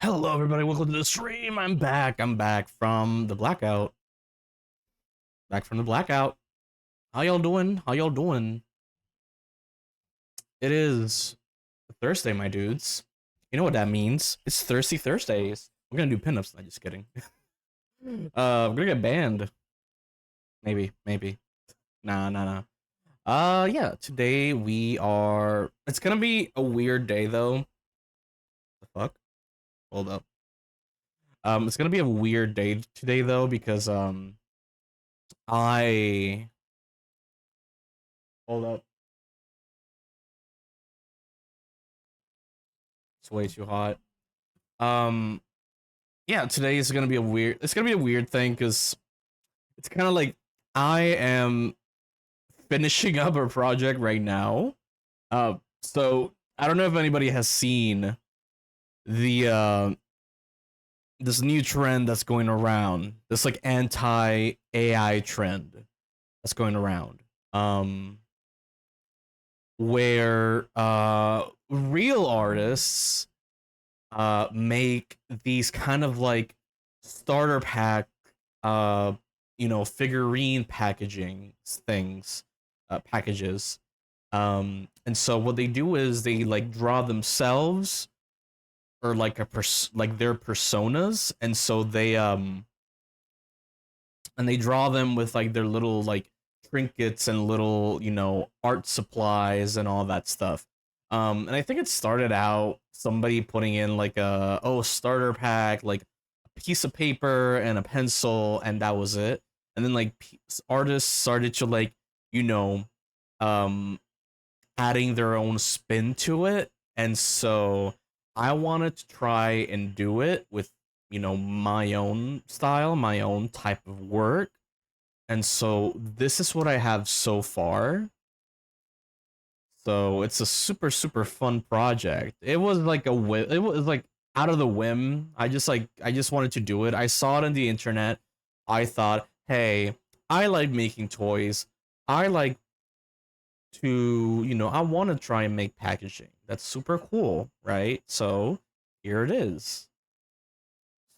Hello, everybody. Welcome to the stream. I'm back. I'm back from the blackout. Back from the blackout. How y'all doing? How y'all doing? It is Thursday, my dudes. You know what that means? It's Thirsty Thursdays. We're gonna do pinups. I'm just kidding. We're gonna get banned. Maybe. Nah. Yeah. Today we are. It's gonna be a weird day though. The fuck? Hold up. It's gonna be a weird day today though because I hold up. It's way too hot. Um, yeah, today is gonna be a weird. It's gonna be a weird thing because it's kind of like I am finishing up a project right now. So I don't know if anybody has seen the this new trend that's going around. This like anti AI trend that's going around. Where real artists make these kind of like starter pack figurine packaging things, packages. And so what they do is they like draw themselves or like like their personas, and so they draw them with like their little like trinkets and little art supplies and all that stuff. And I think it started out somebody putting in like a starter pack, like a piece of paper and a pencil, and that was it. And then like artists started to like you know um adding their own spin to it. And so I wanted to try and do it with my own style, my own type of work. And so this is what I have so far. So it's a super fun project. It was like it was like out of the whim. I just wanted to do it. I saw it on the internet. I thought, "Hey, I like making toys. I like to, I want to try and make packaging. That's super cool, right?" So here it is.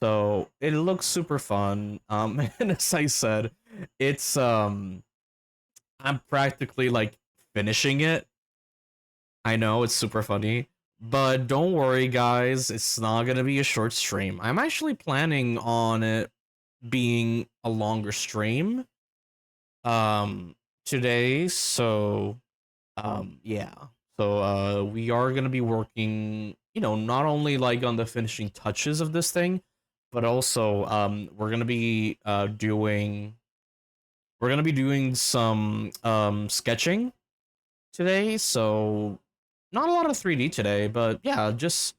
So it looks super fun. And as I said, it's I'm practically like finishing it. I know it's super funny, but don't worry, guys. It's not gonna be a short stream. I'm actually planning on it being a longer stream today. So yeah. So we are gonna be working, not only like on the finishing touches of this thing, but also we're gonna be doing some sketching today. So not a lot of 3D today, but yeah, just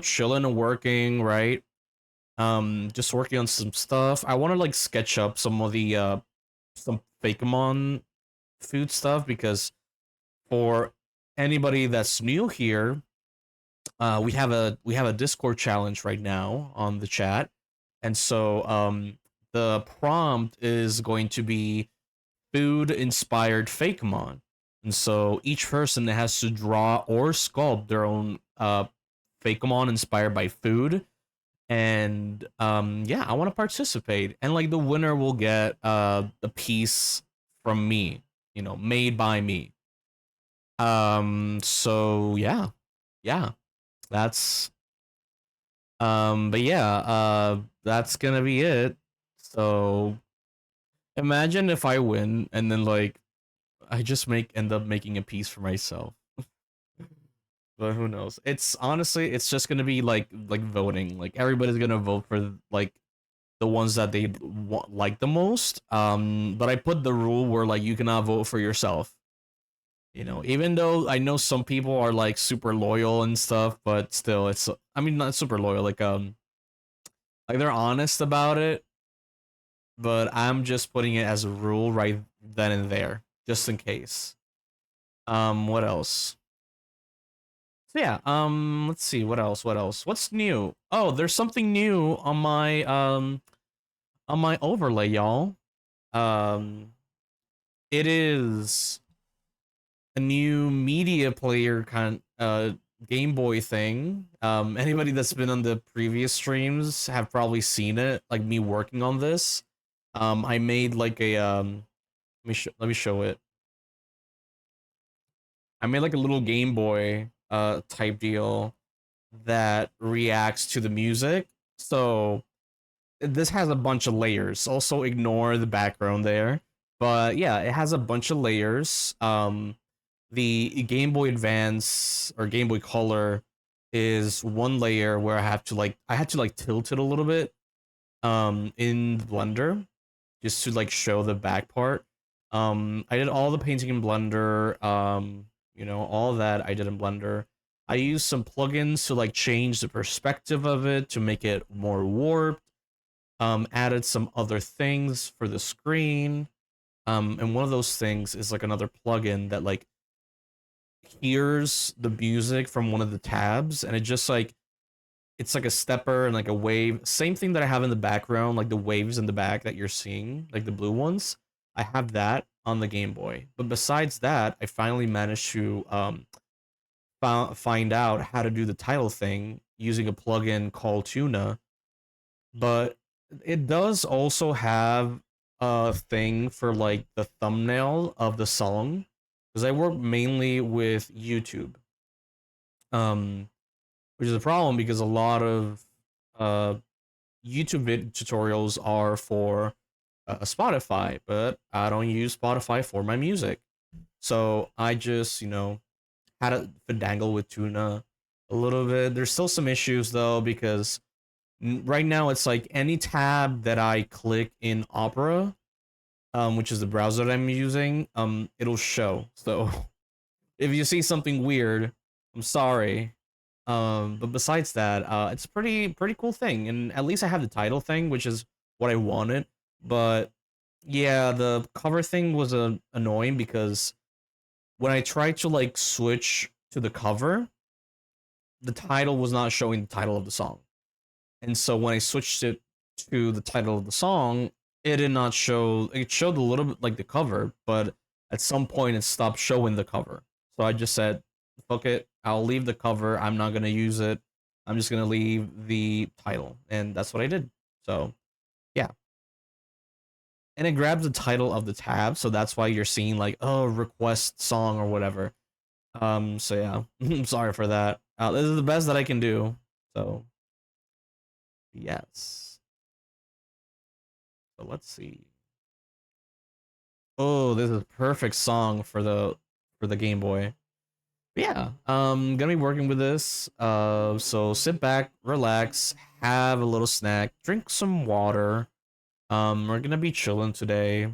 chilling and working, right? Just working on some stuff. I want to like sketch up some of the some Fakemon food stuff because for anybody that's new here, we have a Discord challenge right now on the chat, and so the prompt is going to be food inspired Fakemon, and so each person has to draw or sculpt their own Fakemon inspired by food, and yeah, I want to participate, and like the winner will get a piece from me, made by me. So yeah, that's but yeah, that's gonna be it. So imagine if I win and then like I just end up making a piece for myself. But who knows? It's honestly, it's just gonna be like voting. Like everybody's gonna vote for like the ones that they like the most. But I put the rule where like you cannot vote for yourself. Even though I know some people are like super loyal and stuff, but still, it's I mean not super loyal. Like they're honest about it, but I'm just putting it as a rule right then and there, just in case. What else? So yeah, let's see, what else? What else? What's new? Oh, there's something new on my overlay, y'all. Um, it is a new media player Game Boy thing. Anybody that's been on the previous streams have probably seen it, like me working on this. I made like a let me show it. I made like a little Game Boy type deal that reacts to the music. So this has a bunch of layers. Also ignore the background there. But yeah, it has a bunch of layers. The Game Boy Advance or Game Boy Color is one layer where I had to like tilt it a little bit in Blender just to like show the back part. I did all the painting in Blender. All that I did in Blender. I used some plugins to like change the perspective of it to make it more warped. Added some other things for the screen. And one of those things is like another plugin that like hears the music from one of the tabs, and it just like it's like a stepper and like a wave. Same thing that I have in the background, like the waves in the back that you're seeing, like the blue ones. I have that on the Game Boy. But besides that, I finally managed to find out how to do the title thing using a plugin called Tuna. But it does also have a thing for like the thumbnail of the song because I work mainly with YouTube. Um, which is a problem because a lot of uh YouTube tutorials are for Spotify, but I don't use Spotify for my music. So I just, had a finagle with Tuna a little bit. There's still some issues though because right now it's like any tab that I click in Opera, which is the browser that I'm using, it'll show. So if you see something weird, I'm sorry. But besides that, it's a pretty cool thing, and at least I have the title thing, which is what I wanted. But yeah, the cover thing was annoying because when I tried to like switch to the cover, the title was not showing the title of the song. And so when I switched it to the title of the song, it did not show. It showed a little bit like the cover, but at some point it stopped showing the cover. So I just said, "Fuck it, I'll leave the cover. I'm not gonna use it. I'm just gonna leave the title," and that's what I did. So yeah, and it grabs the title of the tab, so that's why you're seeing like, oh, request song or whatever. So yeah, I'm sorry for that. This is the best that I can do. So yes. So let's see. Oh, this is a perfect song for the Game Boy. Yeah, gonna be working with this. So sit back, relax, have a little snack, drink some water. We're gonna be chilling today.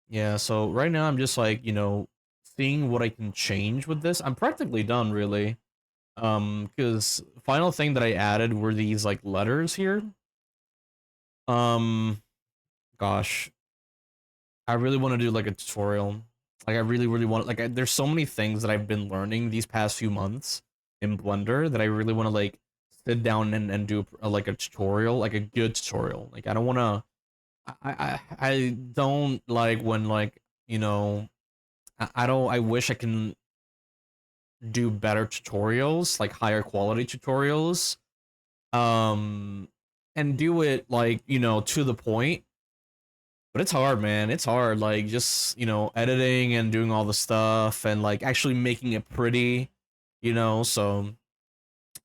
Yeah, so right now I'm just like, seeing what I can change with this. I'm practically done, really. Because final thing that I added were these like letters here. Um, gosh, I really want to do like a tutorial. Like I really, really want. Like there's so many things that I've been learning these past few months in Blender that I really want to like sit down and do like a tutorial, like a good tutorial. Like I don't want to. I don't like when like I don't. I wish I can do better tutorials, like higher quality tutorials. And do it like to the point. But it's hard, man. It's hard. Like just editing and doing all the stuff and like actually making it pretty. So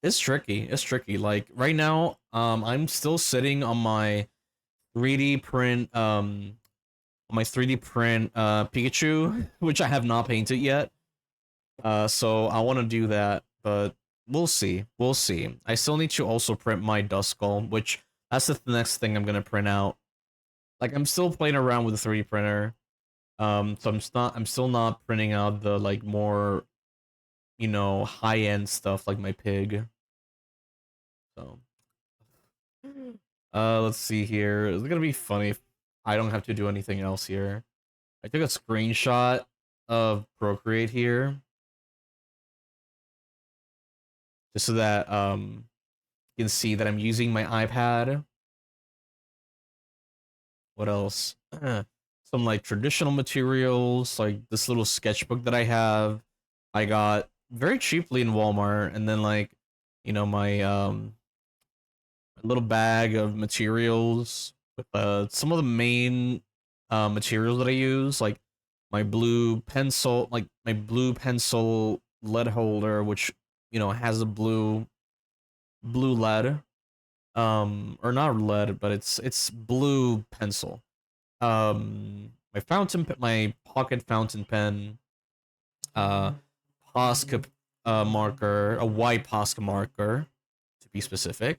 it's tricky. It's tricky. Like right now, I'm still sitting on my 3D print, Pikachu, which I have not painted yet. So I want to do that, but we'll see. We'll see. I still need to also print my Duskull, which that's the next thing I'm gonna print out. Like I'm still playing around with the 3D printer. So I'm still not printing out the like more, high end stuff like my pig. So let's see here. It's gonna be funny if I don't have to do anything else here. I took a screenshot of Procreate here just so that you can see that I'm using my iPad. What else? So some like traditional materials, like this little sketchbook that I have. I got very cheaply in Walmart, and then like, my little bag of materials with some of the main materials that I use, like my blue pencil lead holder, which has a blue lead, or not lead, but it's blue pencil. My pocket fountain pen, uh, Posca marker, a white Posca marker to be specific.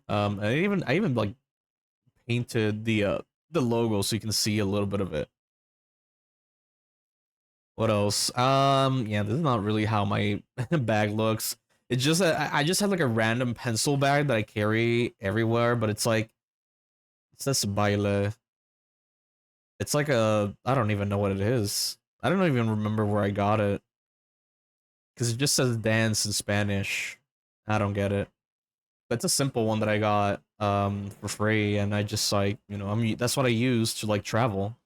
I even like painted the logo so you can see a little bit of it. What else? Yeah, this is not really how my bag looks. It's just I just have like a random pencil bag that I carry everywhere, but it's like it says baile. It's like I don't even know what it is. I don't even remember where I got it because it just says dance in Spanish. I don't get it. That's a simple one that I got for free, and I just like that's what I use to like travel.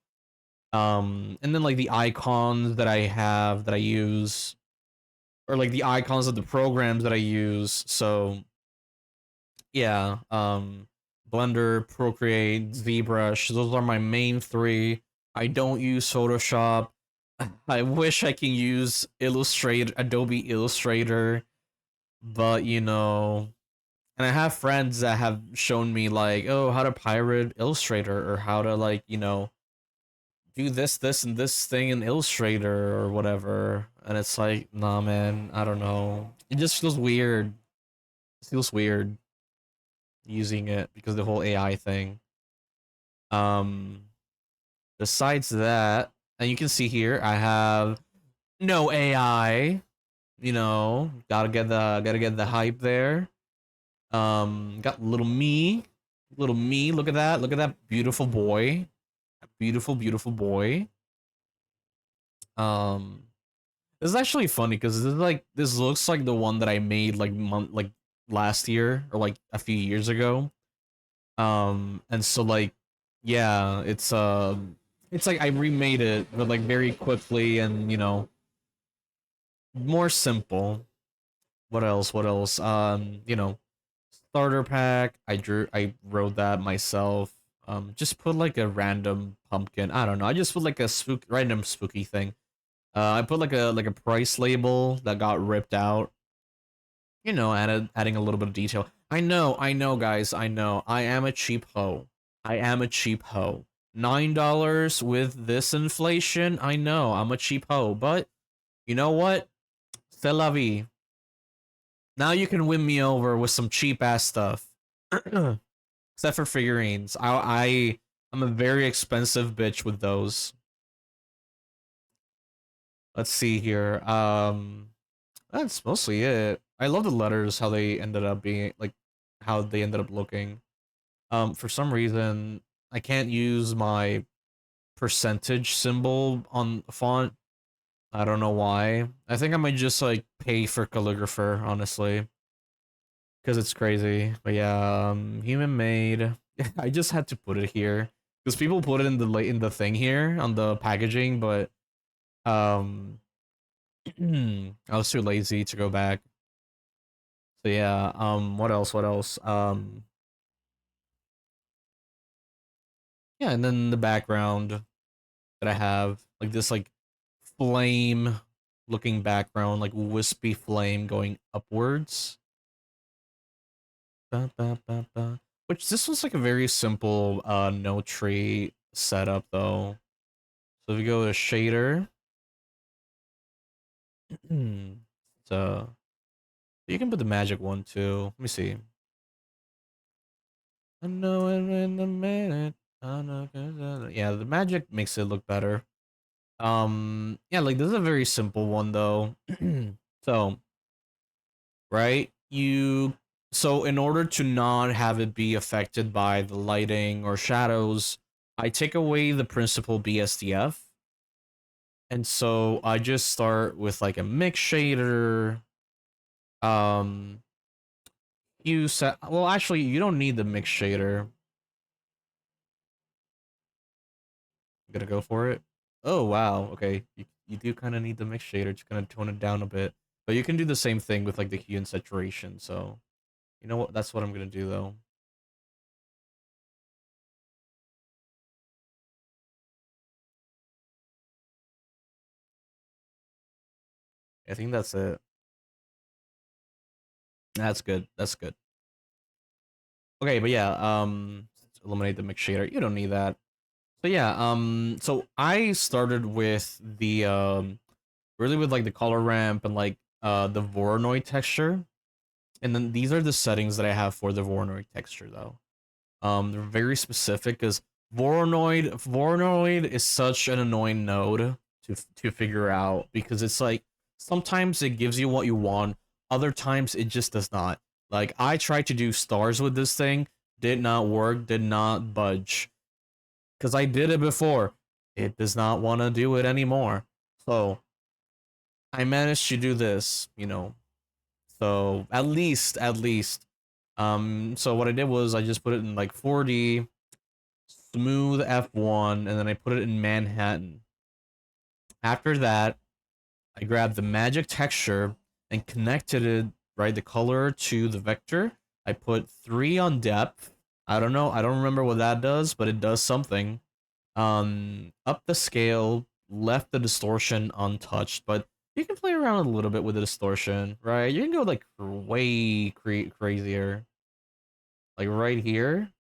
And then like the icons that I have that I use, or like the icons of the programs that I use. So yeah, Blender, Procreate, ZBrush, those are my main three. I don't use Photoshop. I wish I can use Illustrator, Adobe Illustrator, but and I have friends that have shown me like, oh, how to pirate Illustrator, or how to like, do this, and this thing in Illustrator or whatever. And it's like, nah, man, I don't know. It just feels weird. It feels weird using it because of the whole AI thing. Um, Besides that, and you can see here, I have no AI. Gotta get the hype there. Got little me. Look at that. Look at that beautiful boy. Beautiful, beautiful boy. Um, this is actually funny because this looks like the one that I made like last year or like a few years ago. And so like, yeah, it's like I remade it, but like very quickly and more simple. What else? What else? Starter pack. I wrote that myself. Just put like a random pumpkin. I don't know. I just put like a random spooky thing. I put like a price label that got ripped out. Adding a little bit of detail. I know, guys. I know. I am a cheap hoe. I am a cheap hoe. $9 with this inflation. I know. I'm a cheap hoe, but you know what? C'est la vie. Now you can win me over with some cheap ass stuff. Except for figurines. I'm a very expensive bitch with those. Let's see here. That's mostly it. I love the letters, how they ended up being like how they ended up looking. For some reason, I can't use my percentage symbol on font. I don't know why. I think I might just like pay for calligrapher, honestly, because it's crazy. But yeah, human made. I just had to put it here because people put it in the thing here on the packaging, but um, I was too lazy to go back. So yeah, what else? What else? Yeah, and then the background that I have, like this like flame looking background, like wispy flame going upwards. Ba, ba, ba, ba. Which this was like a very simple no tree setup though. So if we go to shader, so you can put the magic one too. Let me see. I know it in a minute. I know, yeah, the magic makes it look better. Yeah, like this is a very simple one though. So, right? So in order to not have it be affected by the lighting or shadows, I take away the principal BSDF. And so I just start with like a mix shader. Um well, actually you don't need the mix shader. gonna go for it. Oh wow, okay. You do kind of need the mix shader to kind of tone it down a bit, but you can do the same thing with like the hue and saturation. So you know what? That's what I'm gonna do though. I think that's it. That's good. That's good. Okay, but yeah, let's eliminate the mix shader. You don't need that. So yeah, so I started with the really with like the color ramp and like the Voronoi texture. And then these are the settings that I have for the Voronoi texture though. They're very specific because Voronoi is such an annoying node to figure out because it's like sometimes it gives you what you want, other times it just does not. Like I tried to do stars with this thing, did not work, did not budge. Because I did it before. It does not want to do it anymore. So I managed to do this, you know. So at least. So what I did was I just put it in like 4D, smooth F1, and then I put it in Manhattan. After that, I grabbed the magic texture and connected it, right, the color to the vector. I put 3 on depth. I don't know, I don't remember what that does, but it does something. Up the scale, left the distortion untouched, but you can play around a little bit with the distortion, right? You can go like way crazier, like right here.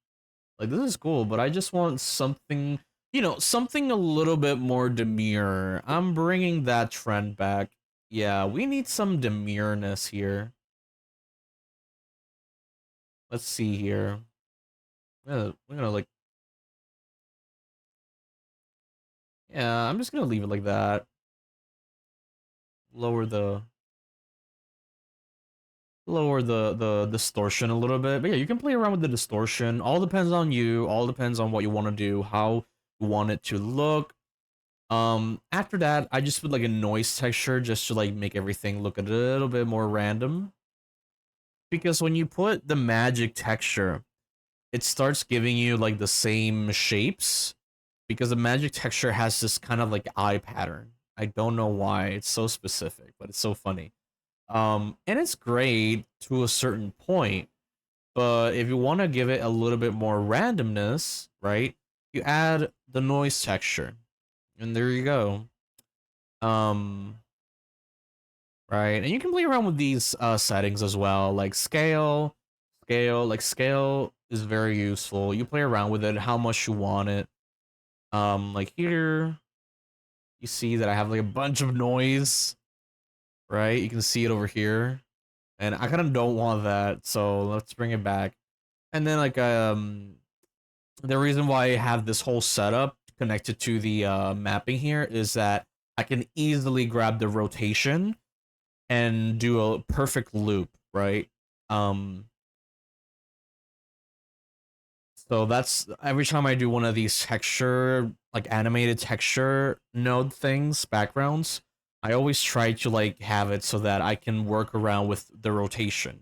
Like this is cool, but I just want something, you know, something a little bit more demure. I'm bringing that trend back. Yeah, we need some demureness here. Let's see here. We're gonna like, yeah, I'm just gonna leave it like that. Lower the lower the distortion a little bit. But yeah, you can play around with the distortion. All depends on you. All depends on what you want to do, how you want it to look. After that, I just put like a noise texture just to like make everything look a little bit more random. Because when you put the magic texture, it starts giving you like the same shapes. Because the magic texture has this kind of like eye pattern. I don't know why. It's so specific, but it's so funny. And it's great to a certain point, but if you want to give it a little bit more randomness, right? You add the noise texture, and there you go. Um, right, and you can play around with these settings as well, like scale is very useful. You play around with it, how much you want it. Like here, you see that I have like a bunch of noise, right? You can see it over here. And I kind of don't want that, so let's bring it back. And then like the reason why I have this whole setup connected to the mapping here is that I can easily grab the rotation and do a perfect loop, right? Um so that's every time I do one of these texture like animated texture node things, backgrounds, I always try to like have it so that I can work around with the rotation.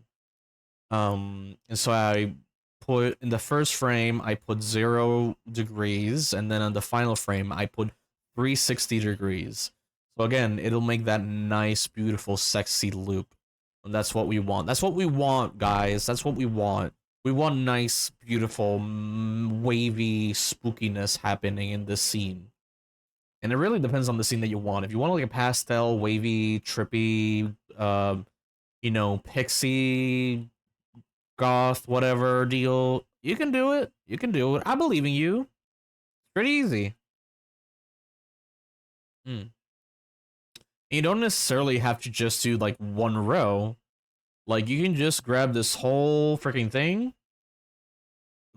And so I put in the first frame, I put 0 degrees, and then on the final frame, I put 360 degrees. So again, it'll make that nice, beautiful, sexy loop. And that's what we want. That's what we want, guys. That's what we want. We want nice, beautiful, wavy spookiness happening in this scene. And it really depends on the scene that you want. If you want like a pastel, wavy, trippy, you know, pixie goth, whatever deal. You can do it. You can do it. I believe in you. It's pretty easy. Mm. You don't necessarily have to just do like one row. Like you can just grab this whole freaking thing,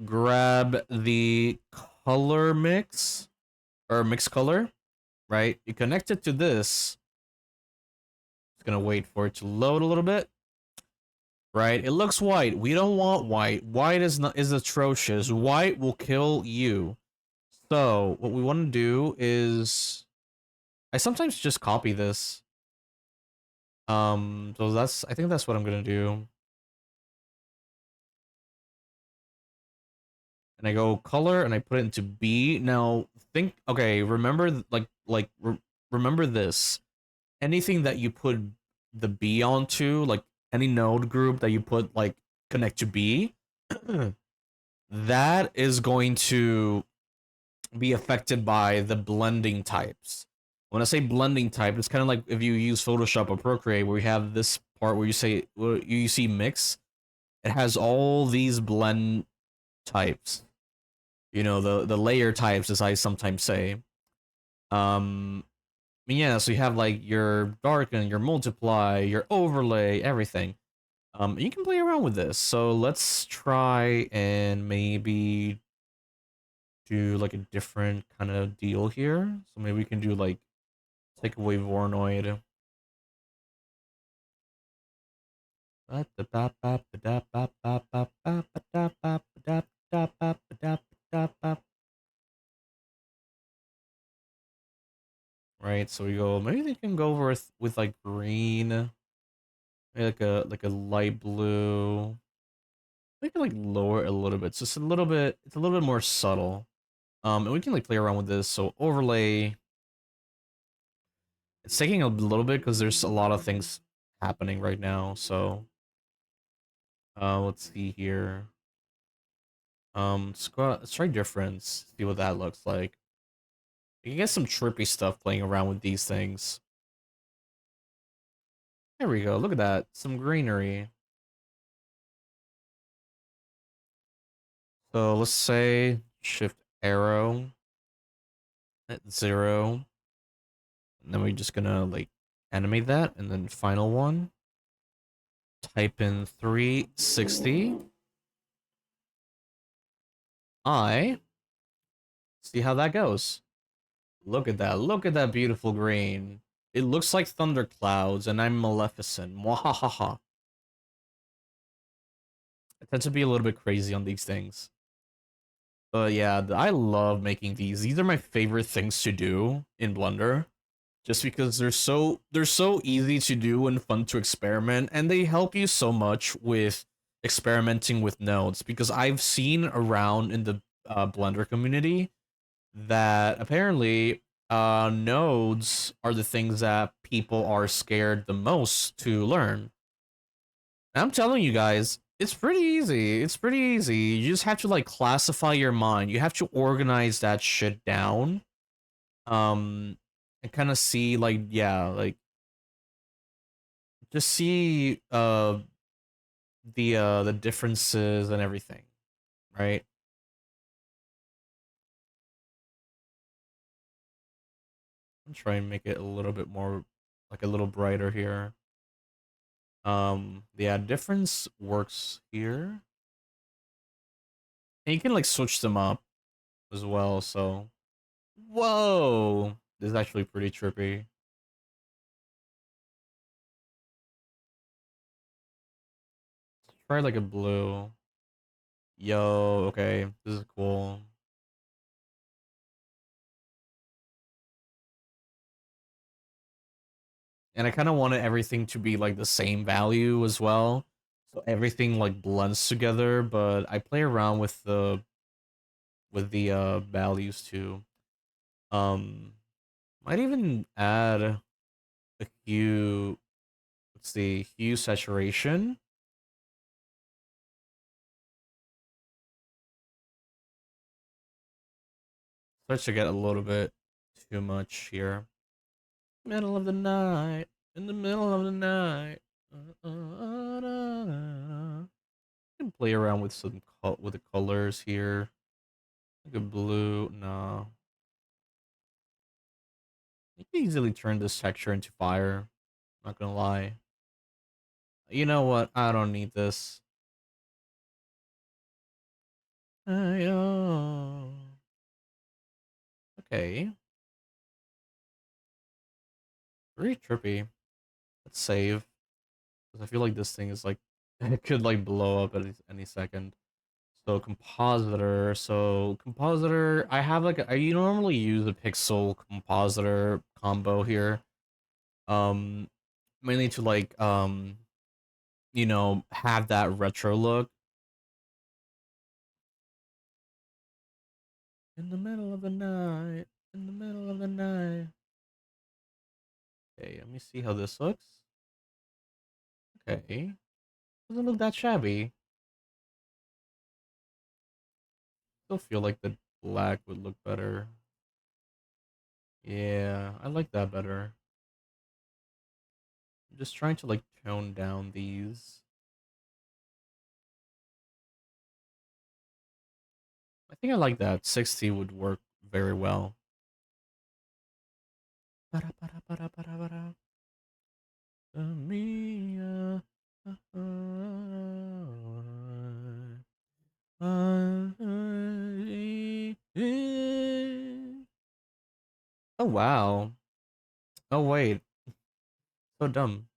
grab the color mix or mix color, right? You connect it to this. It's gonna wait for it to load a little bit. Right? It looks white. We don't want white. White is atrocious. White will kill you. So what we want to do is I sometimes just copy this. So I think that's what I'm gonna do. And I go color and I put it into B. Now think okay, remember remember this. Anything that you put the B onto, like any node group that you put like connect to B, that is going to be affected by the blending types. When I say blending type, it's kind of like if you use Photoshop or Procreate, where you have this part where you say where you see mix. It has all these blend types. You know, the layer types, as I sometimes say. Um, yeah, so you have like your darken, your multiply, your overlay, everything. You can play around with this. So let's try and maybe do like a different kind of deal here. So maybe we can do like take away Vornoid. Right, so we go. Maybe they can go over with like green, maybe like a light blue. We can like lower it a little bit, just a little bit. It's a little bit more subtle. And we can like play around with this. So overlay. It's taking a little bit because there's a lot of things happening right now. So, let's see here. Let's try difference. See what that looks like. You can get some trippy stuff playing around with these things. There we go. Look at that. Some greenery. So let's say shift arrow at 0. And then we're just gonna like animate that. And then final one. Type in 360. See how that goes. Look at that. Look at that beautiful green. It looks like thunderclouds, and I'm Maleficent. Mwahaha. I tend to be a little bit crazy on these things. But yeah, I love making these. These are my favorite things to do in Blender. Just because they're so easy to do and fun to experiment, and they help you so much with experimenting with nodes. Because I've seen around in the Blender community that apparently nodes are the things that people are scared the most to learn. And I'm telling you guys, it's pretty easy. It's pretty easy. You just have to like classify your mind. You have to organize that shit down. And kind of see like yeah, like just see the differences and everything, right? I'm trying to make it a little bit more like a little brighter here. Yeah, difference works here. And you can like switch them up as well, so whoa. This is actually pretty trippy. Try like a blue. Yo, okay. This is cool. And I kind of wanted everything to be like the same value as well. So everything like blends together, but I play around with the values too. Um might even add a hue, let's see, hue saturation. Starts to get a little bit too much here. Middle of the night, in the middle of the night. Can play around with with the colors here. Like a blue, no. You can easily turn this texture into fire. Not gonna lie. You know what? I don't need this. Okay. Very trippy. Let's save. Because I feel like this thing is like it could like blow up at any second. So compositor. So compositor. I have like I normally use a pixel compositor combo here. Um, mainly to like have that retro look. In the middle of the night. In the middle of the night. Okay, let me see how this looks. Okay. Doesn't look that shabby. Still feel like the black would look better. Yeah, I like that better. I'm just trying to like tone down these. I think I like that. 60 would work very well. Mia. Oh wow. Oh wait. So dumb.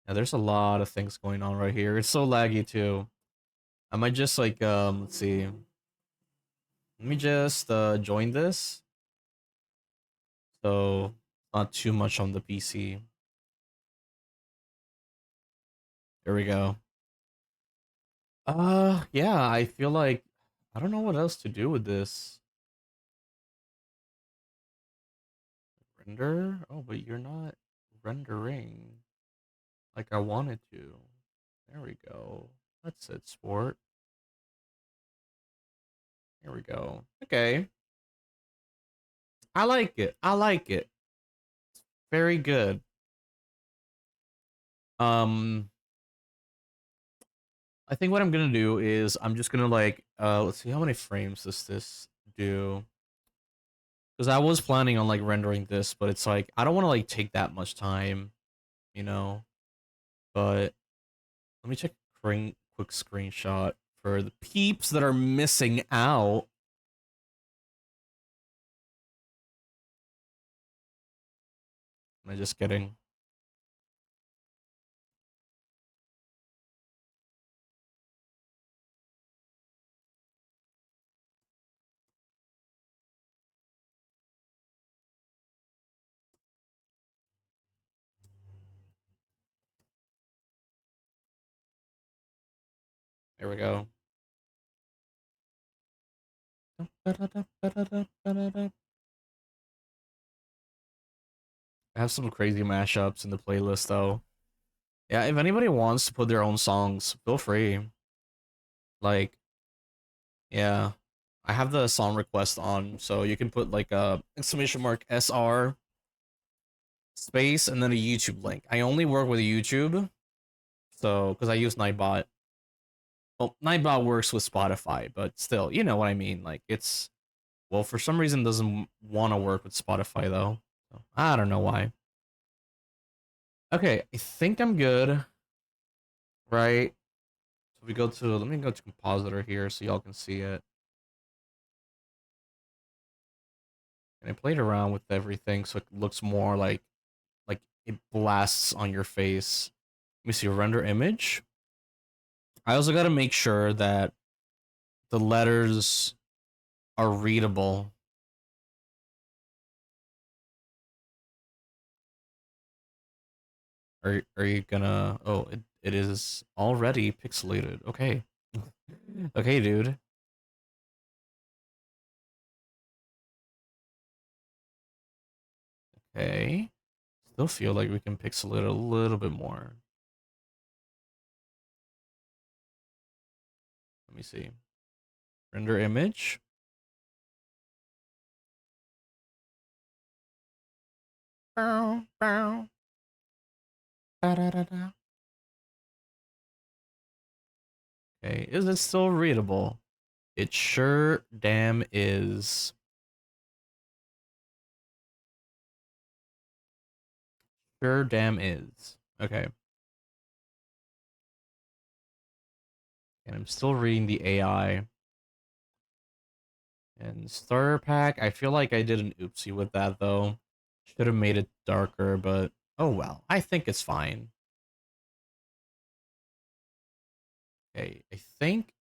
Yeah, there's a lot of things going on right here. It's so laggy too. I might just like let's see. Let me just join this. So not too much on the PC. There we go. Yeah, I feel like I don't know what else to do with this. Render? Oh, but you're not rendering like I wanted to. There we go. That's it, sport. There we go. Okay. I like it. I like it. Very good. Um, I think what I'm gonna do is I'm just gonna like let's see how many frames does this do? Because I was planning on like rendering this, but it's like I don't want to like take that much time, you know. But let me check quick screenshot for the peeps that are missing out. Am I just kidding? There we go. I have some crazy mashups in the playlist though. Yeah, if anybody wants to put their own songs, feel free. Like, yeah. I have the song request on, so you can put like a exclamation mark SR space and then a YouTube link. I only work with YouTube, so because I use Nightbot. Well, Nightbot works with Spotify, but still, you know what I mean. Like it's well, for some reason doesn't want to work with Spotify though. So, I don't know why. Okay, I think I'm good. Right. So we go to let me go to compositor here so y'all can see it. And I played around with everything so it looks more like it blasts on your face. Let me see render image. I also got to make sure that the letters are readable. Are you gonna oh it is already pixelated. Okay. Okay, dude. Okay. Still feel like we can pixel it a little bit more. Let me see. Render image. Bow, bow. Da-da-da-da. Okay, is it still readable? It sure damn is. Sure damn is. Okay. And I'm still reading the AI. And starter pack, I feel like I did an oopsie with that though. Should have made it darker, but oh well. I think it's fine. Okay, I think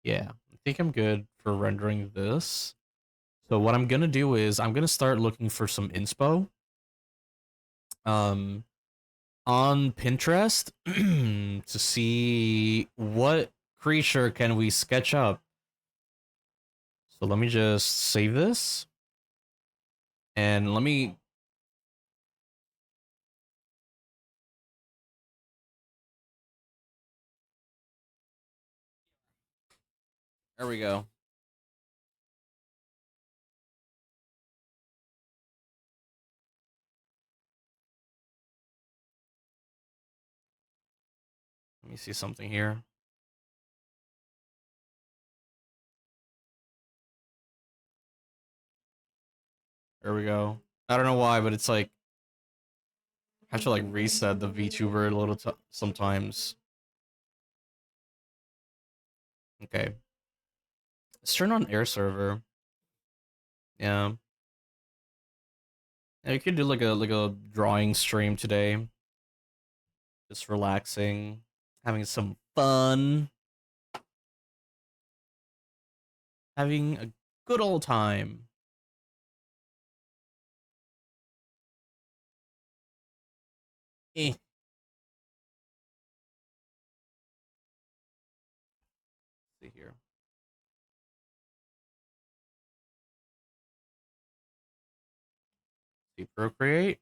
yeah, I think I'm good for rendering this. So what I'm gonna do is I'm gonna start looking for some inspo. Um on Pinterest to see what creature can we sketch up So let me just save this. And let me... There we go. Let me see something here. There we go. I don't know why, but it's like... I have to like reset the VTuber a little sometimes. Okay. Let's turn on air server. Yeah. Yeah, you could do like a drawing stream today. Just relaxing, having some fun, having a good old time. Eh. See here. See Procreate.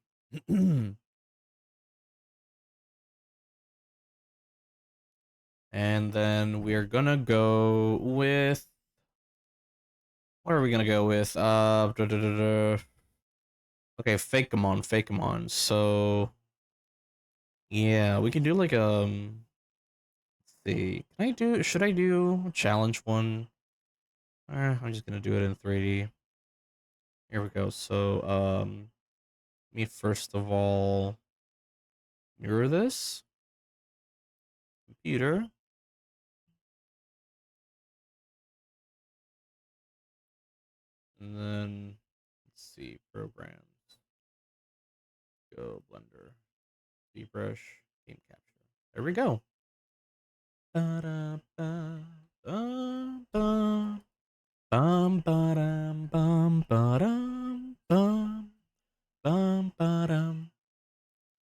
And then we're gonna go with... What are we gonna go with? Okay, Fakemon, Fakemon. So yeah, we can do like let's see. Can I do should I do a challenge one? I'm just gonna do it in 3D. Here we go. So me first of all mirror this computer. And then let's see, programs. Go Blender. ZBrush. Game capture. There we go. Ba-da-ba, ba-ba, bum ba-dum, bum ba-dum, bum, bum ba-dum.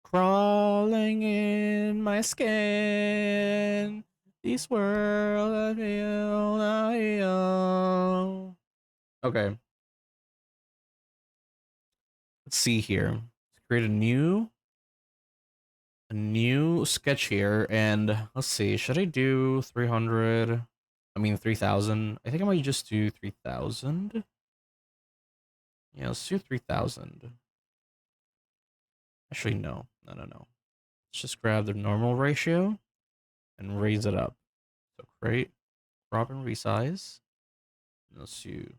Crawling in my skin. This world I feel I own. Okay. Let's see here. Let's create a new sketch here, and let's see, should I do 300? I mean 3000. I think I might just do 3000. Yeah, let's do 3000. Actually, no. No, no, no. Let's just grab the normal ratio and raise it up. So create, crop and resize. And let's do...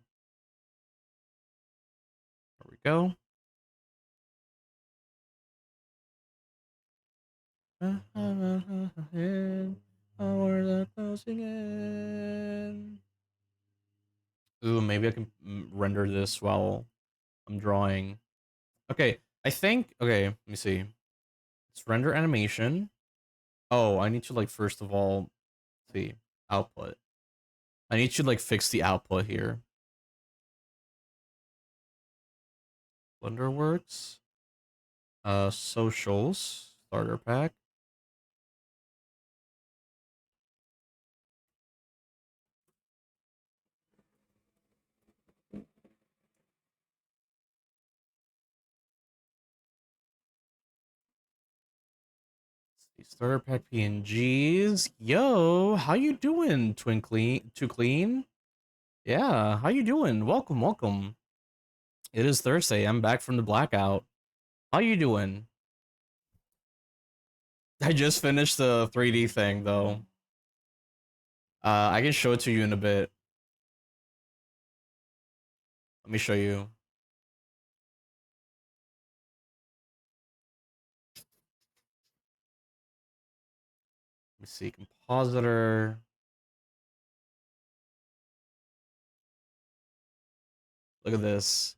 There we go. Hours are closing in. Ooh, maybe I can render this while I'm drawing. Okay, I think... Okay, let me see. Let's render animation. Oh, I need to, like, first of all, see, output. I need to, like, fix the output here. Blender works. Socials. Starter pack. Starter pack PNGs. Yo, how you doing, Twinkly? Too clean? Yeah, how you doing? Welcome, welcome. It is Thursday. I'm back from the blackout. How you doing? I just finished the 3D thing though. I can show it to you in a bit. Let me show you. Let me see, compositor. Look at this.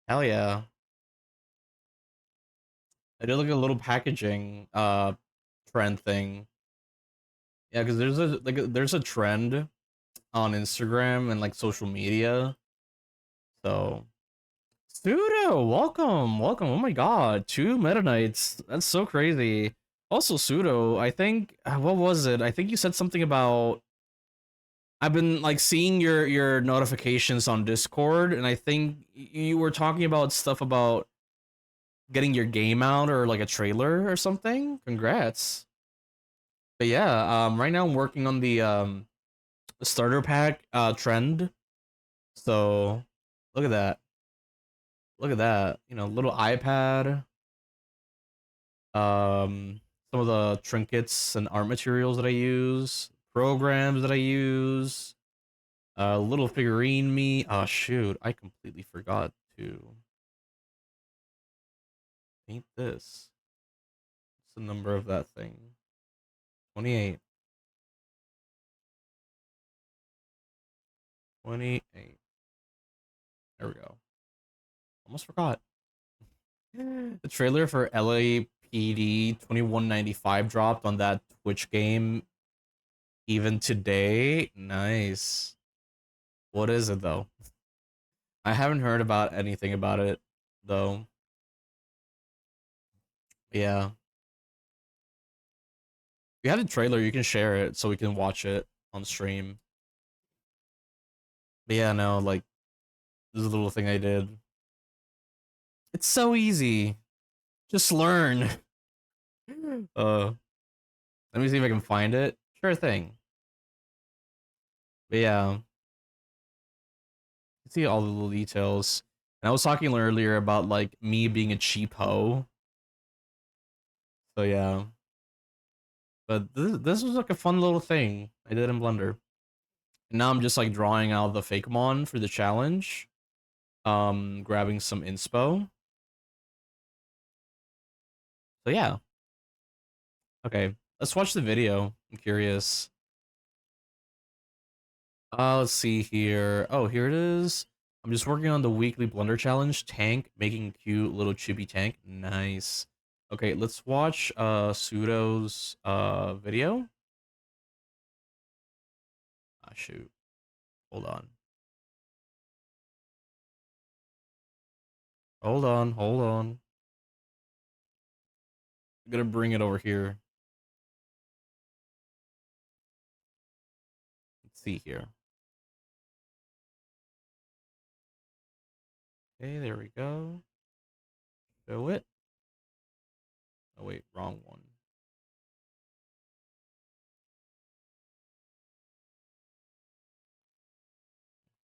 Hell yeah. I did like a little packaging trend thing. Yeah, because there's a trend on Instagram and like social media. So Pseudo, welcome, welcome. Oh my god, 2 Meta Knights. That's so crazy. Also, Pseudo, I think what was it? I think you said something about I've been like seeing your notifications on Discord, and I think you were talking about stuff about getting your game out or like a trailer or something. Congrats. But yeah, right now I'm working on the starter pack trend. So look at that. Look at that. You know, little iPad, some of the trinkets and art materials that I use, programs that I use, little figurine me. Oh shoot, I completely forgot to paint this. What's the number of that thing? 28. 28. There we go. Almost forgot. The trailer for LAPD 2195 dropped on that Twitch game even today. Nice. What is it though? I haven't heard about anything about it though. Yeah. If you have the trailer, you can share it so we can watch it on stream. But yeah, no, like this is a little thing I did. It's so easy. Just learn. uh Let me see if I can find it. Sure thing. But yeah, see all the little details. And I was talking earlier about like me being a cheap hoe. So yeah. But this was like a fun little thing I did in Blender. And now I'm just like drawing out the Fakemon for the challenge. Grabbing some inspo. So yeah. Okay. Let's watch the video. I'm curious. Let's see here. Oh, here it is. I'm just working on the weekly Blender challenge. Tank making a cute little chibi tank. Nice. Okay, let's watch Pseudo's video. Ah shoot. Hold on. Hold on. I'm gonna bring it over here. Let's see here. Okay, there we go. Show it. Oh wait, wrong one.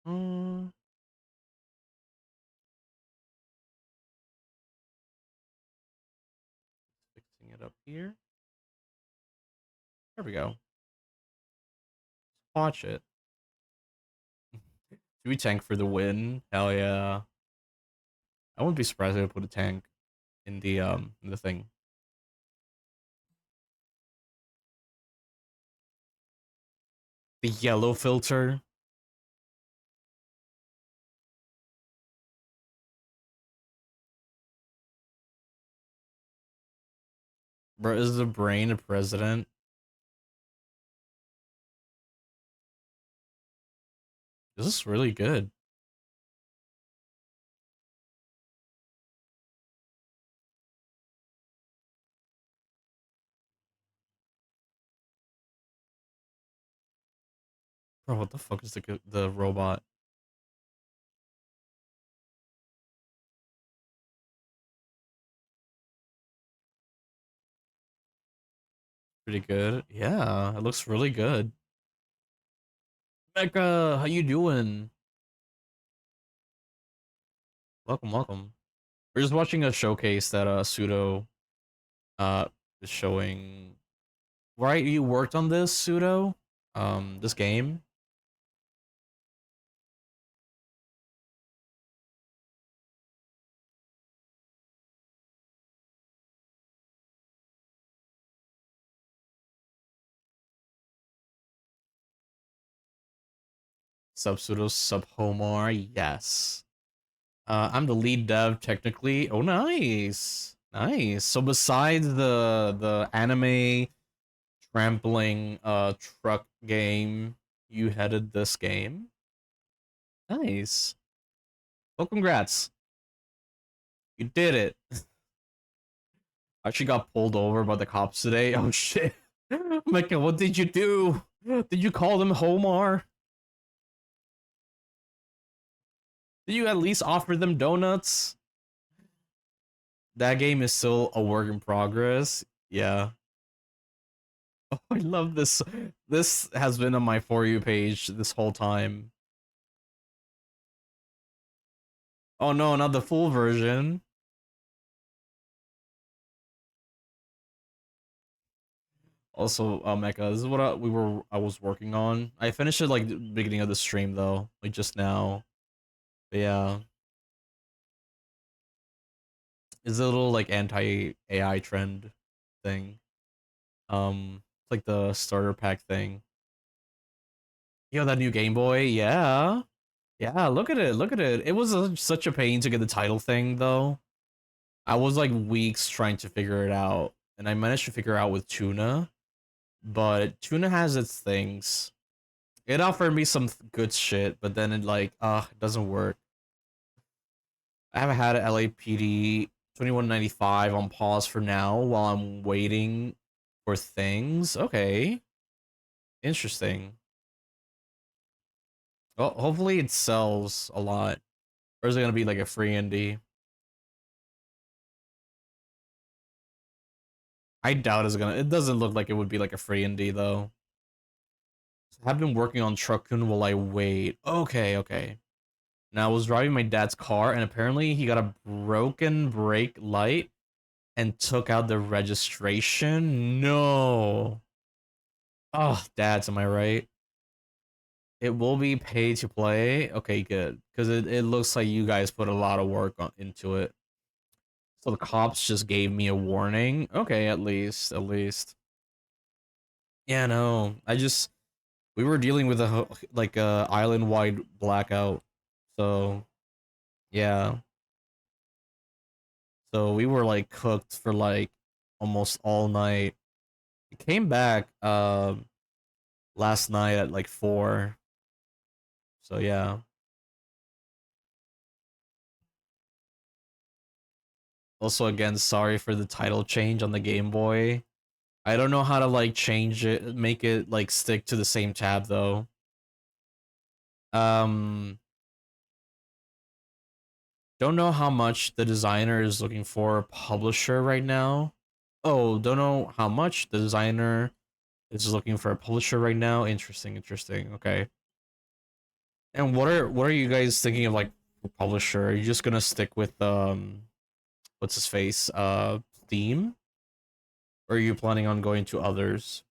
Uh, Fixing it up here. There we go. Watch it. Do we tank for the win? Hell yeah. I wouldn't be surprised if I put a tank in the thing. The yellow filter. Bro, is the brain a president? This is really good. Bro, what the fuck is the robot? Pretty good. Yeah, it looks really good. Becca, how you doing? Welcome, welcome. We're just watching a showcase that Pseudo uh is showing. Right, you worked on this Pseudo? This game? Sub Pseudo, sub Homar, yes. I'm the lead dev technically. Oh, nice, nice. So besides the anime trampling truck game, you headed this game. Nice. Well, congrats. You did it. I actually got pulled over by the cops today. Oh shit. Micah, what did you do? Did you call them Homar? Did you at least offer them donuts? That game is still a work in progress. Yeah. Oh, I love this. This has been on my For You page this whole time. Oh no, not the full version. Also, Mecha, this is what I was working on. I finished it like the beginning of the stream though, like just now. But yeah, it's a little like anti AI trend thing. It's like the starter pack thing. Yo, that new Game Boy, yeah, yeah. Look at it, look at it. It was such a pain to get the title thing though. I was like weeks trying to figure it out, and I managed to figure out with Tuna. But Tuna has its things. It offered me some good shit, but then it like, it doesn't work. I haven't had an LAPD 2195 on pause for now while I'm waiting for things. Okay, interesting. Well, hopefully it sells a lot, or is it gonna be like a free indie? I doubt it's gonna. It doesn't look like it would be like a free indie though. I've been working on Truckun while I wait. Okay, okay. Now I was driving my dad's car and apparently he got a broken brake light and took out the registration. No. Oh, dads, am I right? It will be pay to play. Okay, good. Because it looks like you guys put a lot of work into it. So the cops just gave me a warning. Okay, at least, at least. Yeah, no. We were dealing with like a island-wide blackout. So, yeah. So we were like cooked for like almost all night. We came back last night at like 4. So yeah. Also again, sorry for the title change on the Game Boy. I don't know how to like change it, make it like stick to the same tab though. Um don't know how much the designer is looking for a publisher right now. Oh, don't know how much the designer is looking for a publisher right now. Interesting, interesting. Okay. And what are you guys thinking of like publisher? Are you just gonna stick with what's his face? Steam? Or are you planning on going to others?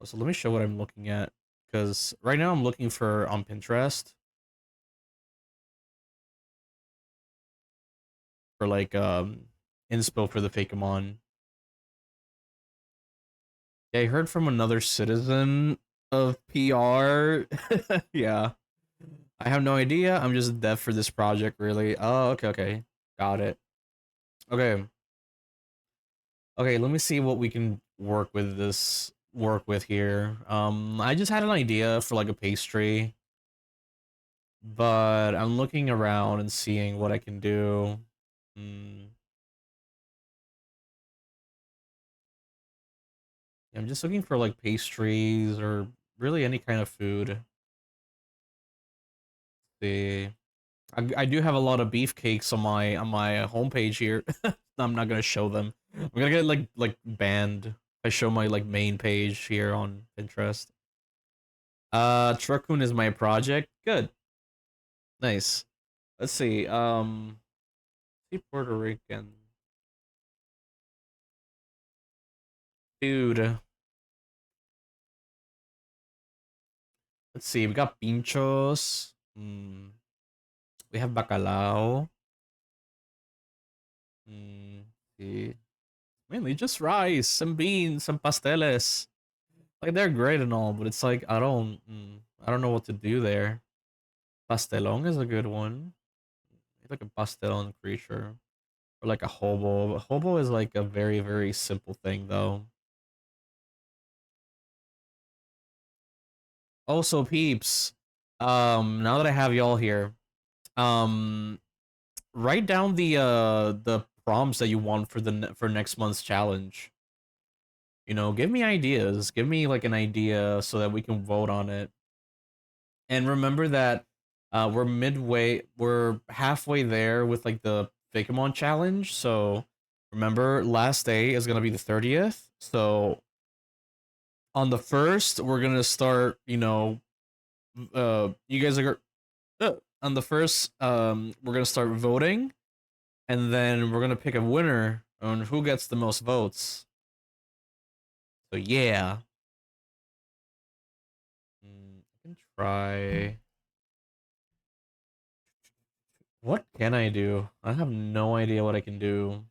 So let me show what I'm looking at. Because right now I'm looking for on Pinterest for like inspo for the Fakemon. Yeah, I heard from another citizen of PR. Yeah. I have no idea. I'm just dev for this project, really. Oh, okay, okay. Got it. Okay. Okay, let me see what we can work with here. I just had an idea for like a pastry, but I'm looking around and seeing what I can do. Hmm. I'm just looking for like pastries or really any kind of food. See, I do have a lot of beefcakes on my homepage here. I'm not gonna show them. I'm gonna get like banned. I show my like main page here on Pinterest. Truckun is my project. Good. Nice. Let's see. See Puerto Rican. Dude. Let's see. We got pinchos. We have bacalao. See. Mainly just rice, some beans, some pasteles. Like they're great and all, but it's like I don't know what to do there. Pastelón is a good one. Like a pastelón creature. Or like a hobo. A hobo is like a very, very simple thing though. Also, peeps. Now that I have y'all here, um, write down the prompts that you want for for next month's challenge. You know, give me ideas. Give me like an idea so that we can vote on it. And remember that we're halfway there with like the Fakemon challenge. So remember, last day is gonna be the 30th. So on the first, we're gonna start. You guys are on the first. We're gonna start voting, and then we're gonna pick a winner on who gets the most votes. So yeah, I can try. What can I do? I have no idea what I can do.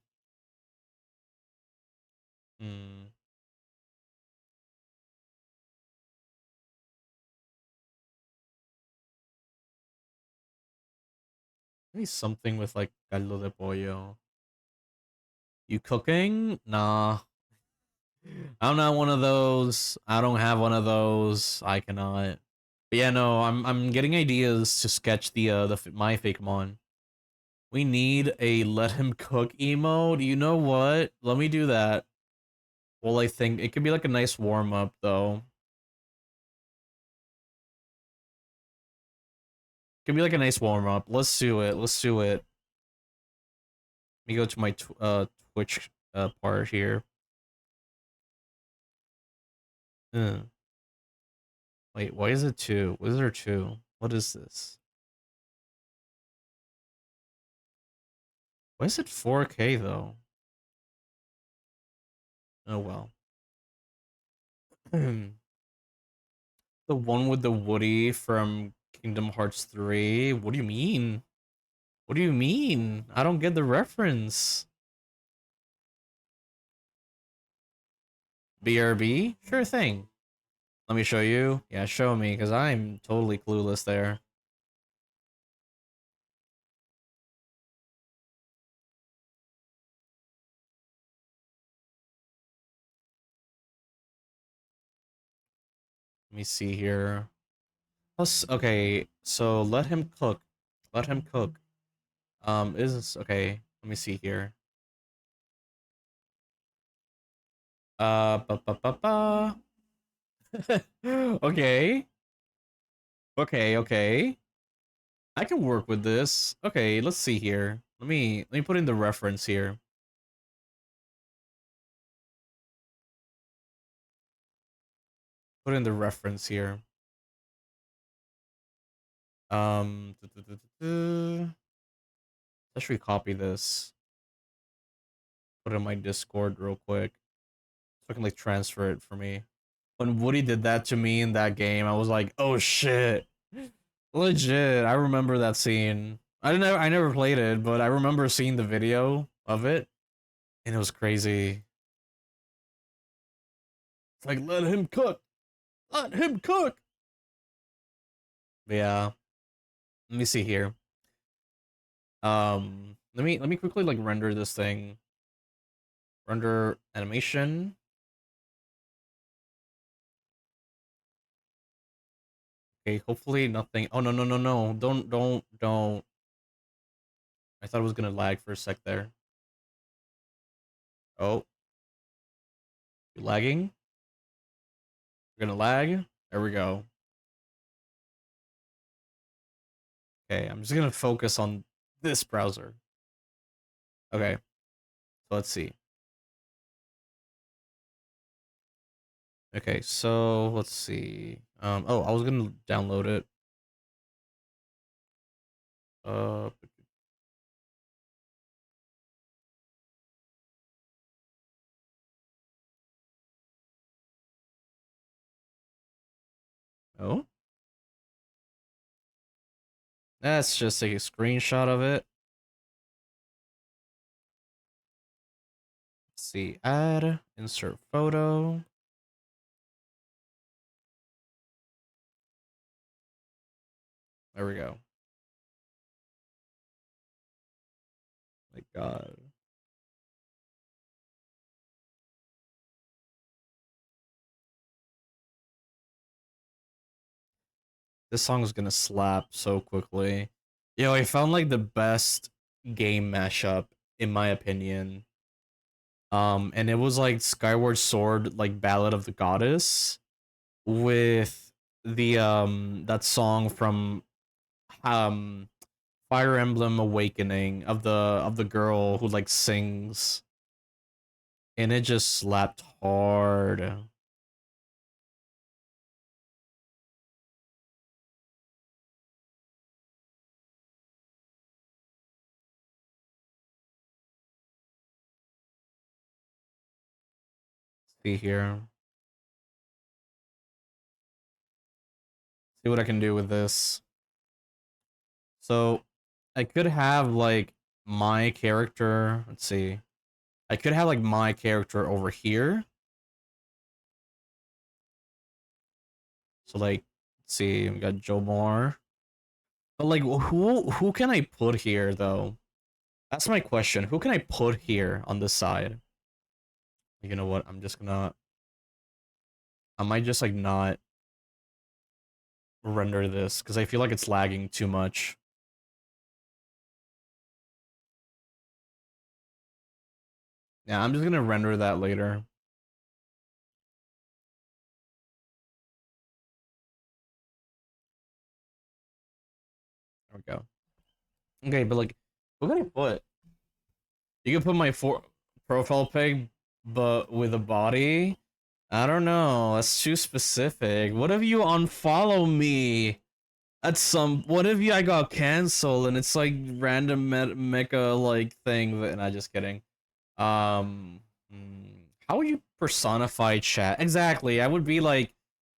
Hmm. Maybe something with like caldo de pollo. You cooking? Nah. I'm not one of those. I don't have one of those. I cannot. But yeah, no, I'm getting ideas to sketch my Fakemon. We need a let him cook emo. Do you know what? Let me do that. Well, I think it could be like a nice warm up though. Could be like a nice warm up. Let's do it. Let's do it. Let me go to my Twitch part here. Hmm. Wait, why is it two? Why is there two? What is this? Why is it 4K though? Oh well. The one with the Woody from Kingdom Hearts 3. What do you mean? What do you mean? I don't get the reference. BRB? Sure thing. Let me show you. Yeah, show me, because I'm totally clueless there. Let me see here. Okay, so let him cook. Let him cook. Is this okay? Let me see here. Ba ba ba ba. Okay. Okay, okay. I can work with this. Okay, let's see here. Let me put in the reference here. Put in the reference here. Let's actually copy this. Put it in my Discord real quick. So I can like transfer it for me. When Woody did that to me in that game, I was like, oh shit. Legit. I remember that scene. I never played it, but I remember seeing the video of it. And it was crazy. It's like, let him cook. Let him cook. But yeah. Let me see here. Let me quickly like render this thing. Render animation. Okay, hopefully nothing. Oh no no no no! Don't! I thought it was gonna lag for a sec there. Oh, you lagging? You're gonna lag? There we go. Okay, I'm just gonna focus on this browser. Okay, so let's see. Okay, so let's see. Oh, I was gonna download it. Uh, oh, that's just a screenshot of it. Let's see, add, insert photo. There we go. My God. This song is gonna slap so quickly. Yo, I found like the best game mashup in my opinion. And it was like Skyward Sword, like Ballad of the Goddess, with the that song from um Fire Emblem Awakening of the girl who like sings, and it just slapped hard. See here. See what I can do with this. So I could have like my character. Let's see. I could have like my character over here. So like, let's see. We got Jomar. But like, who can I put here though? That's my question. Who can I put here on this side? You know what? I'm just gonna. I might just like not render this because I feel like it's lagging too much. Yeah, I'm just gonna render that later. There we go. Okay, but like, what can I put? You can put my profile pic, but with a body. I don't know. That's too specific. What if you unfollow me? At some. What if I got canceled and it's like random mecha like thing? That, not just kidding. Um, how would you personify chat? Exactly. I would be like,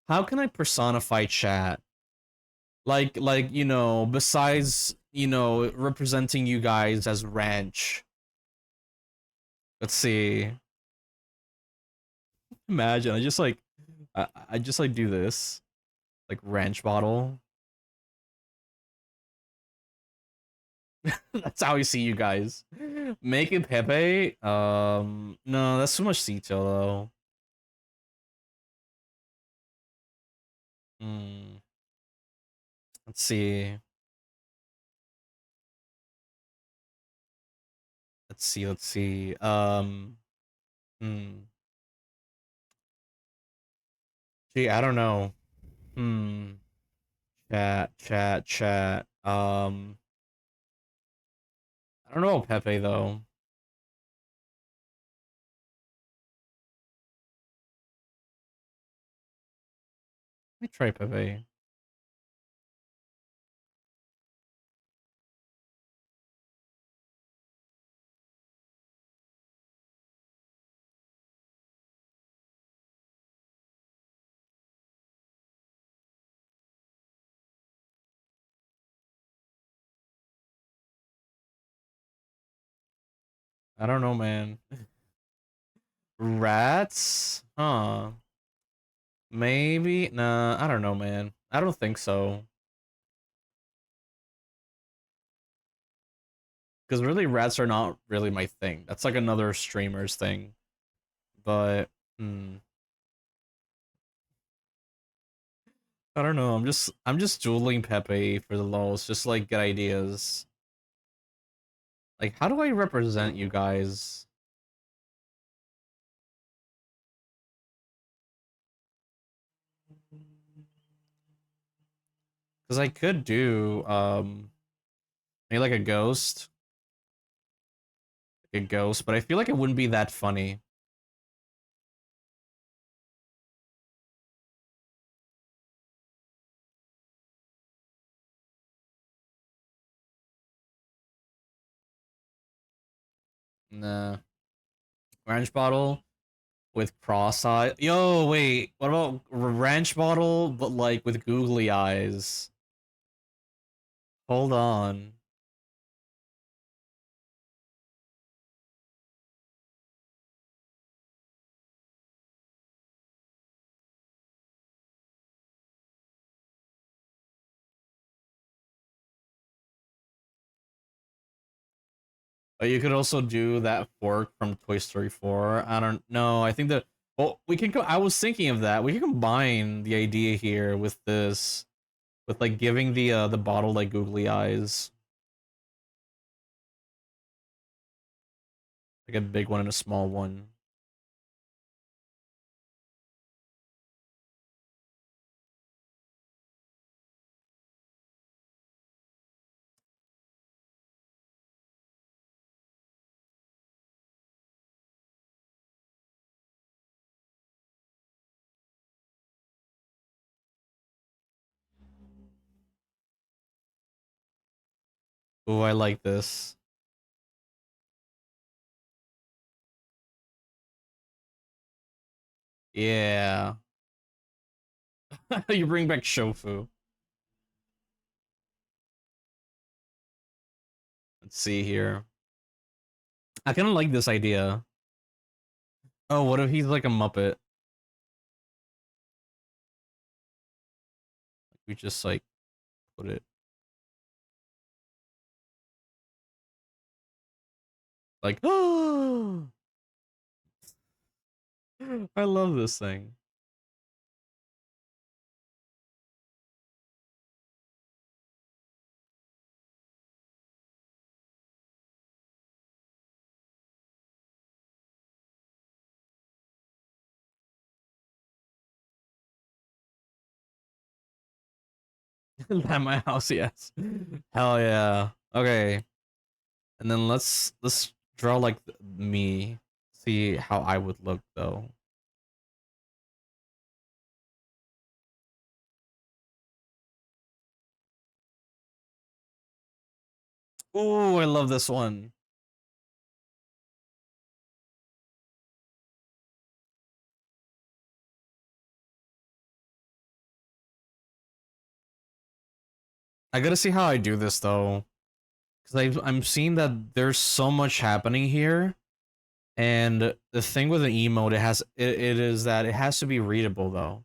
how can I personify chat? Like you know, besides you know representing you guys as ranch. Let's see. Imagine I just like I just like do this like ranch bottle. That's how I see you guys. Make it Pepe. No, that's too much detail though. Hmm. Let's see. Let's see. Let's see. Hmm. Gee, I don't know. Hmm. Chat. I don't know Pepe though. Let me try Pepe. I don't know, man. Rats? Huh. Maybe? Nah, I don't know, man. I don't think so. Because really, rats are not really my thing. That's like another streamer's thing. But, I don't know. I'm just dueling Pepe for the lulz, just like get ideas. Like, how do I represent you guys? Because I could do, maybe like a ghost, but I feel like it wouldn't be that funny. Nah. Orange bottle with cross eye. Yo, wait. What about ranch bottle, but like with googly eyes? Hold on. But you could also do that fork from Toy Story 4. I don't know. I think that well, we can. I was thinking of that. We can combine the idea here with this, with like giving the bottle like googly eyes, like a big one and a small one. Oh, I like this. Yeah. You bring back Shofu. Let's see here. I kind of like this idea. Oh, what if he's like a Muppet? We just like put it like, oh, I love this thing. At my house, yes. Hell yeah. Okay, and then let's draw like me. See how I would look though. Ooh, I love this one. I gotta see how I do this though, because I'm seeing that there's so much happening here, and the thing with an emote, it is that it has to be readable though.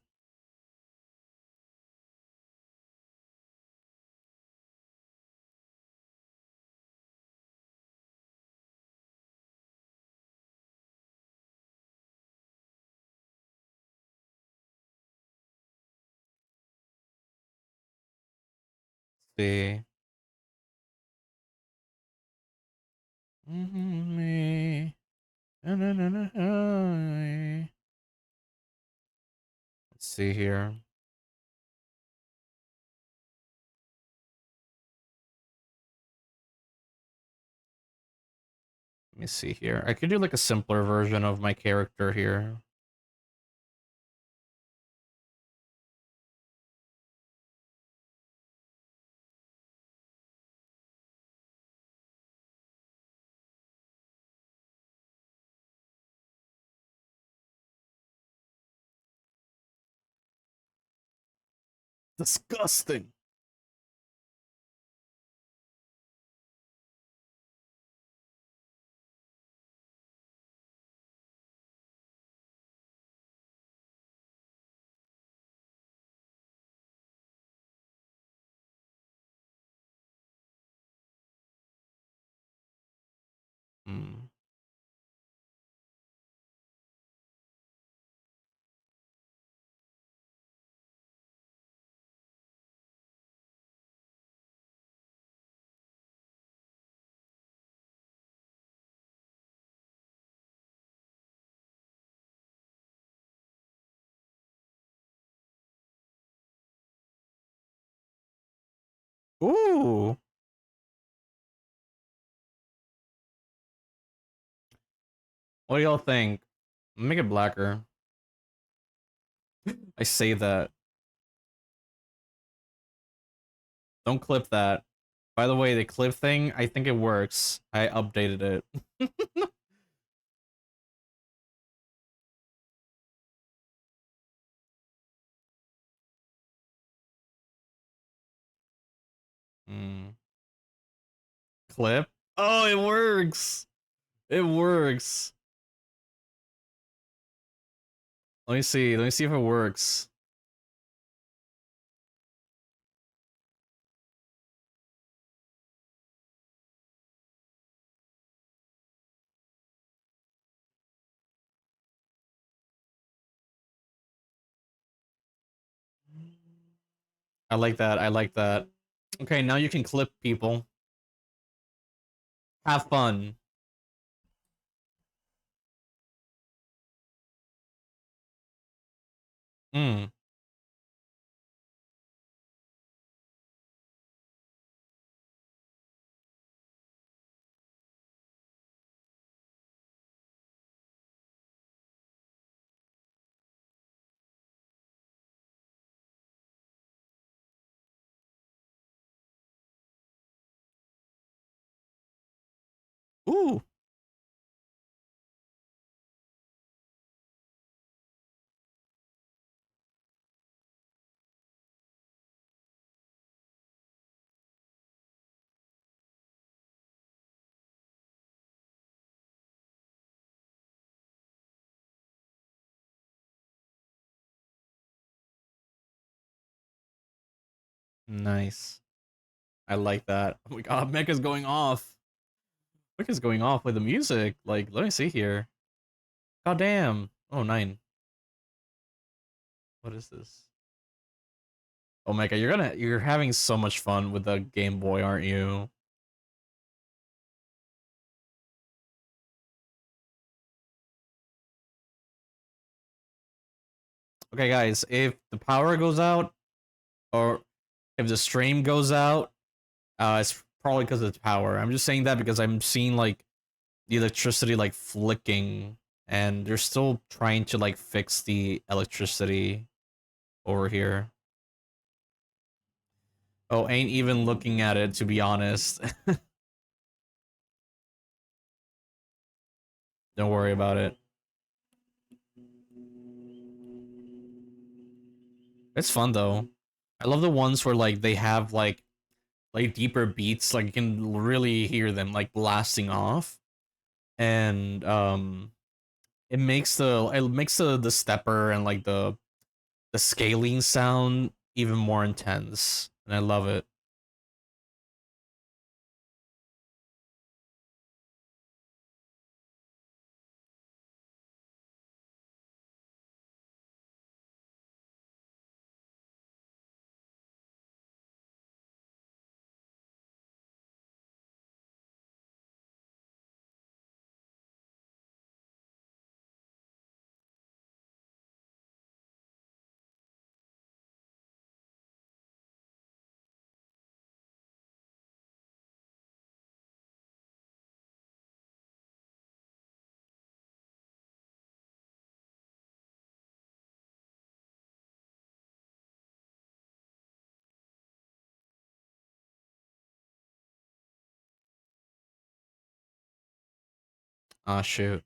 See. Me. Let's see here. Let me see here. I could do like a simpler version of my character here. Disgusting. Hmm. Ooh. What do y'all think? Make it blacker. I say that. Don't clip that. By the way, the clip thing, I think it works. I updated it. Hmm. Clip? Oh, it works. It works. Let me see. Let me see if it works. I like that. I like that. Okay, now you can clip people. Have fun. Hmm. Ooh, nice. I like that. Oh my god, Mecha's going off. Mecha's going off with the music. Like, let me see here. God damn. Oh, 9. What is this? Oh Mecha, you're having so much fun with the Game Boy, aren't you? Okay, guys, if the power goes out or if the stream goes out, it's probably because of the power. I'm just saying that because I'm seeing like the electricity like flicking, and they're still trying to like fix the electricity over here. Oh, ain't even looking at it to be honest. Don't worry about it. It's fun though. I love the ones where like they have like deeper beats, like you can really hear them like blasting off, and it makes the stepper and like the scaling sound even more intense, and I love it. Ah, shoot.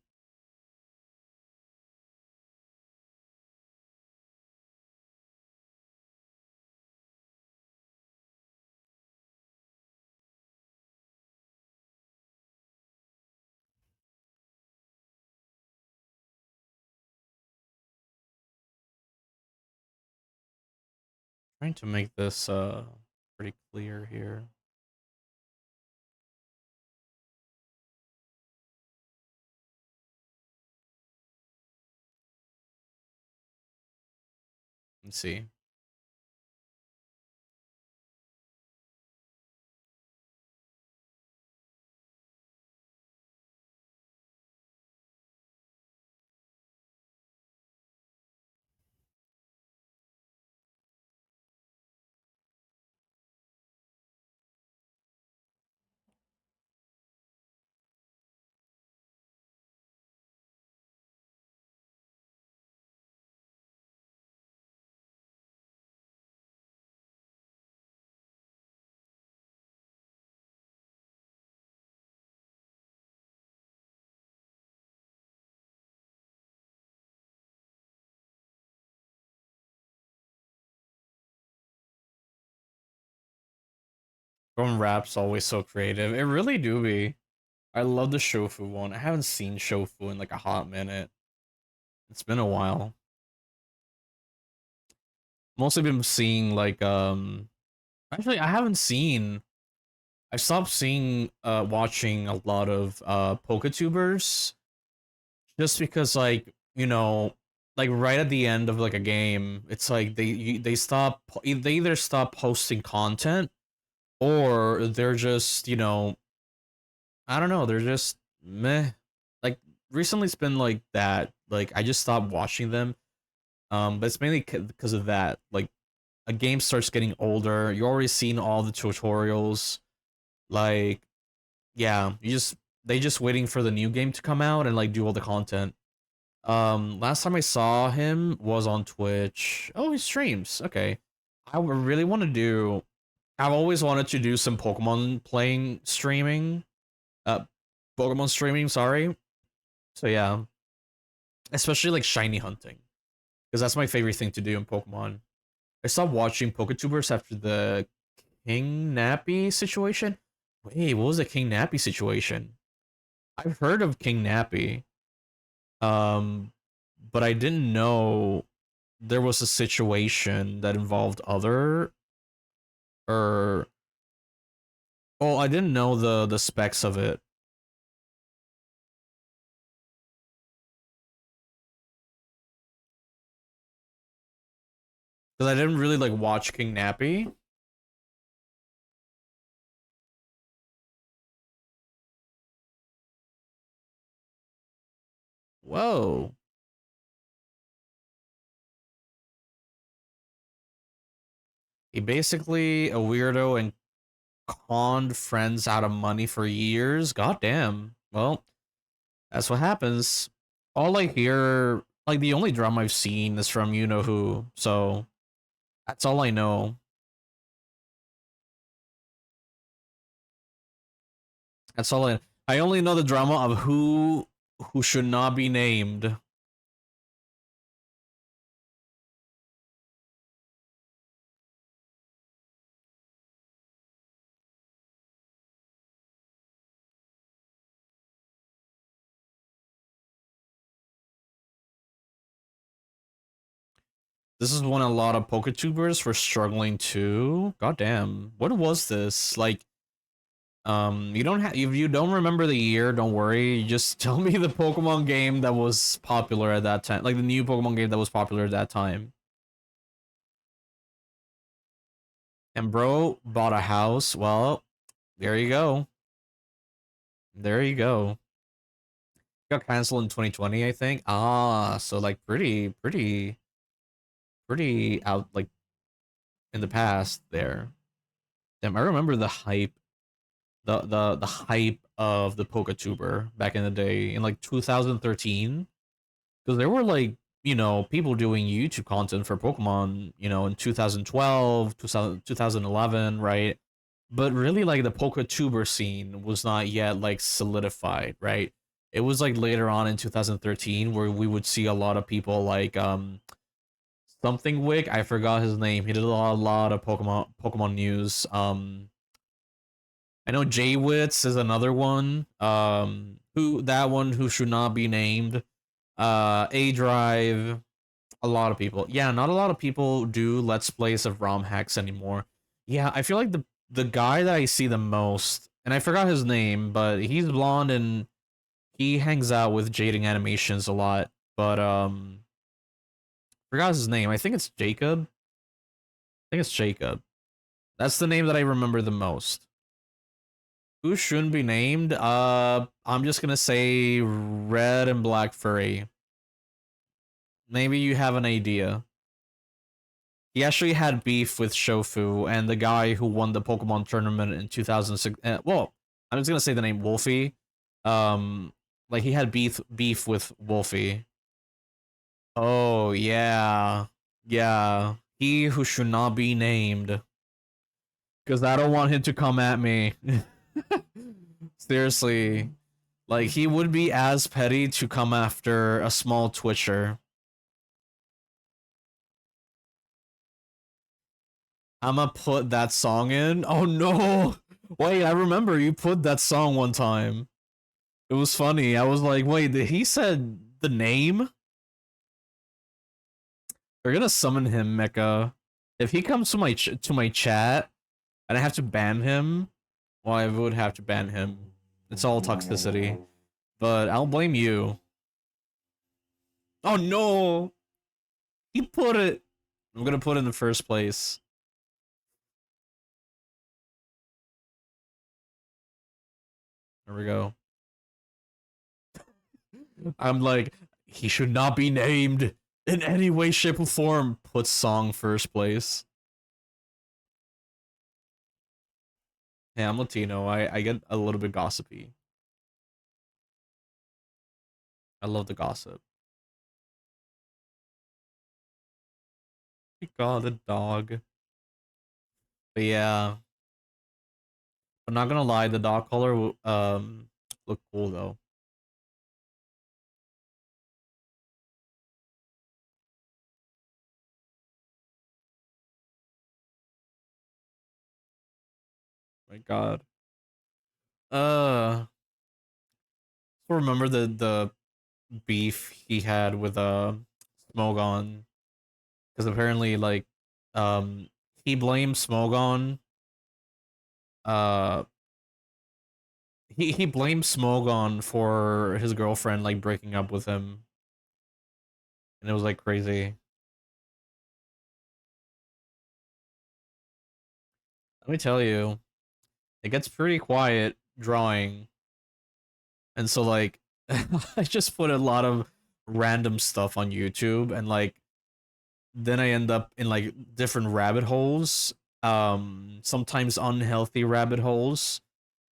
Trying to make this pretty clear here. Let's see. From Rap's always so creative. It really do be. I love the Shofu one. I haven't seen Shofu in like a hot minute. It's been a while. Mostly been seeing like actually I haven't seen I stopped seeing watching a lot of Poketubers just because like, like right at the end of like a game, it's like they stop they either stop posting content or they're just, I don't know, they're just meh. Like recently it's been like that. Like I just stopped watching them. But it's mainly because of that. Like a game starts getting older, you're already seeing all the tutorials. Like, yeah, they just waiting for the new game to come out and like do all the content. Last time I saw him was on Twitch. Oh, he streams. Okay. I would really want to do I've always wanted to do some Pokemon playing streaming. Uh Pokemon streaming, sorry. So yeah, especially like shiny hunting, because that's my favorite thing to do in Pokemon. I stopped watching Poketubers after the King Nappy situation. Wait, what was the King Nappy situation? I've heard of King Nappy, um, but I didn't know there was a situation that involved other or oh, I didn't know the specs of it because I didn't really like watch King Nappy. Whoa. He basically a weirdo and conned friends out of money for years. God damn. Well, that's what happens. All I hear, like the only drama I've seen is from you know who. So that's all I know. That's all I only know the drama of who should not be named. This is when a lot of Poketubers were struggling too. God damn. What was this? Like you don't have if you don't remember the year, don't worry. Just tell me the Pokemon game that was popular at that time. Like the new Pokemon game that was popular at that time. And bro bought a house. Well, there you go. There you go. Got canceled in 2020, I think. Ah, so like pretty out like in the past there. Damn, I remember the hype, the hype of the Pokatuber back in the day in like 2013 because there were like people doing YouTube content for Pokemon in 2012, 2011, right? But really like the Pokatuber scene was not yet like solidified, right? It was like later on in 2013 where we would see a lot of people like something Wick, I forgot his name. He did a lot of Pokemon news. I know Jwitz is another one. Who should not be named. A Drive, a lot of people. Yeah, not a lot of people do let's plays of ROM hacks anymore. Yeah, I feel like the guy that I see the most, and I forgot his name, but he's blonde and he hangs out with Jading Animations a lot. But forgot his name. I think it's Jacob. I think it's Jacob. That's the name that I remember the most. Who shouldn't be named? I'm just gonna say Red and Black Furry. Maybe you have an idea. He actually had beef with Shofu and the guy who won the Pokemon tournament in 2006. Well, I'm just gonna say the name Wolfie. Um, like he had beef with Wolfie. Oh yeah, yeah. He who should not be named, because I don't want him to come at me. Seriously, like he would be as petty to come after a small Twitcher. I'ma put that song in. Oh no! Wait, I remember you put that song one time. It was funny. I was like, wait, he said the name? They're gonna summon him, Mecha. If he comes to my chat and I have to ban him, well, I would have to ban him. It's all toxicity. But I'll blame you. Oh no! He put it. I'm gonna put it in the first place. There we go. I'm like, he should not be named in any way, shape, or form. Put song first place. Yeah, I'm Latino. I get a little bit gossipy. I love the gossip. We got a dog. But yeah, I'm not gonna lie, the dog color look cool though. My God. Uh, remember the beef he had with Smogon, because apparently like um he blamed Smogon. Uh, he blamed Smogon for his girlfriend like breaking up with him, and it was like crazy. Let me tell you, it gets pretty quiet drawing, and so like I just put a lot of random stuff on YouTube, and like then I end up in like different rabbit holes, sometimes unhealthy rabbit holes,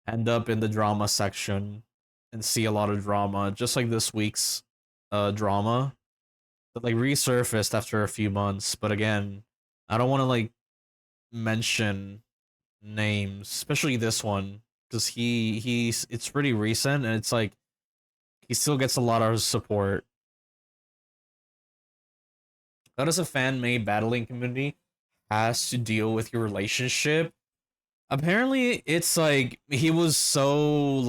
end up in the drama section and see a lot of drama, just like this week's drama that like resurfaced after a few months. But again, I don't want to like mention names, especially this one, because he's it's pretty recent and it's like he still gets a lot of support. How does a fan made battling community has to deal with your relationship? Apparently, it's like he was so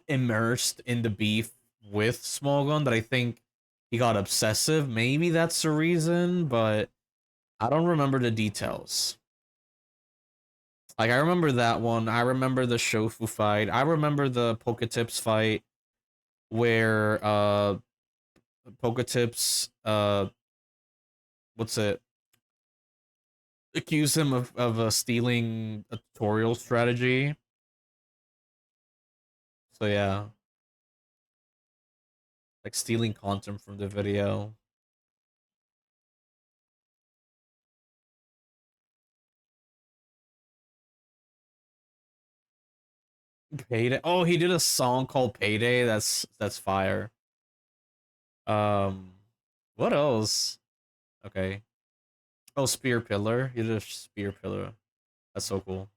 immersed in the beef with Smallgun that I think he got obsessive. Maybe that's the reason, but I don't remember the details. Like I remember that one. I remember the Shofu fight. I remember the Poketips fight where Poketips what's it? Accuse him of stealing a tutorial strategy. So yeah, like stealing content from the video. Payday. Oh, he did a song called Payday. That's fire. Um, what else? Okay. Oh, Spear Pillar. He did a Spear Pillar. That's so cool.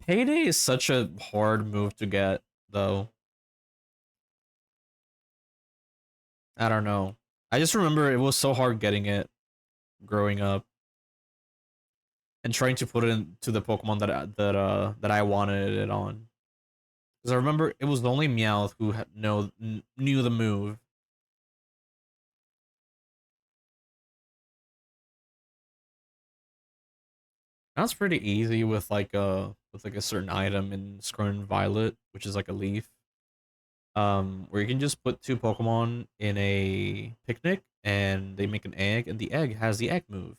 Payday is such a hard move to get, though. I don't know. I just remember it was so hard getting it growing up and trying to put it into the Pokemon that I wanted it on. Because I remember it was the only Meowth who knew the move. That's pretty easy with like a certain item in Scarlet Violet, which is like a leaf. Where you can just put two Pokemon in a picnic and they make an egg, and the egg has the egg move.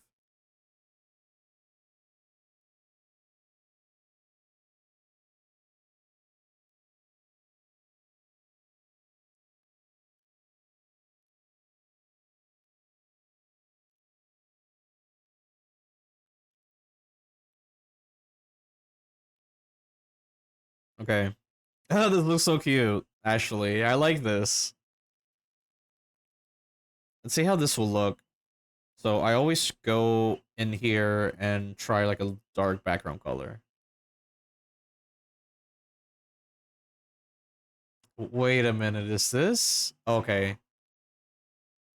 Okay. Oh, this looks so cute. Actually, I like this. Let's see how this will look. So I always go in here and try like a dark background color. Wait a minute, is this? Okay.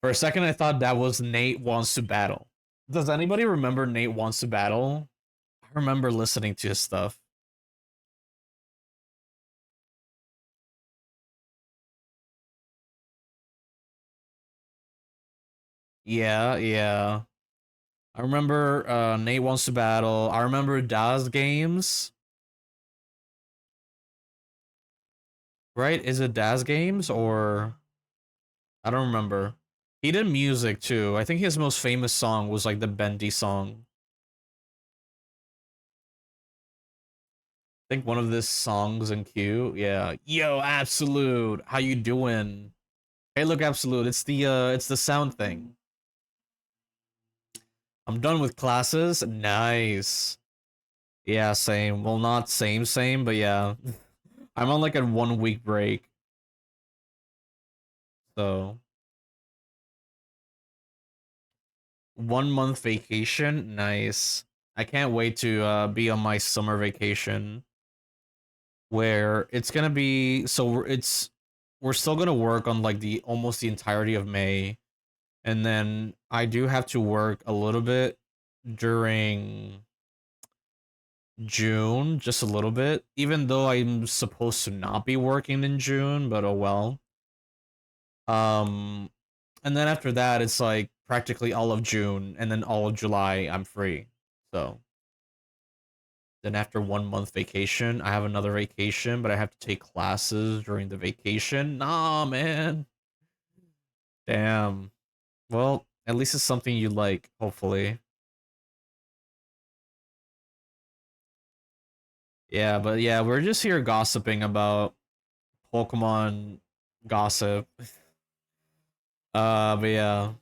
For a second, I thought that was Nate Wants to Battle. Does anybody remember Nate Wants to Battle? I remember listening to his stuff. Yeah, yeah. I remember Nate Wants to Battle. I remember Daz Games. Right? Is it Daz Games or I don't remember. He did music too. I think his most famous song was like the Bendy song. I think one of this songs in Q. Yeah. Yo, Absolute. How you doing? Hey, look, Absolute. It's the sound thing. I'm done with classes. Nice. Yeah, same. Well, not same, but yeah. I'm on like a 1 week break. So 1 month vacation. Nice. I can't wait to be on my summer vacation where it's gonna be we're still gonna work on like the almost the entirety of May, and then I do have to work a little bit during June, just a little bit, even though I'm supposed to not be working in June, but oh well. Um, and then after that, it's like practically all of June, and then all of July, I'm free. So then after 1 month vacation, I have another vacation, but I have to take classes during the vacation. Nah, man. Damn. Well, at least it's something you like, hopefully. Yeah, but yeah, we're just here gossiping about Pokemon gossip. But yeah.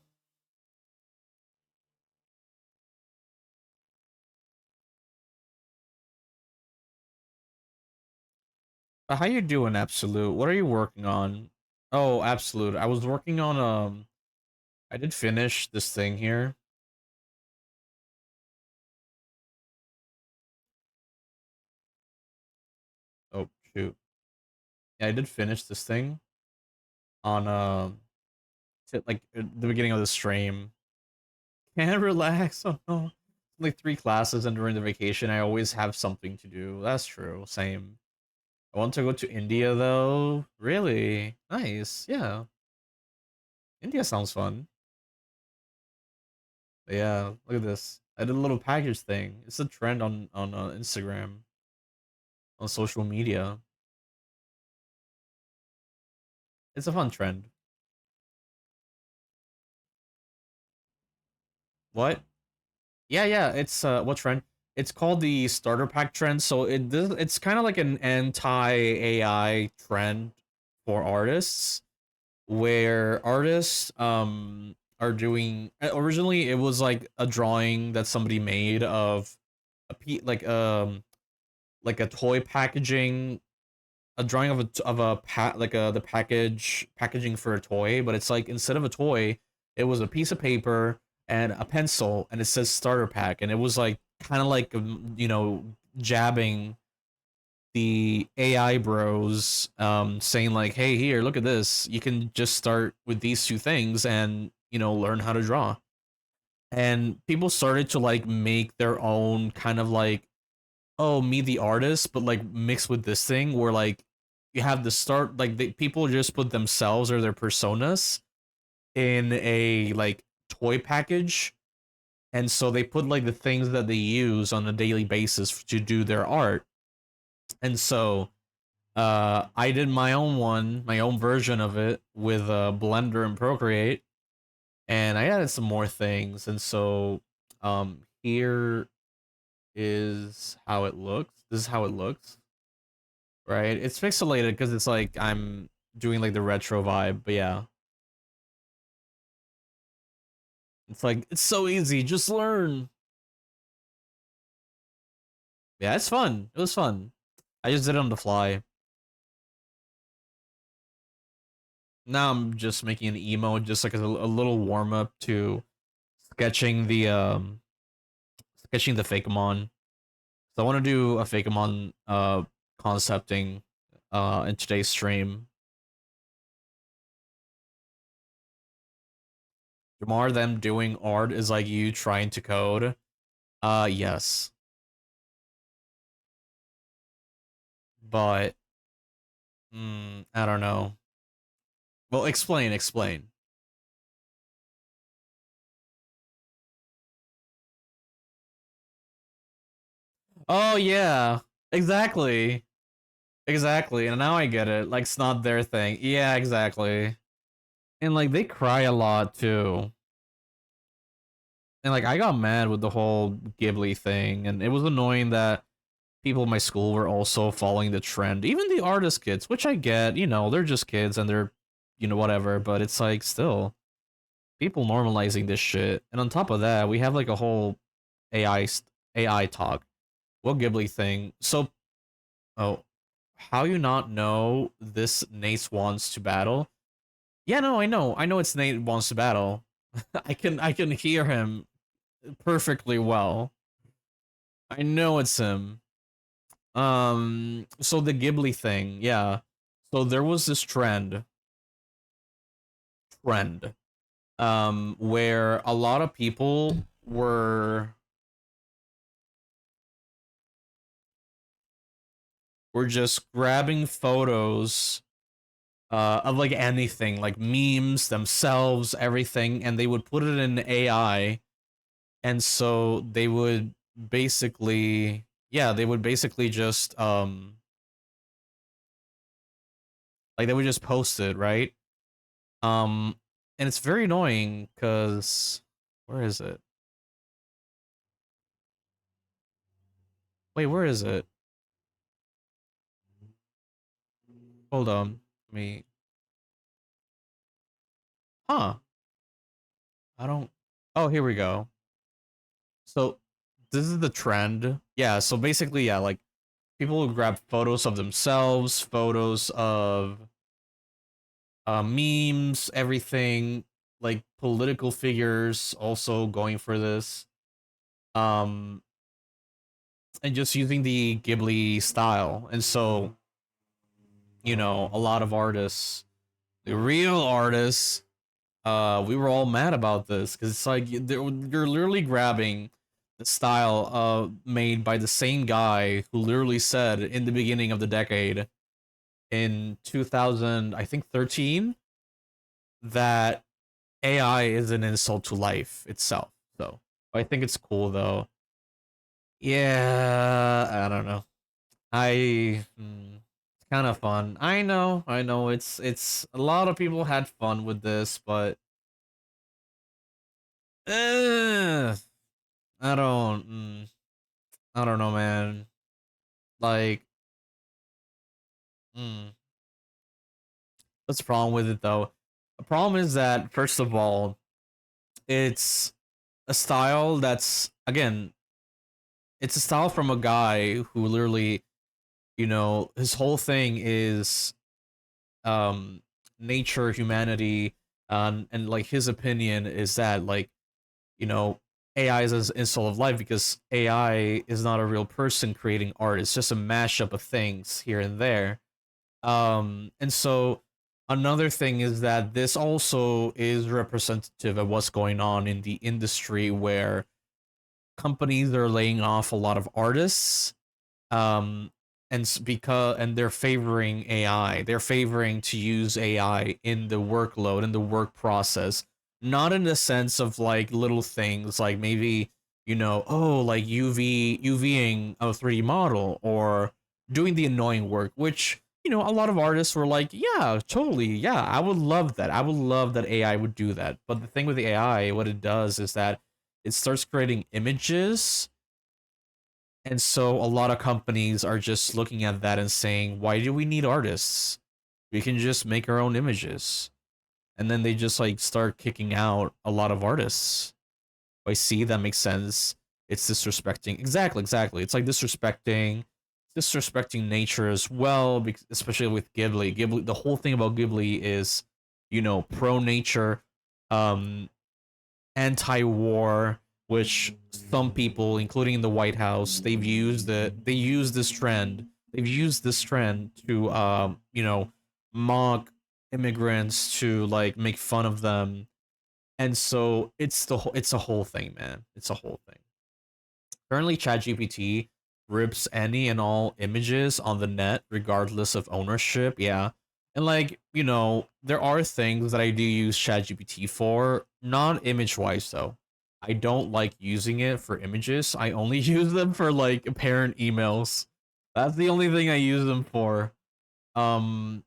How you doing, Absolute? What are you working on? Oh, Absolute. I was working on I did finish this thing here. Oh, shoot. Yeah, I did finish this thing on like at the beginning of the stream. Can't relax. Oh no. Like 3 classes and during the vacation I always have something to do. That's true. Same. I want to go to India though. Really? Nice. Yeah. India sounds fun. But yeah, look at this. I did a little package thing. It's a trend on Instagram, on social media. It's a fun trend. What? Yeah, yeah. It's what trend? It's called the starter pack trend. So it's kind of like an anti AI trend for artists, where artists are doing originally it was like a drawing that somebody made of like a toy packaging, a drawing of the packaging for a toy, but it's like instead of a toy, it was a piece of paper and a pencil, and it says starter pack, and it was like kind of like jabbing the AI bros, saying like, "Hey, here, look at this. You can just start with these two things and learn how to draw." And people started to like make their own kind of like, oh, me the artist, but like mixed with this thing where like you have the start like people just put themselves or their personas in a like toy package, and so they put like the things that they use on a daily basis to do their art. And so I did my own one, my own version of it with Blender and Procreate, and I added some more things. And so here is how it looks. This is how it looks, right? It's pixelated because it's like I'm doing like the retro vibe, but yeah, it's like it's so easy. Just learn. Yeah, it's fun. It was fun. I just did it on the fly. Now I'm just making an emo, just like a little warm up to sketching the Fakemon. So I want to do a Fakemon concepting in today's stream. Jamar, them doing art is like you trying to code. Yes, but I don't know. Well, explain, explain. Oh yeah, exactly, exactly. And now I get it. Like it's not their thing. Yeah, exactly. And like they cry a lot too. And like I got mad with the whole Ghibli thing, and it was annoying that people in my school were also following the trend. Even the artist kids, which I get, they're just kids and they're, whatever. But it's like still people normalizing this shit. And on top of that, we have like a whole AI talk. What Ghibli thing? So, oh, how you not know this Nate wants to battle? Yeah, no, I know it's Nate wants to battle. I can hear him perfectly well. I know it's him. So the Ghibli thing, yeah. So there was this trend, where a lot of people were just grabbing photos of like anything, like memes themselves, everything, and they would put it in AI, and so they would basically, yeah, they would basically just like they would just post it, right? Um, and it's very annoying because where is it? Wait, where is it? Hold on, let me. Huh? I don't. Oh, here we go. So this is the trend. Yeah. So basically, yeah, like people would grab photos of themselves, photos of memes, everything, like political figures also going for this. Um, and just using the Ghibli style. And so, a lot of artists, the real artists, we were all mad about this because it's like you're literally grabbing the style made by the same guy who literally said in the beginning of the decade in 2000, I think 13, that AI is an insult to life itself. So I think it's cool though. Yeah, I don't know. It's kind of fun. I know. It's a lot of people had fun with this, but uh, I don't. I don't know, man. Like, mm, what's the problem with it though? The problem is that first of all, it's a style that's again, it's a style from a guy who literally, his whole thing is um nature, humanity, and like his opinion is that like you know AI is an insult of life because AI is not a real person creating art. It's just a mashup of things here and there. And so another thing is that this also is representative of what's going on in the industry where companies are laying off a lot of artists, um and they're favoring AI. They're favoring to use AI in the workload, in the work process, not in the sense of like little things like maybe oh, like UVing a 3D model or doing the annoying work, which a lot of artists were like, yeah, totally, yeah, I would love that. I would love that AI would do that. But the thing with the AI, what it does is that it starts creating images, and so a lot of companies are just looking at that and saying, why do we need artists? We can just make our own images. And then they just like start kicking out a lot of artists. I see, that makes sense. It's disrespecting. Exactly, exactly. It's like disrespecting nature as well, especially with Ghibli. Ghibli, the whole thing about Ghibli is, pro nature, um, anti-war, which some people, including the White House, they use this trend. They've used this trend to mock immigrants, to like make fun of them. And so it's a whole thing, man. It's a whole thing. Currently, ChatGPT rips any and all images on the net, regardless of ownership. Yeah. And like, there are things that I do use ChatGPT for, not image wise though. I don't like using it for images. I only use them for like parent emails. That's the only thing I use them for. Um,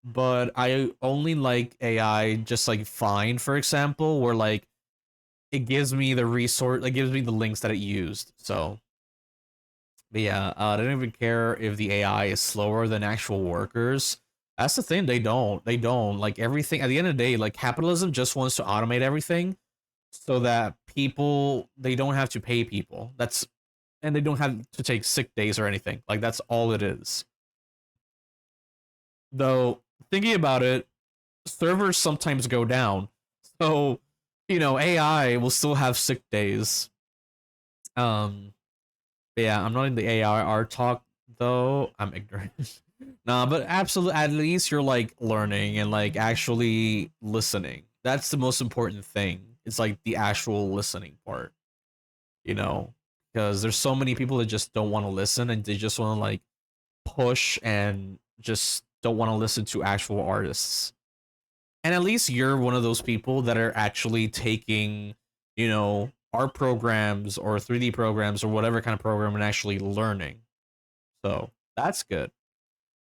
but I only like AI just like Find, for example, where like it gives me the resource, it gives me the links that it used. So but yeah, they don't even care if the AI is slower than actual workers. That's the thing. They don't. They don't. Like everything at the end of the day, like capitalism just wants to automate everything so that people, they don't have to pay people. And they don't have to take sick days or anything. Like that's all it is. Though thinking about it, servers sometimes go down. So, AI will still have sick days. Um But yeah, I'm not in the AI art talk though. I'm ignorant. Nah, but absolutely, at least you're like learning and like actually listening. That's the most important thing. It's like the actual listening part, you know, because there's so many people that just don't want to listen and they just want to like push and just don't want to listen to actual artists. And at least you're one of those people that are actually taking, you know, art programs or 3D programs or whatever kind of program and actually learning. So that's good.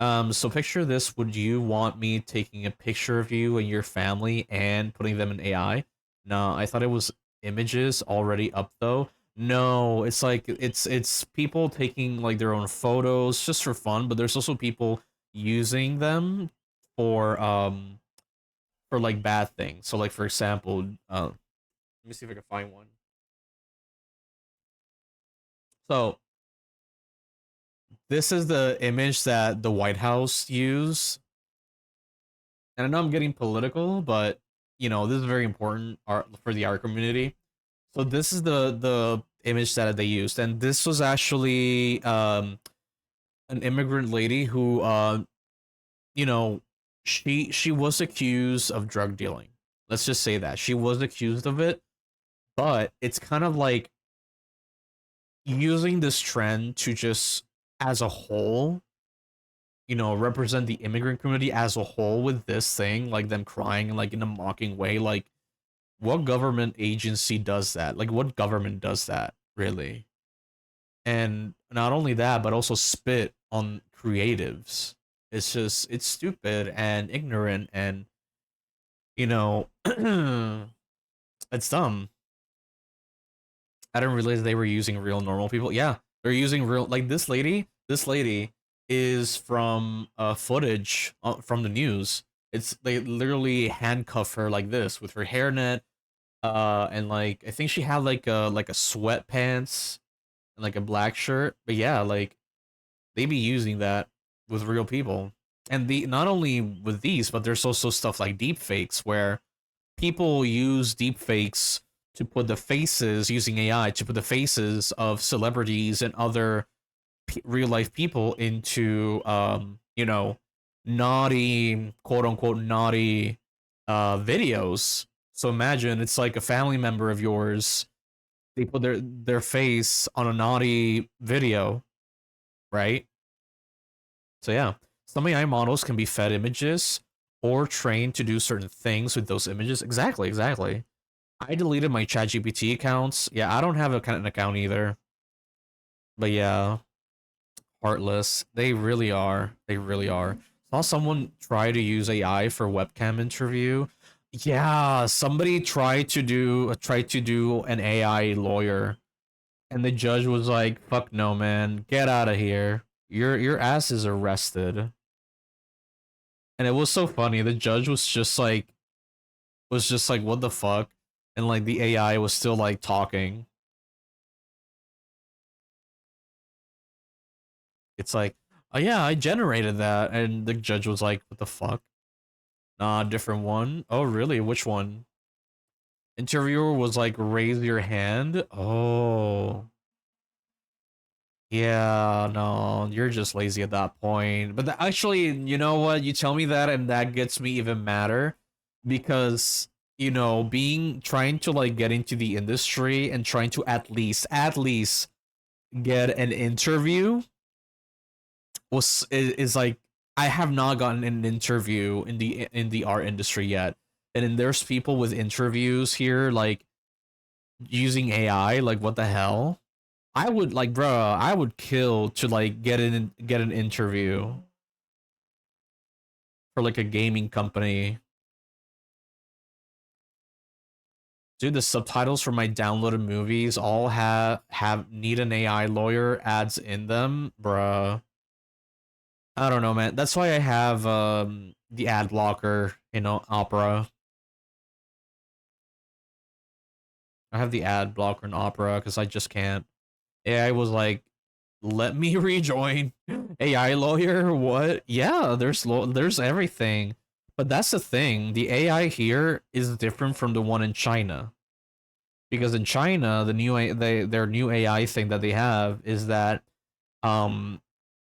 So picture this. Would you want me taking a picture of you and your family and putting them in AI? No, I thought it was images already up though. No, it's like it's people taking like their own photos just for fun, but there's also people using them for like bad things. So like for example, let me see if I can find one. So this is the image that the White House used. And I know I'm getting political, but you know, this is very important art for the art community. So this is the image that they used. And this was actually an immigrant lady who you know, she was accused of drug dealing. Let's just say that. She was accused of it, but it's kind of like using this trend to just as a whole, you know, represent the immigrant community as a whole with this thing, like them crying like in a mocking way. Like, what government agency does that? Like, what government does that, really? And not only that, but also spit on creatives. It's just, it's stupid and ignorant and, you know, it's dumb. I didn't realize they were using real normal people. Yeah, they're using real like this lady. This lady is from footage from the news. It's they literally handcuff her like this with her hairnet, and like I think she had like a sweatpants and like a black shirt. But yeah, like they be using that with real people, and the not only with these, but there's also stuff like deep fakes where people use deepfakes to put the faces using AI to put the faces of celebrities and other real life people into you know, naughty, quote unquote naughty videos. So imagine it's like a family member of yours, they put their face on a naughty video, right? So yeah, some AI models can be fed images or trained to do certain things with those images. Exactly, exactly. I deleted my ChatGPT accounts. Yeah, I don't have an account either. But yeah, heartless. They really are. They really are. Saw someone try to use AI for webcam interview. Yeah, somebody tried to do an AI lawyer, and the judge was like, "Fuck no, man, get out of here. Your ass is arrested." And it was so funny. The judge was just like, "What the fuck?" And like the AI was still like talking. It's like, oh yeah, I generated that, and the judge was like, what the fuck? Nah, different one. Oh really? Which one? Interviewer was like, raise your hand. Oh yeah, no, you're just lazy at that point. But actually, you know what? You tell me that, and that gets me even madder because you know, being trying to like get into the industry and trying to at least get an interview is like I have not gotten an interview in the art industry yet, and then there's people with interviews here like using AI. Like what the hell? I would like, bruh, I would kill to like get an interview for like a gaming company. Dude, the subtitles for my downloaded movies all have need an AI lawyer ads in them, bruh. I don't know, man. That's why I have the ad blocker, you know, Opera. I have the ad blocker in Opera because I just can't. AI was like, "Let me rejoin." AI lawyer, what? Yeah, there's everything, but that's the thing. The AI here is different from the one in China. because in China, their new AI thing that they have is that um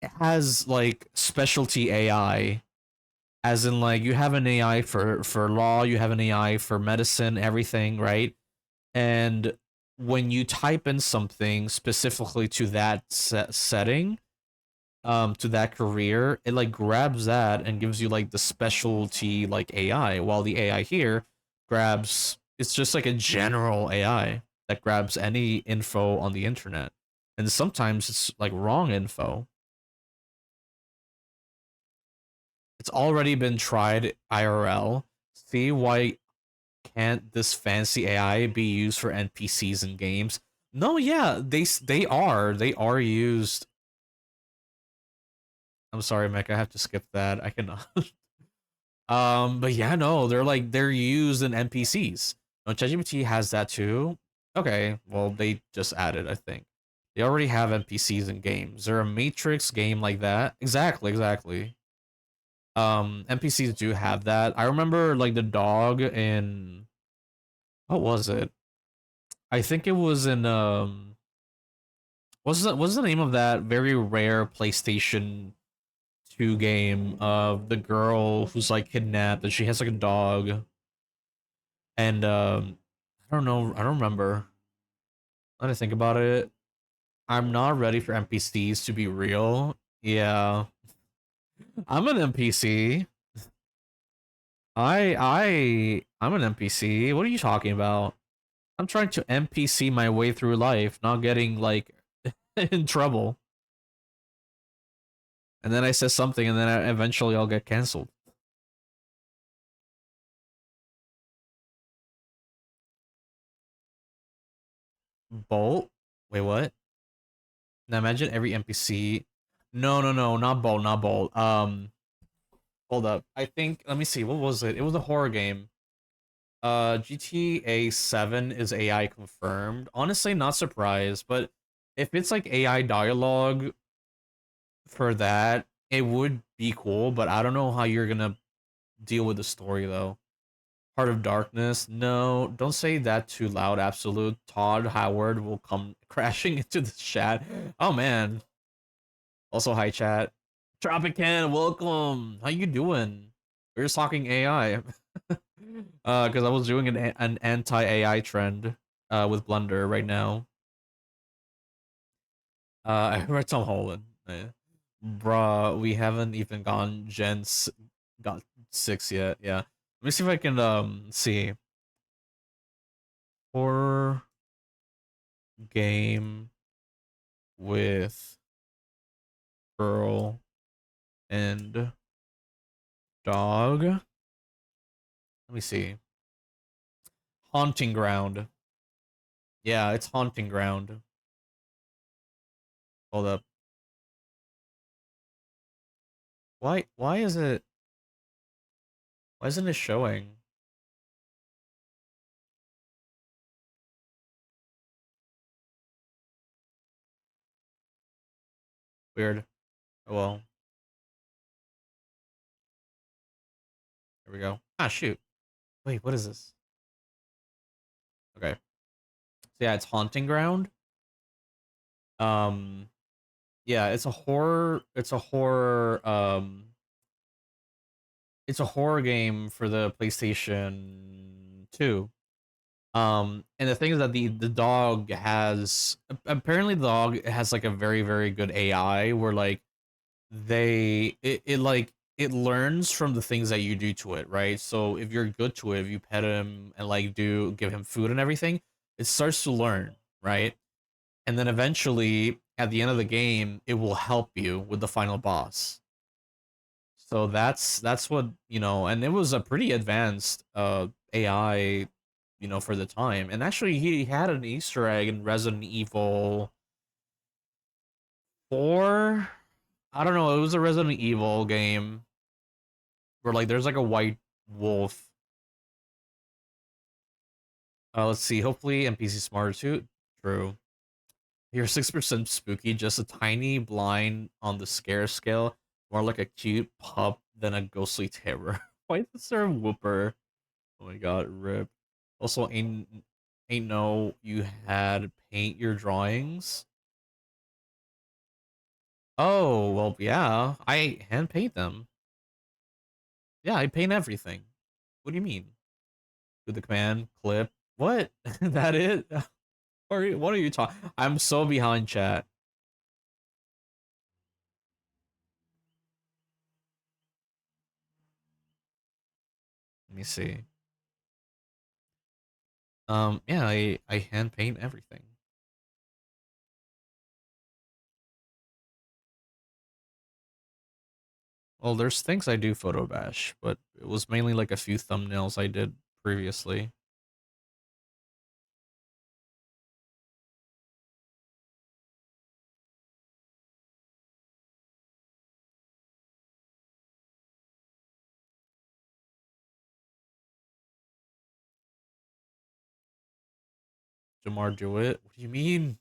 it has like specialty AI, as in like you have an AI for law, you have an AI for medicine, everything, right? And when you type in something specifically to that setting, to that career, it like grabs that and gives you like the specialty like AI, while the AI here grabs, it's just like a general AI that grabs any info on the internet. And sometimes it's like wrong info. It's already been tried IRL. See why can't this fancy AI be used for NPCs in games? No, yeah, they are used. I'm sorry, Mech, I have to skip that. I cannot. But yeah, no, they're used in NPCs. No, ChatGPT has that too. Okay, well they just added, I think. They already have NPCs in games. They're a Matrix game like that. Exactly, exactly. NPCs do have that. I remember like the dog in, what was it? I think it was in what's the name of that very rare PlayStation 2 game of the girl who's like kidnapped and she has like a dog, and I don't know, I don't remember. Let me think about it. I'm not ready for NPCs to be real. Yeah. I'm an NPC. I'm an NPC. What are you talking about? I'm trying to NPC my way through life, not getting like in trouble. And then I say something, and then eventually I'll get canceled. Bolt? Wait, what? Now imagine every NPC. No, no, no, not Bolt, not Bolt. Hold up. I think, let me see. What was it? It was a horror game. GTA 7 is AI confirmed. Honestly, not surprised, but if it's like AI dialogue for that, it would be cool, but I don't know how you're gonna deal with the story though. Heart of Darkness. No, don't say that too loud, Absolute. Todd Howard will come crashing into the chat. Oh man. Also, hi chat. Tropican, welcome. How you doing? We're just talking AI. Because I was doing an anti AI trend with Blender right now. I read Tom Holland. Bruh, we haven't even got 6 yet. Yeah. Let me see if I can see horror game with girl and dog. Let me see. Haunting Ground. Yeah, it's Haunting Ground. Hold up. Why is it, why isn't it showing? Weird. Oh well. Here we go. Ah shoot. Wait, what is this? Okay. So yeah, it's Haunting Ground. Um yeah, it's a horror game for the PlayStation 2. And the thing is that the dog has, apparently the dog has like a very very good AI where like it like it learns from the things that you do to it, right? So if you're good to it, if you pet him and like do give him food and everything, it starts to learn, right? And then eventually at the end of the game, it will help you with the final boss. So that's what, and it was a pretty advanced AI, for the time. And actually he had an Easter egg in Resident Evil 4. I don't know, it was a Resident Evil game where like there's like a white wolf. Let's see, hopefully NPC smarter too. True. You're 6% spooky, just a tiny blind on the scare scale, more like a cute pup than a ghostly terror. Why is there a whooper? Oh my god, rip. Also, ain't ain't know you had paint your drawings. Oh, well, yeah. I hand paint them. Yeah, I paint everything. What do you mean? Do the command, clip. What? That it? What are you talking? I'm so behind chat. Let me see. Yeah, I hand paint everything. Well, there's things I do photo bash, but it was mainly like a few thumbnails I did previously. Jamar, do it. What do you mean?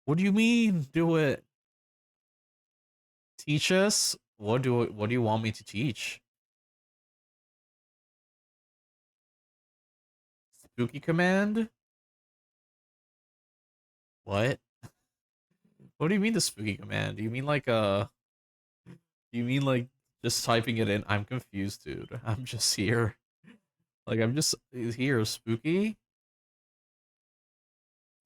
What do you mean? Do it. Teach us. What do you want me to teach? Spooky command? What? What do you mean the spooky command? Do you mean like do you mean like just typing it in? I'm confused, dude. I'm just here. Like I'm just here, spooky.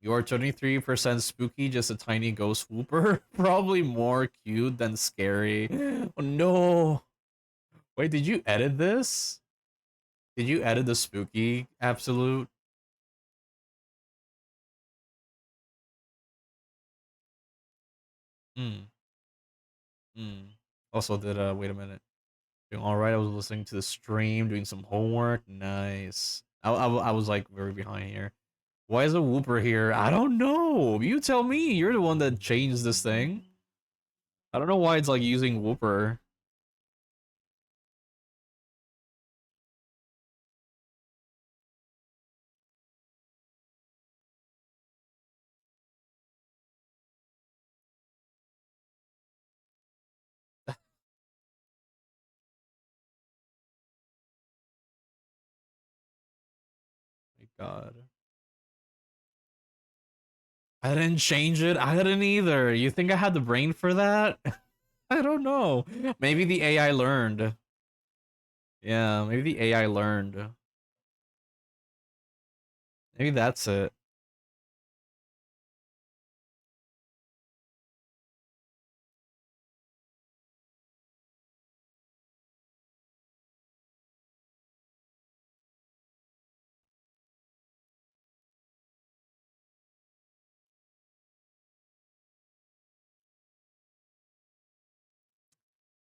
You are 23% spooky, just a tiny ghost whooper. Probably more cute than scary. Oh no. Wait, did you edit this? Did you edit the spooky absolute? Hmm. Hmm. Also did wait a minute. Doing all right. I was listening to the stream, doing some homework. Nice. I was like very behind here. Why is a whooper here? I don't know. You tell me. You're the one that changed this thing. I don't know why it's like using whooper. My God. I didn't change it. I didn't either. You think I had the brain for that? I don't know. Maybe the AI learned. Yeah, maybe the AI learned. Maybe that's it.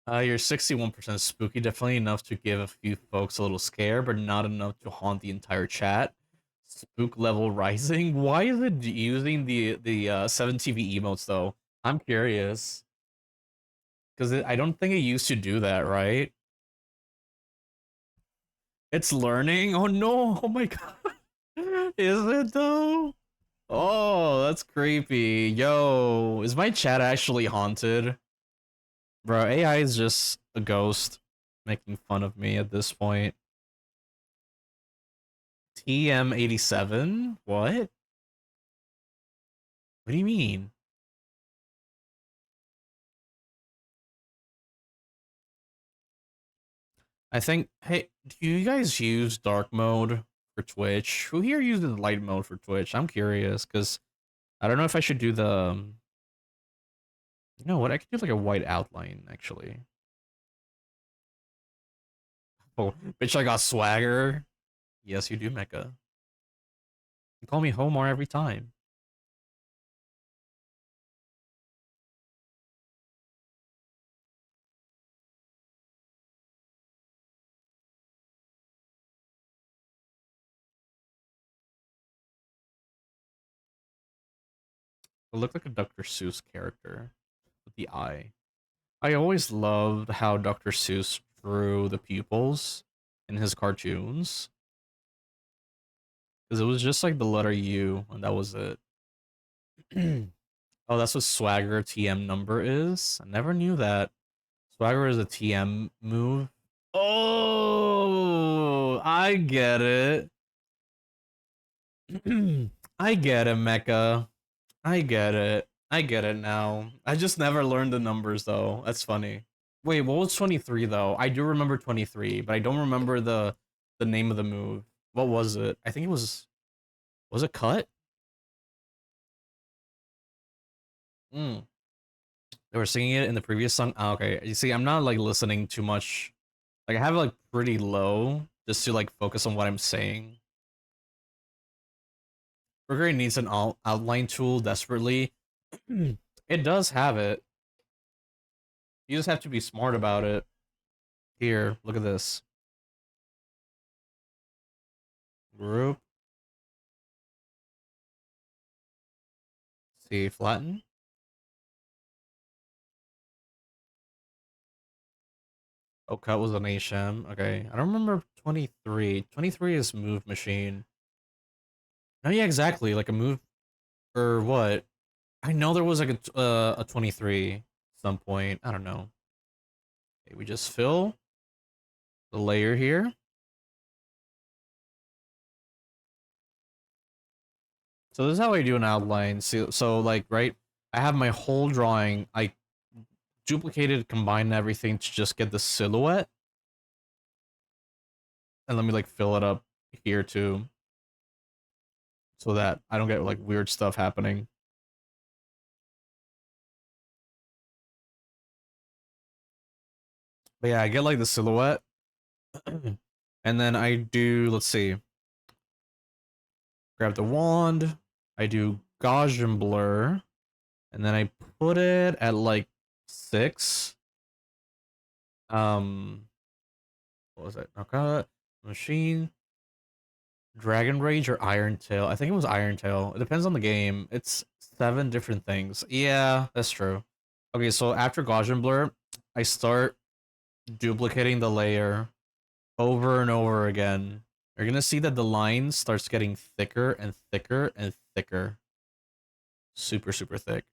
You're 61% spooky, definitely enough to give a few folks a little scare, but not enough to haunt the entire chat. Spook level rising. Why is it using the 7TV emotes though? I'm curious because I don't think it used to do that, right? It's learning. Oh no! Oh my god! Is it though? Oh, that's creepy. Yo, is my chat actually haunted? Bro, AI is just a ghost making fun of me at this point. TM87? What? What do you mean? I think, hey, do you guys use dark mode for Twitch? Who here uses light mode for Twitch? I'm curious, because I don't know if I should do the, you know what, I could do like a white outline, actually. Oh, bitch, I got swagger. Yes, you do, Mecha. You call me Homar every time. I look like a Dr. Seuss character with the eye. I always loved how Dr. Seuss drew the pupils in his cartoons. Because it was just like the letter U, and that was it. Oh, that's what Swagger TM number is? I never knew that. Swagger is a TM move. Oh, I get it. I get it, Mecha. I get it. I get it now. I just never learned the numbers though. That's funny. Wait, what was 23 though? I do remember 23, but I don't remember the name of the move. What was it? I think it was it cut? Mm. They were singing it in the previous song. Oh, okay. You see, I'm not like listening too much. Like I have it like pretty low just to like focus on what I'm saying. Burger needs an outline tool desperately. It does have it. You just have to be smart about it. Here, look at this. Group. See, flatten. Oh, cut was an HM. Okay. I don't remember 23. 23 is move machine. No, yeah, exactly. Like a move or what? I know there was like a 23 some point. I don't know. Okay, we just fill the layer here. So this is how I do an outline. So like, right? I have my whole drawing. I duplicated, combined everything to just get the silhouette. And let me like fill it up here too. So that I don't get like weird stuff happening. But yeah, I get like the silhouette. And then I do, let's see, grab the wand. I do Gaussian blur. And then I put it at like 6. Um, what was it? Okay, machine, Dragon Rage, or Iron Tail. I think it was Iron Tail. It depends on the game. It's 7 different things. Yeah, that's true. Okay, so after Gaussian blur, I start duplicating the layer over and over again. You're gonna see that the line starts getting thicker and thicker and thicker. Super, super thick.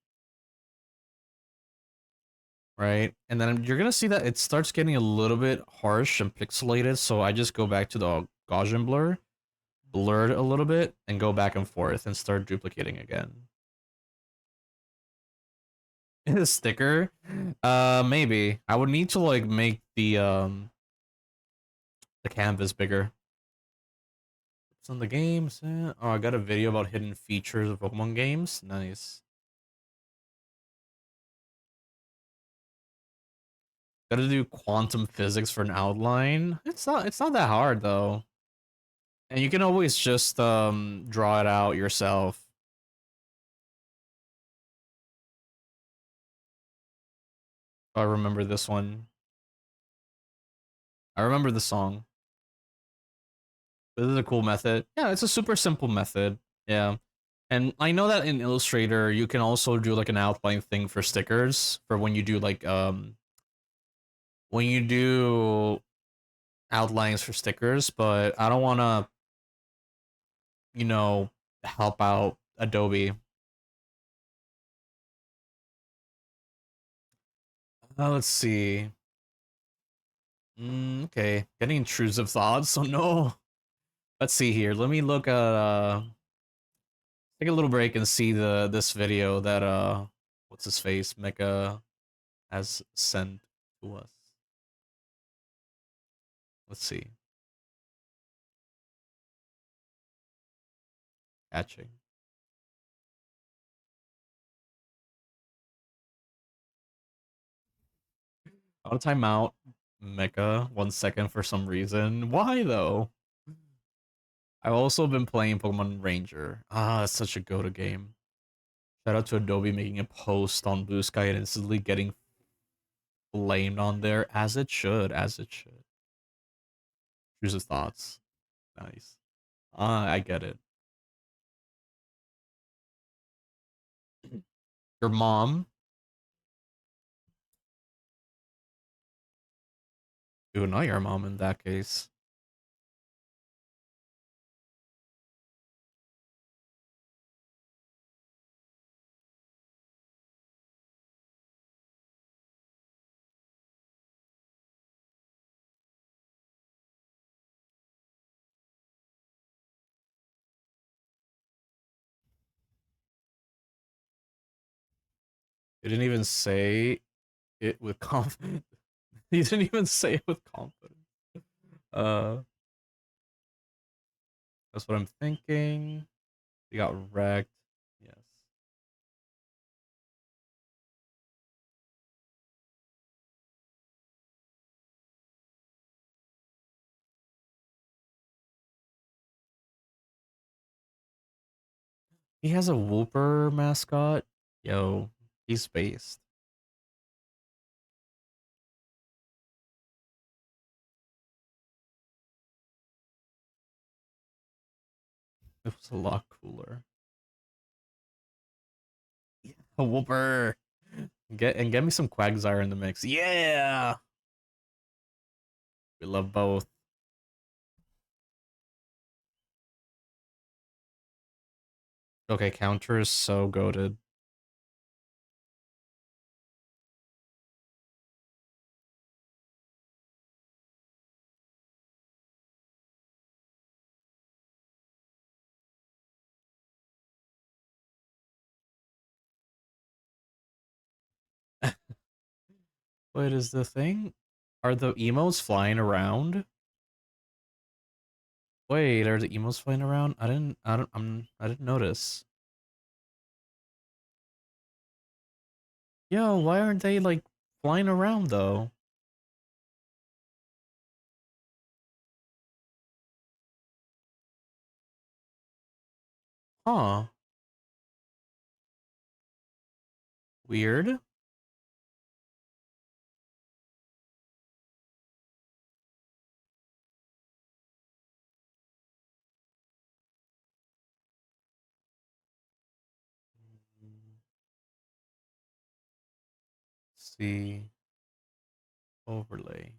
Right? And then you're gonna see that it starts getting a little bit harsh and pixelated, so I just go back to the Gaussian blur, blur it a little bit, and go back and forth and start duplicating again. A sticker? Maybe. I would need to like make the canvas bigger. It's on the games. Oh, I got a video about hidden features of Pokemon games. Nice. Gotta do quantum physics for an outline. It's not that hard though. And you can always just draw it out yourself. I remember this one. I remember the song. This is a cool method. Yeah, it's a super simple method. Yeah. And I know that in Illustrator you can also do like an outline thing for stickers for when you do like when you do outlines for stickers, but I don't want to, you know, help out Adobe. Let's see. Okay, getting intrusive thoughts. So no. Let's see here. Let me look at take a little break and see this video that what's his face Mecha has sent to us. Let's see. Catching. Out of timeout. Mecha 1 second for some reason. Why though? I've also been playing Pokemon Ranger. Ah, it's such a go-to game. Shout out to Adobe making a post on Blue Sky and instantly getting flamed on there, as it should, as it should. Here's his thoughts. Nice. I get it. Your mom. Dude, not your mom in that case. He didn't even say it with confidence. He didn't even say it with confidence. Uh, that's what I'm thinking. He got wrecked. Yes. He has a Whooper mascot. Yo, he's based. It was a lot cooler. Yeah. A Whooper. Get me some Quagsire in the mix. Yeah. We love both. Okay, counter is so goaded. Wait, is the thing? Are the emotes flying around? Wait, are the emotes flying around? I didn't notice. Yo, why aren't they like flying around though? Huh. Weird. See overlay.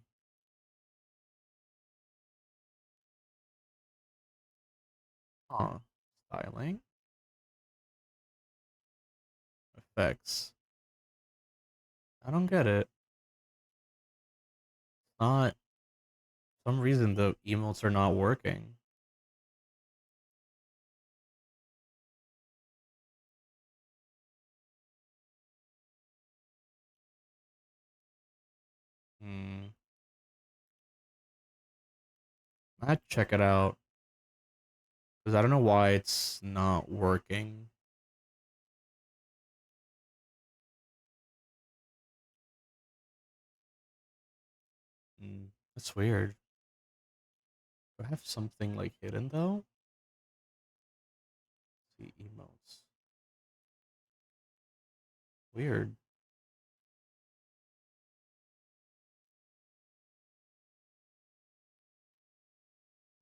Huh. Styling. Effects. I don't get it. Not some reason the emotes are not working. Hmm. I'd check it out. Because I don't know why it's not working. Hmm. That's weird. Do I have something like hidden though? See emotes. Weird.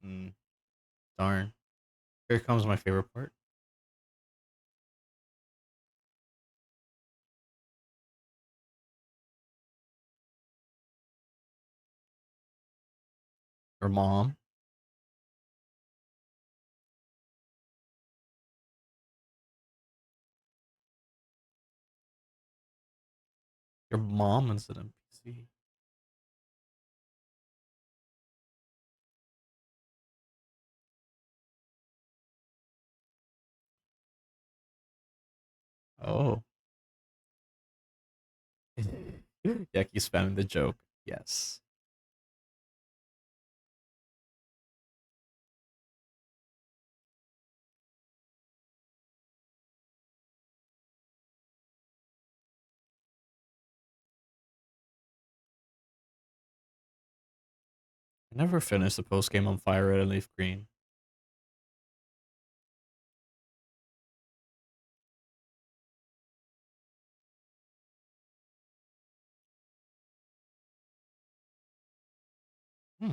Hmm. Darn. Here comes my favorite part. Your mom. Your mom is an NPC. Oh. Yeah, keep spamming the joke. Yes. I never finished the post game on Fire Red and Leaf Green. Hmm.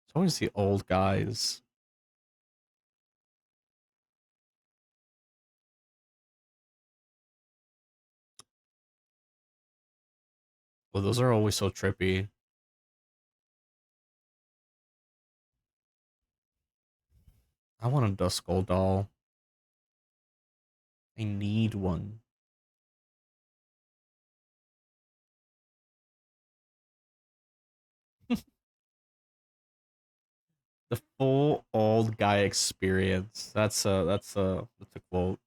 It's always the old guys. Well, those are always so trippy. I want a Duskull doll. I need one. full old guy experience. That's a quote.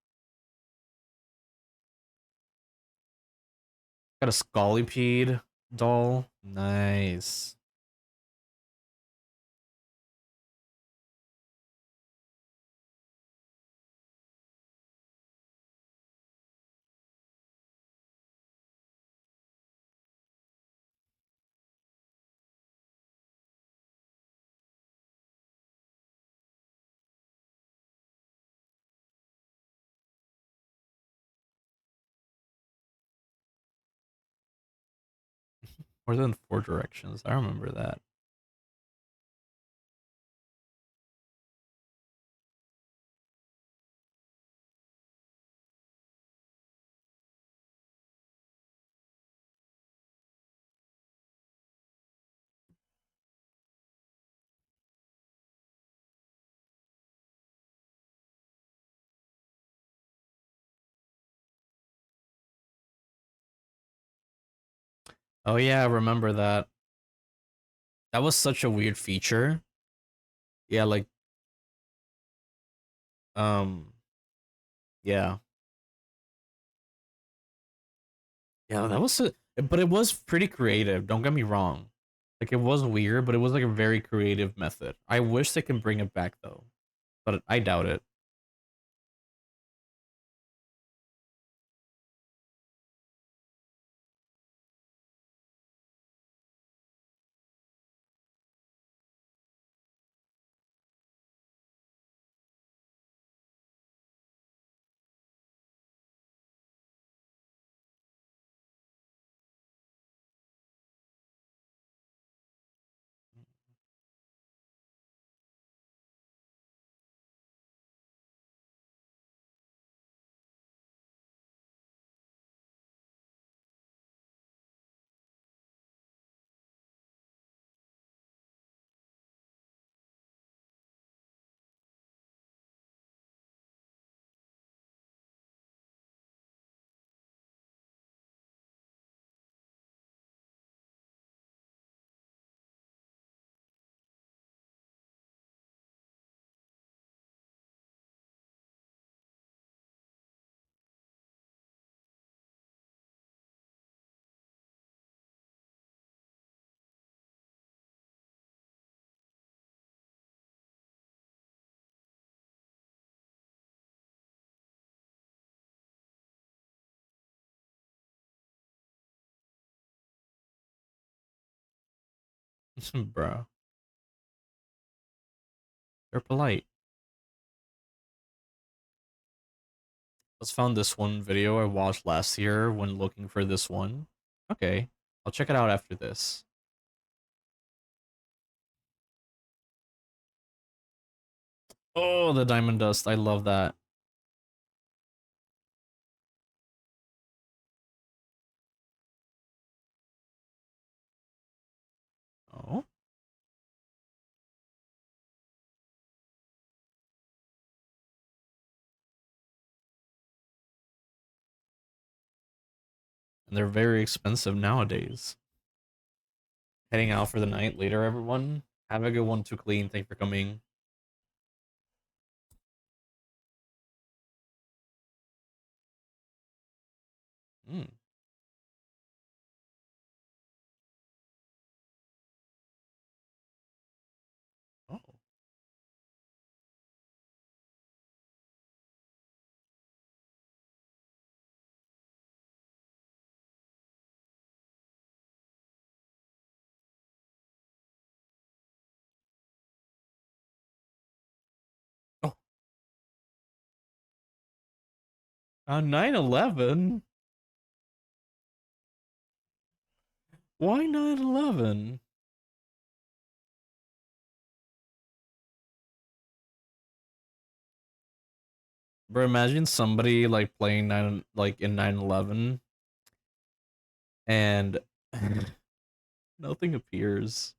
Got a Scolipede doll. Nice. More than four directions. I remember that. Oh yeah, I remember that. That was such a weird feature. Yeah, like um yeah. Yeah, that was but it was pretty creative, don't get me wrong. Like it was weird, but it was like a very creative method. I wish they can bring it back though, but I doubt it. Bro, they're polite. Let's found this one video I watched last year when looking for this one. Okay, I'll check it out after this. Oh, the diamond dust. I love that. Oh, and they're very expensive nowadays. Heading out for the night later, everyone. Have a good one to clean. Thanks for coming. Mm. Oh, oh, 9/11. Why 9/11? Bro, imagine somebody like playing nine like in 9/11 and nothing appears.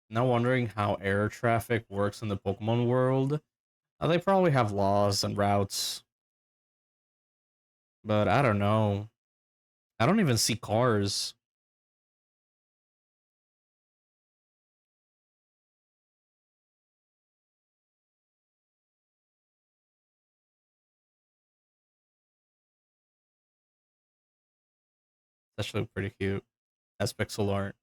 Now wondering how air traffic works in the Pokemon world. They probably have laws and routes, but I don't know. I don't even see cars. It's actually pretty cute as pixel art.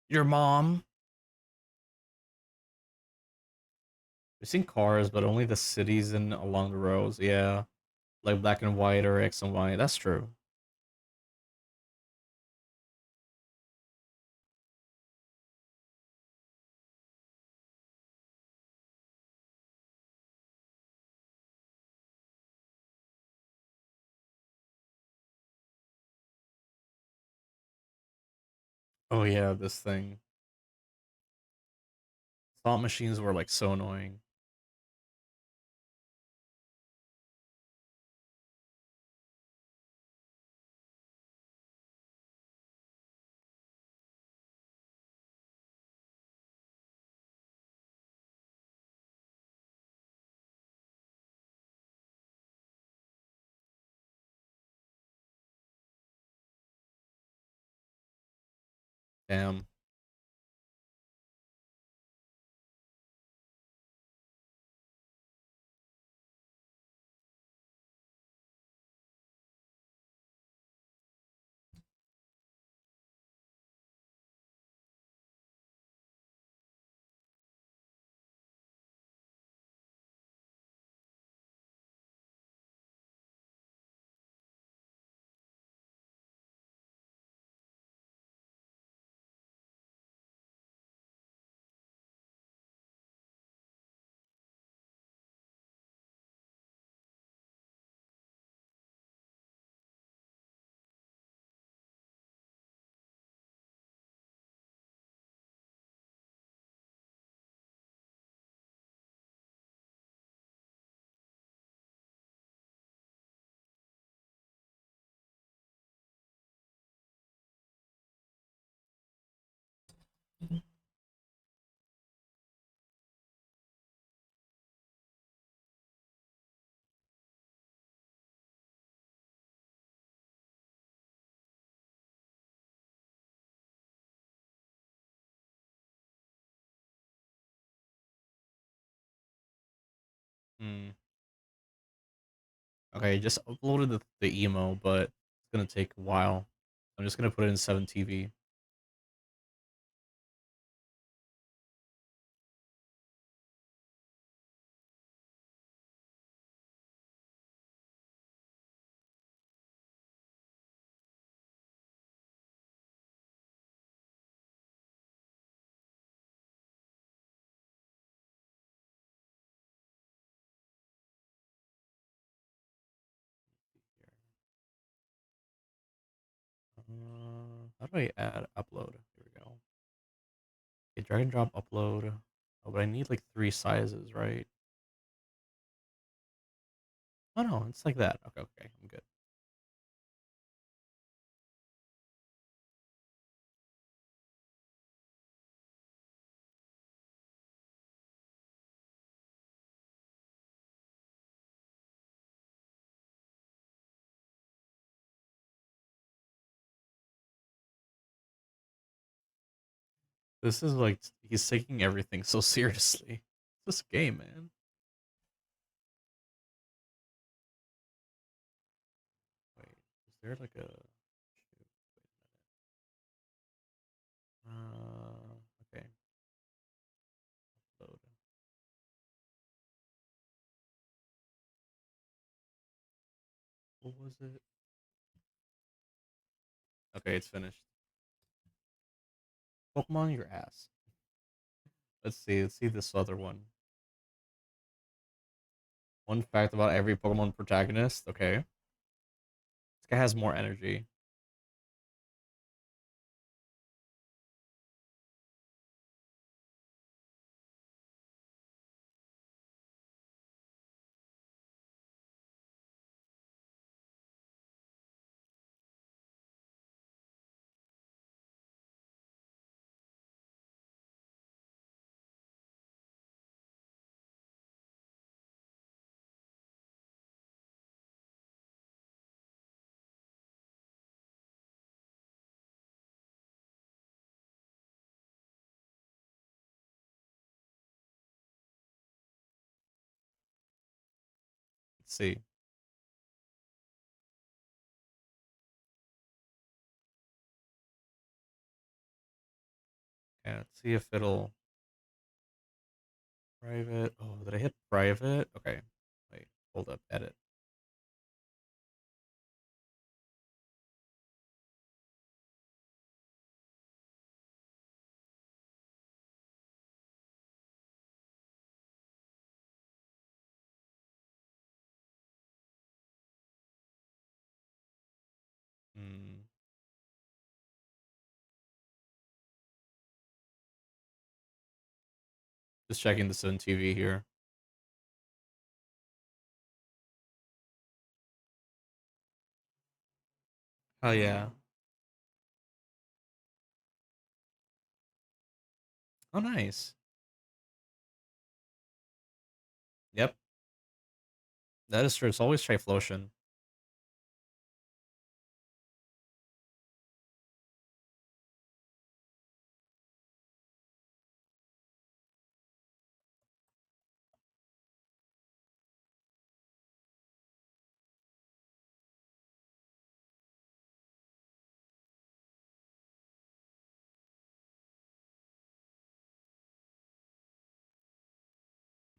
Your mom. We've seen cars, but only the cities and along the roads. Yeah, like black and white or X and Y. That's true. Oh yeah, this thing. Thought machines were like so annoying. Damn. Hmm. Okay, just uploaded the emo, but it's gonna take a while. I'm just gonna put it in 7TV. How do I add upload? Here we go. Okay, drag and drop upload. Oh, but I need like three sizes, right? Oh no, it's like that. Okay, okay, I'm good. This is like he's taking everything so seriously. This game, man. Wait, is there like a? Shoot, okay. Load. What was it? Okay, it's finished. Pokemon your ass. Let's see. Let's see this other one. One fact about every Pokemon protagonist. Okay. This guy has more energy. Let's see. Yeah, let's see if it'll private. Oh, did I hit private? Okay. Wait, hold up. Edit. Hmm. Just checking this on TV here. Oh yeah. Oh nice. Yep. That is true. It's always Triflotion.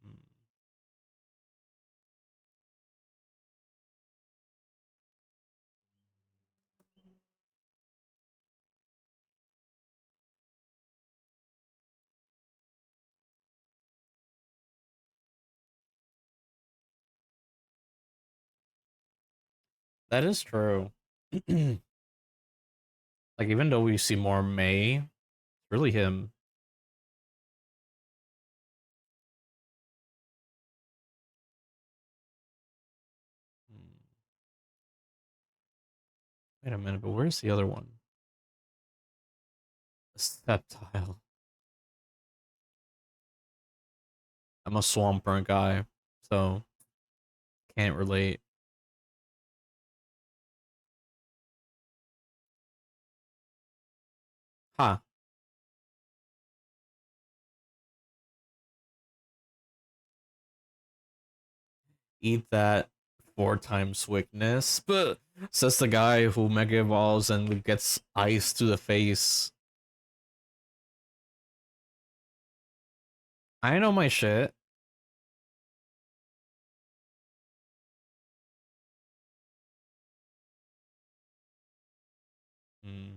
Hmm. That is true. Like even though we see more May, it's really him. Hmm. Wait a minute, but where's the other one? The Sceptile. I'm a Swampert guy, so can't relate. Ha! Eat that 4 times weakness. But says the guy who Mega Evolves and gets ice to the face. I know my shit. Hmm.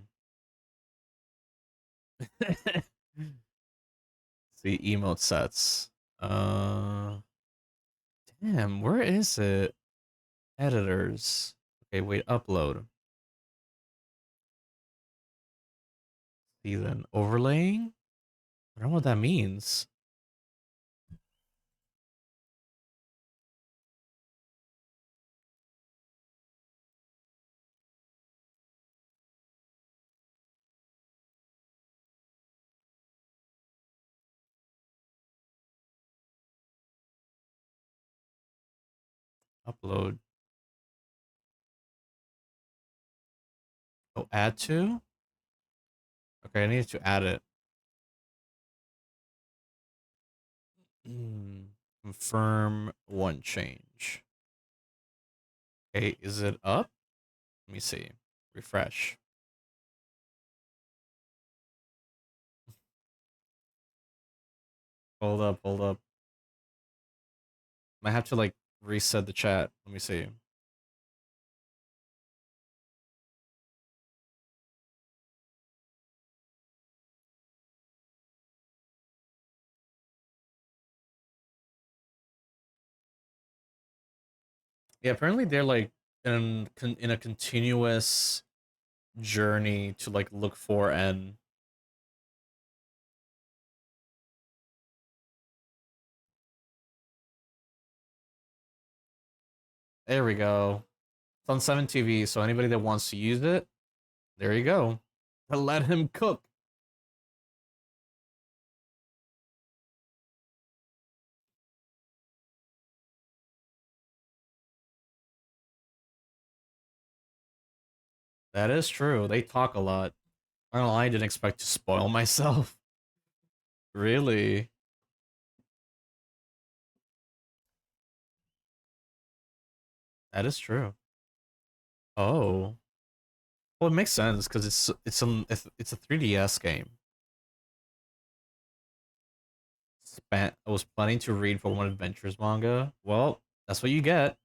See emote sets. Uh, damn, where is it? Editors. Okay, wait, upload. See then overlaying? I don't know what that means. Upload. Oh, add to? Okay, I need to add it. Confirm one change. Okay, is it up? Let me see. Refresh. Hold up, hold up. I have to like reset the chat. Let me see. Yeah, apparently they're like in a continuous journey to like look for and there we go. It's on 7 TV, so anybody that wants to use it, there you go. Let him cook. That is true. They talk a lot. I don't know, I didn't expect to spoil myself. Really? That is true. Oh. Well, it makes sense because it's a 3DS game. I was planning to read Pokemon Adventures manga. Well, that's what you get.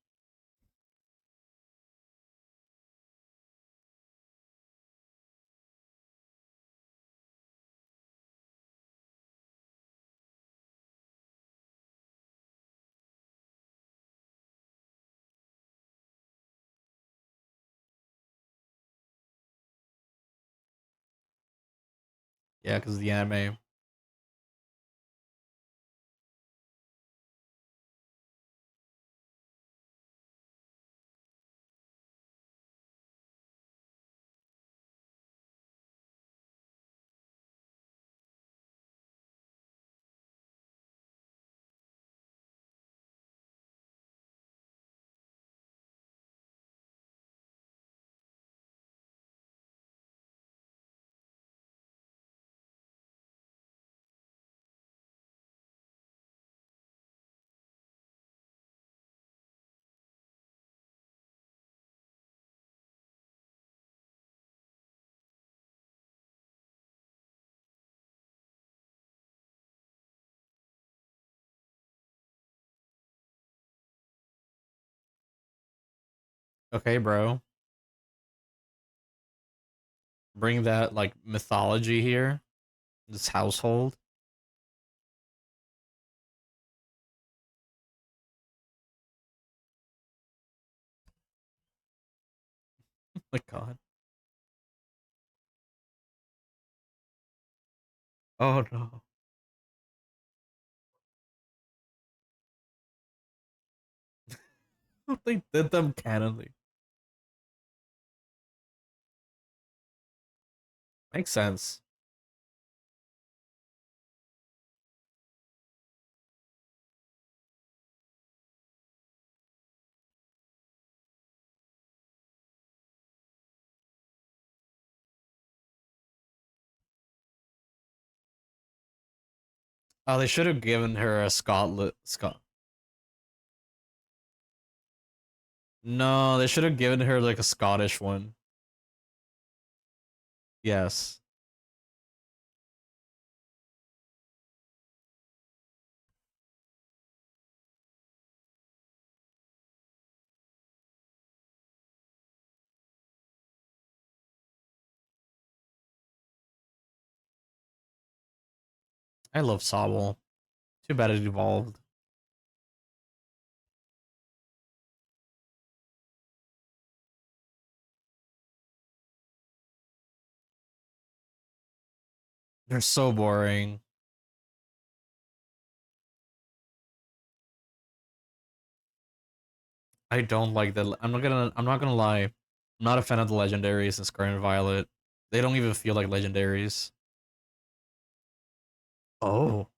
Yeah, because the anime. Okay, bro. Bring that like mythology here. This household. My God. Oh no. They did them canonly. Makes sense. Oh, they should have given her a Scott. No, they should have given her like a Scottish one. Yes. I love Sobble. Too bad it evolved. They're so boring. I don't like the. I'm not gonna lie. I'm not a fan of the legendaries in Scarlet and Violet. They don't even feel like legendaries. Oh,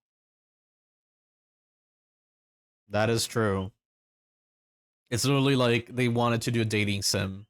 that is true. It's literally like they wanted to do a dating sim.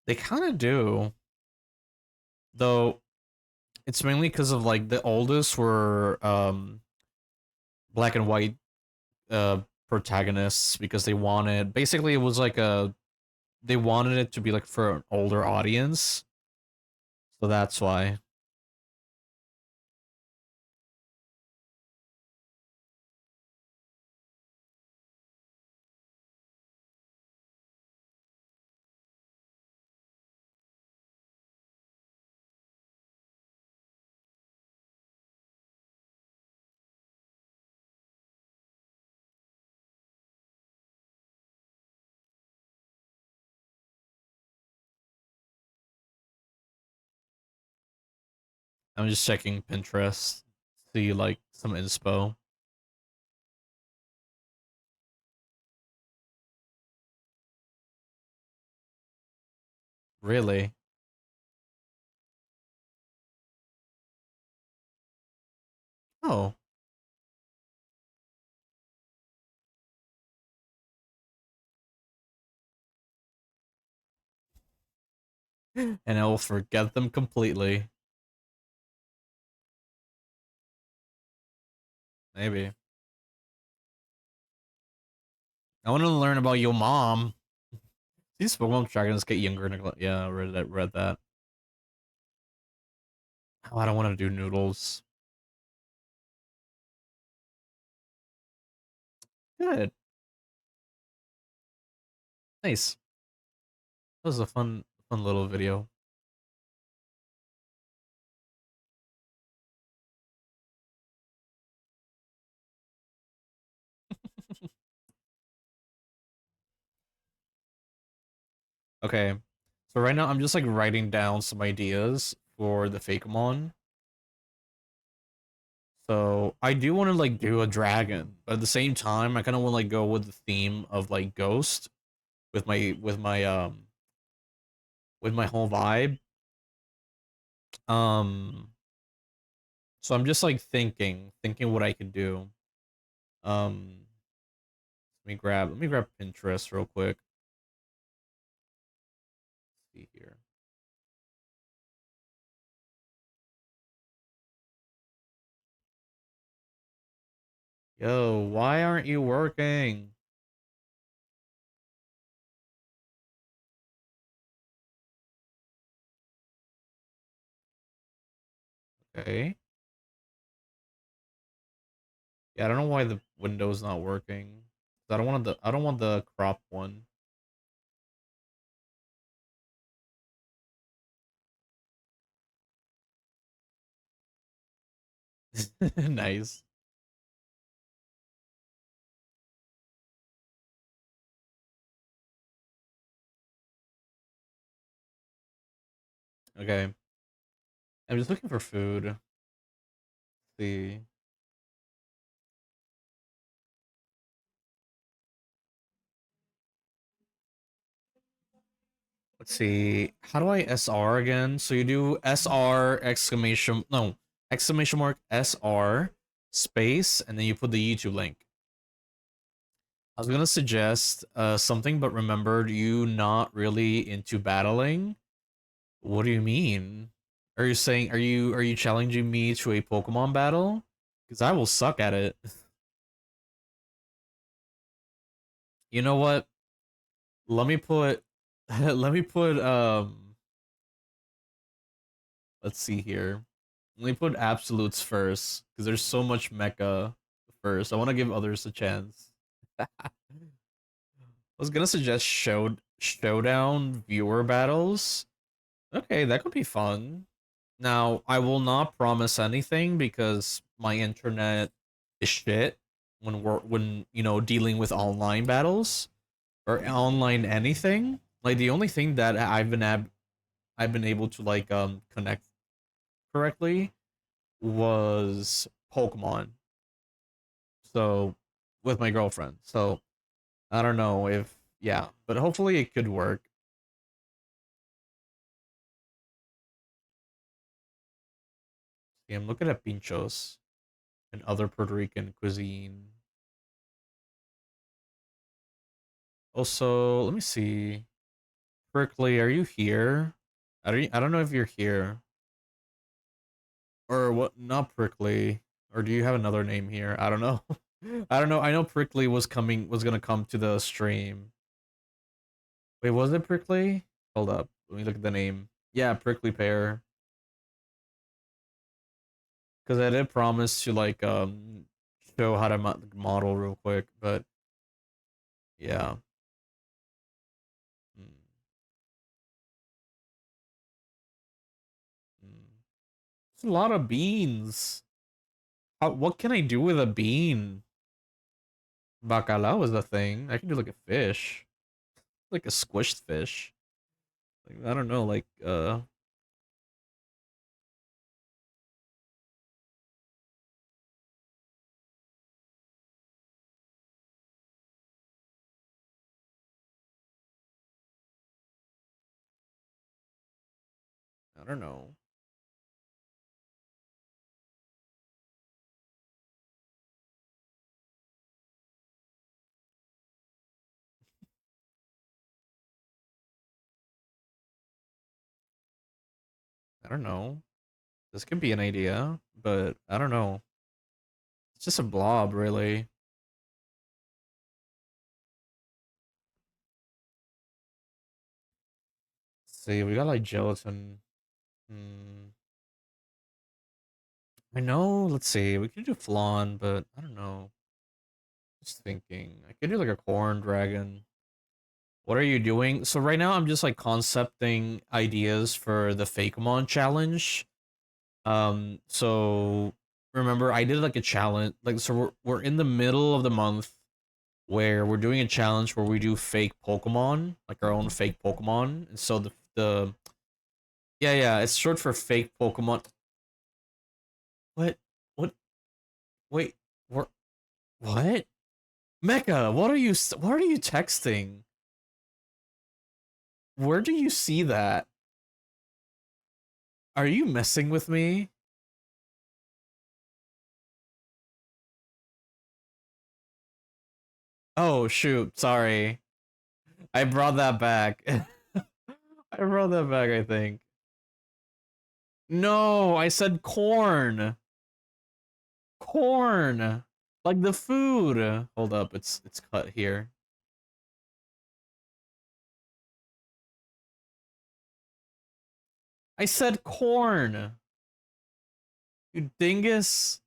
They kind of do, though. It's mainly because of like the oldest were black and white uh protagonists because they wanted basically it was like a they wanted it to be like for an older audience, so that's why. I'm just checking Pinterest, see like some inspo. Really? Oh, and I will forget them completely. Maybe. I want to learn about your mom. These Pokemon dragons get younger. Yeah, I read that. Read that. Oh, I don't want to do noodles. Good. Nice. That was a fun little video. Okay. So right now I'm just like writing down some ideas for the Fakemon. So I do want to like do a dragon, but at the same time I kind of want to like go with the theme of like ghost with my whole vibe. Um so I'm just like thinking what I could do. Um let me grab Pinterest real quick. Let's see here. Yo, why aren't you working? Okay. Yeah, I don't know why the window's not working. I don't want the crop one. Nice. Okay. I'm just looking for food. See. Let's see. How do I SR again? So you do SR exclamation no exclamation mark SR space and then you put the YouTube link. I was gonna suggest something, but remembered you not really into battling. What do you mean? Are you saying are you challenging me to a Pokemon battle? Because I will suck at it. You know what? Let me put let me put let's see here. Let me put absolutes first, because there's so much mecha first. I want to give others a chance. I was gonna suggest showdown viewer battles. Okay, that could be fun. Now, I will not promise anything because my internet is shit when dealing with online battles or online anything. Like the only thing that I've been able to like connect correctly was Pokemon. So with my girlfriend. So I don't know if yeah, but hopefully it could work. See, I'm looking at pinchos and other Puerto Rican cuisine. Also, let me see. Prickly, are you here? I don't know if you're here. Or what, not Prickly. Or do you have another name here? I don't know. I don't know. I know Prickly was gonna come to the stream. Wait, was it prickly? Hold up. Let me look at the name. Yeah, prickly pear. Because I did promise to like show how to model real quick, but yeah. Mm, mm. It's a lot of beans. What can I do with a bean? Bacalao is a thing. I can do like a fish, like a squished fish. Like I don't know, like I don't know. I don't know. This could be an idea, but I don't know. It's just a blob, really. Let's see, we got like gelatin. Hmm. I know. Let's see. We could do flan, but I don't know. Just thinking. I could do like a corn dragon. What are you doing? So right now I'm just like concepting ideas for the Fakemon challenge. So remember I did like a challenge. Like so we're in the middle of the month where we're doing a challenge where we do fake Pokemon, like our own fake Pokemon. And so the yeah, yeah, it's short for fake Pokemon. What? What? Wait. What? What? Mecha, what are you texting? Where do you see that? Are you messing with me? Oh shoot, sorry. I brought that back. I brought that back, I think. No, I said corn. Corn. Like the food. Hold up, it's cut here. I said corn. You dingus.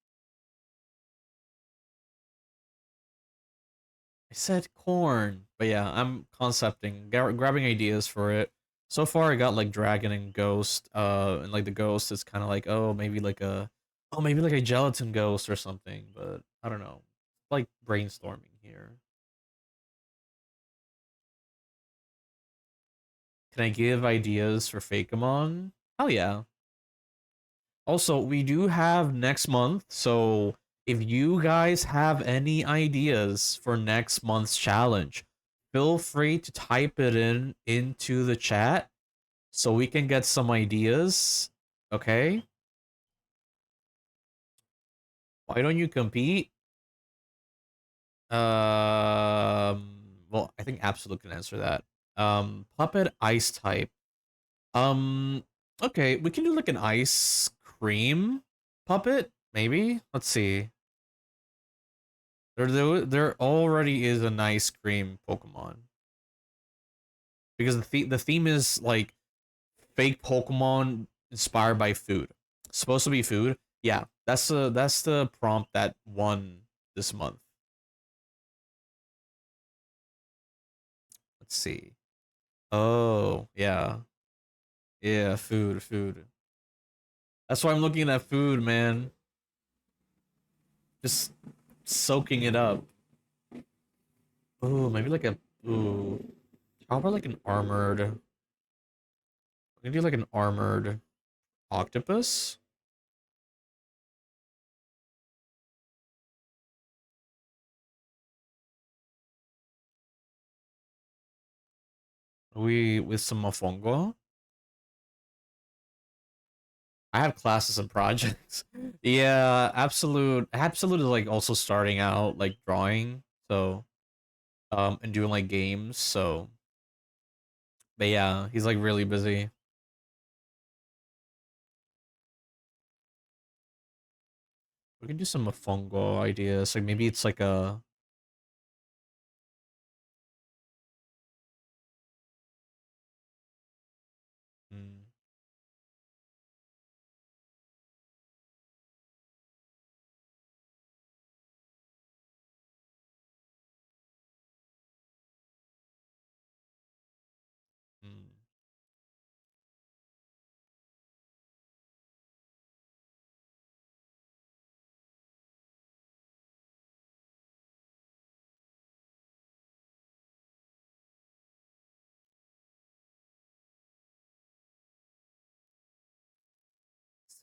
I said corn. But yeah, I'm concepting, grabbing ideas for it. So far I got like dragon and ghost. And like the ghost is kind of like, oh, maybe like a gelatin ghost or something, but I don't know. Like brainstorming here. Can I give ideas for Fakemon? Hell yeah. Also, we do have next month, so if you guys have any ideas for next month's challenge, feel free to type it into the chat so we can get some ideas. Okay? Why don't you compete? Well, I think Absolute can answer that. Puppet Ice type. Um, okay, we can do like an ice cream puppet, maybe. Let's see. There already is an ice cream Pokemon because the theme is like fake Pokemon inspired by food. It's supposed to be food. Yeah, that's the prompt that won this month. Let's see. Oh, yeah. Yeah, food. That's why I'm looking at food, man. Just soaking it up. Ooh, maybe like a ooh. How about like an armored? Maybe like an armored octopus. We with some mofongo. I have classes and projects. Yeah, absolute is like also starting out like drawing. So and doing like games. So but yeah, he's like really busy. We can do some mofongo ideas. Like maybe it's like a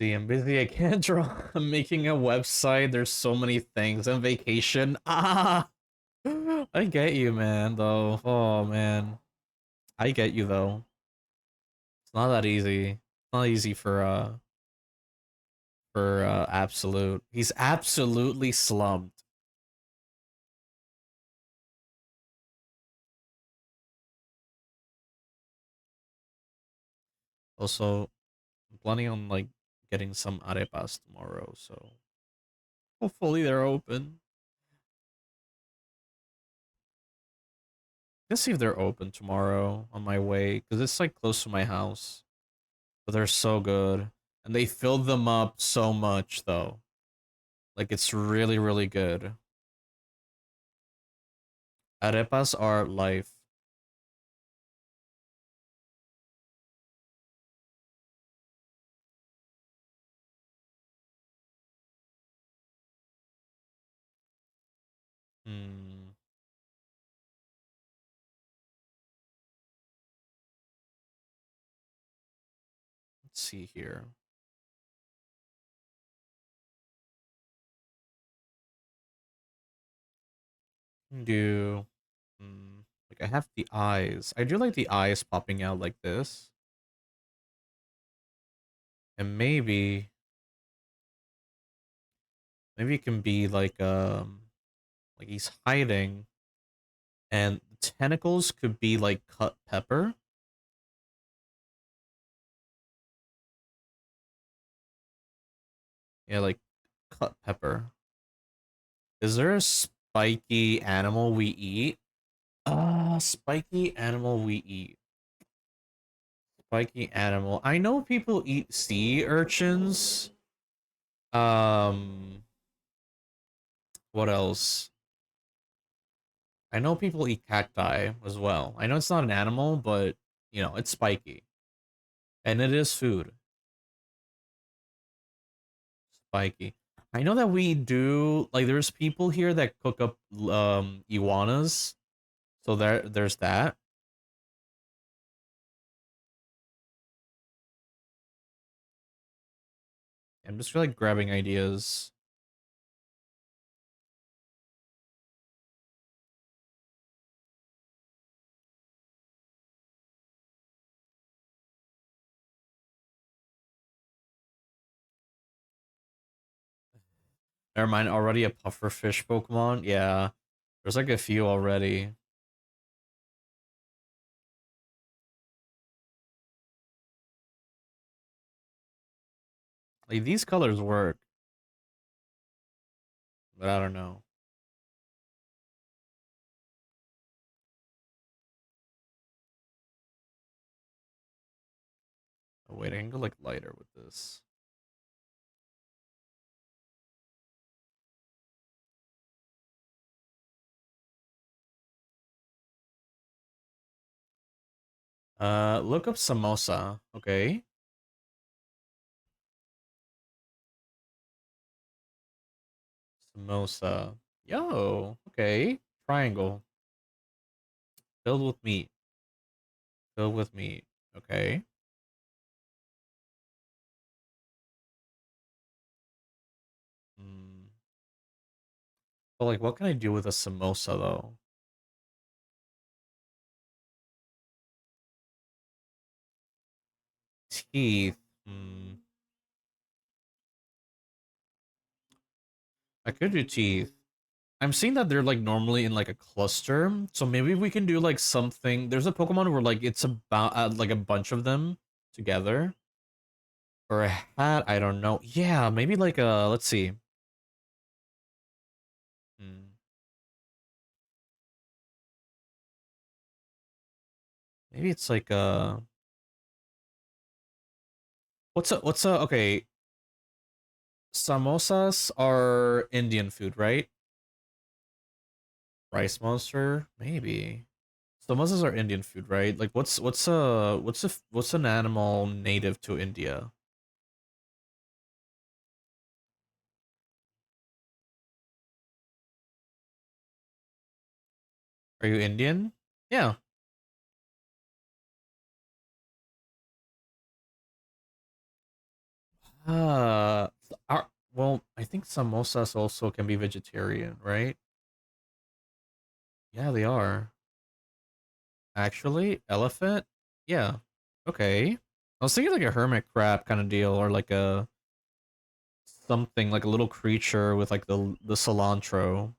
See, I'm busy. I can't draw. I'm making a website. There's so many things. I'm vacation. Ah, I get you, man. Though. Oh man, I get you though. It's not that easy. It's not easy for absolute. He's absolutely slumped. Also, I'm planning on like getting some arepas tomorrow, so hopefully they're open. Let's see if they're open tomorrow on my way, because it's like close to my house. But they're so good. And they filled them up so much though. Like it's really, really good. Arepas are life. Hmm. Let's see here. Do like I have the eyes. I do like the eyes popping out like this. And maybe it can be like he's hiding and the tentacles could be like cut pepper. Yeah, like cut pepper. Is there a spiky animal we eat? Spiky animal we eat. Spiky animal. I know people eat sea urchins. Um, what else? I know people eat cacti as well. I know it's not an animal, but you know, it's spiky. And it is food. Spiky. I know that we do like there's people here that cook up iguanas. So there's that. I'm just like grabbing ideas. Never mind, already a pufferfish Pokemon. Yeah. There's like a few already. Like these colors work, but I don't know. Oh, wait, I can go like lighter with this. Look up samosa. Okay. Samosa. Yo, okay. Triangle. Filled with meat. Filled with meat. Okay. Hmm. But like, what can I do with a samosa though? Teeth. Hmm. I could do teeth. I'm seeing that they're like normally in like a cluster, so maybe we can do like something. There's a Pokemon where like it's about like a bunch of them together. Or a hat. I don't know. Yeah, maybe like a. Let's see. Hmm. Maybe it's like a. What's a okay? Samosas are Indian food, right? Rice monster, maybe. Samosas are Indian food, right? Like what's an animal native to India? Are you Indian? Yeah. Uh, well, I think samosas also can be vegetarian, right? Yeah, they are. Actually, elephant? Yeah. Okay. I was thinking like a hermit crab kind of deal, or like a something like a little creature with like the cilantro.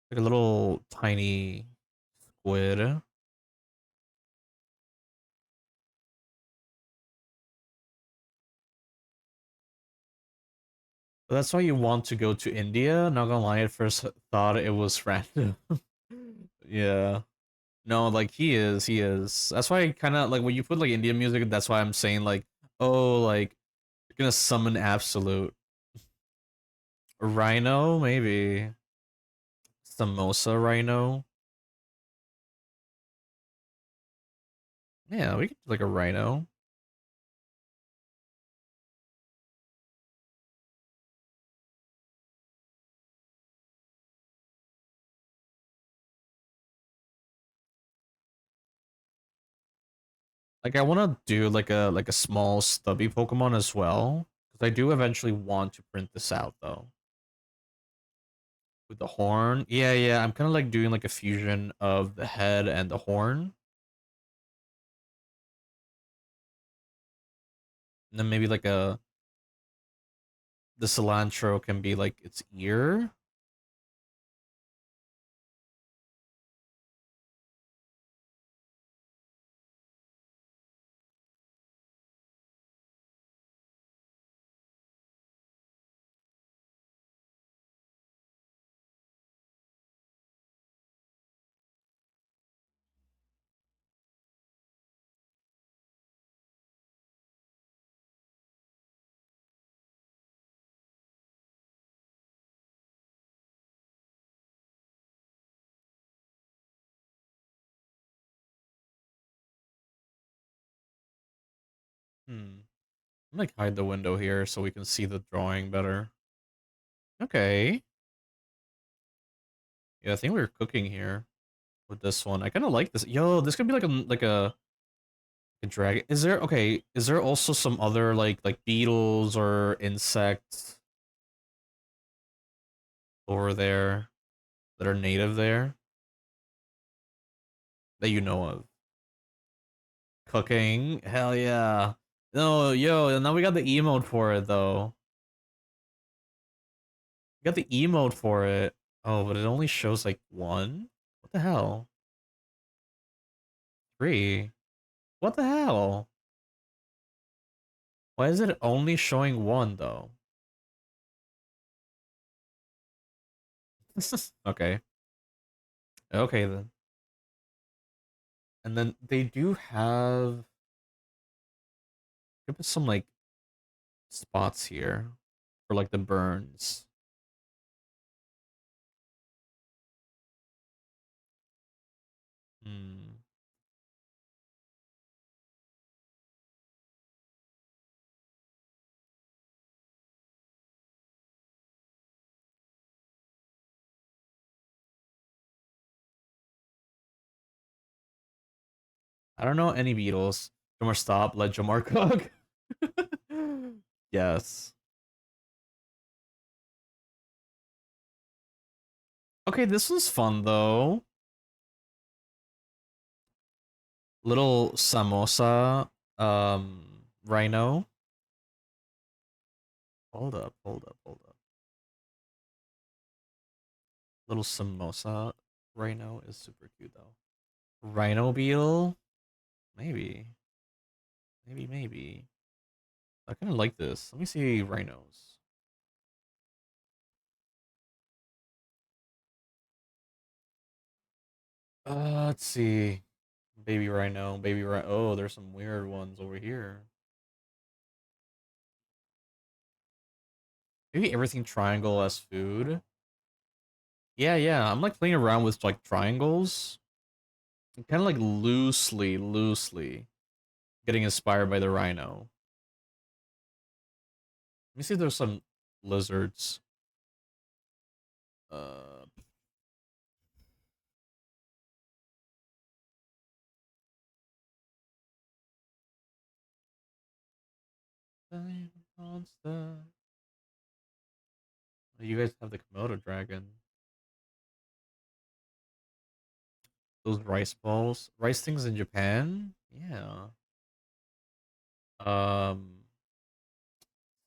Like a little tiny squid. But that's why you want to go to India. Not gonna lie, at first thought it was random. Yeah. No, like he is. That's why I kind of like when you put like Indian music. That's why I'm saying like, oh, like you're gonna summon Absolute Rhino, maybe Samosa Rhino. Yeah, we could do like a Rhino. Like I want to do like a small stubby Pokemon as well, because I do eventually want to print this out though. With the horn, yeah, yeah. I'm kind of like doing like a fusion of the head and the horn, and then maybe like a the cilantro can be like its ear. Hmm. I'm like hide the window here so we can see the drawing better. Okay. Yeah, I think we are cooking here with this one. I kind of like this. Yo, this could be like a dragon. Is there okay? Is there also some other like beetles or insects over there that are native there that you know of? Cooking? Hell yeah. No, yo, now we got the emote for it though. We got the emote for it. Oh, but it only shows like one? What the hell? Three? What the hell? Why is it only showing one though? Okay. Okay then. And then they do have give us some like spots here for like the burns. Hmm. I don't know any Beatles. Jomar stop, let Jomar cook. Yes. Okay, this was fun though. Little samosa rhino. Hold up, hold up, hold up. Little samosa rhino is super cute though. Rhino beetle? Maybe. Maybe. I kind of like this. Let me see rhinos. Let's see. Baby rhino, baby rhino. Oh, there's some weird ones over here. Maybe everything triangle as food. Yeah, yeah. I'm like playing around with like triangles. Kind of like loosely getting inspired by the rhino. Let me see if there's some lizards. Uh, monster. You guys have the Komodo dragon. Those rice balls, rice things in Japan. Yeah. Um,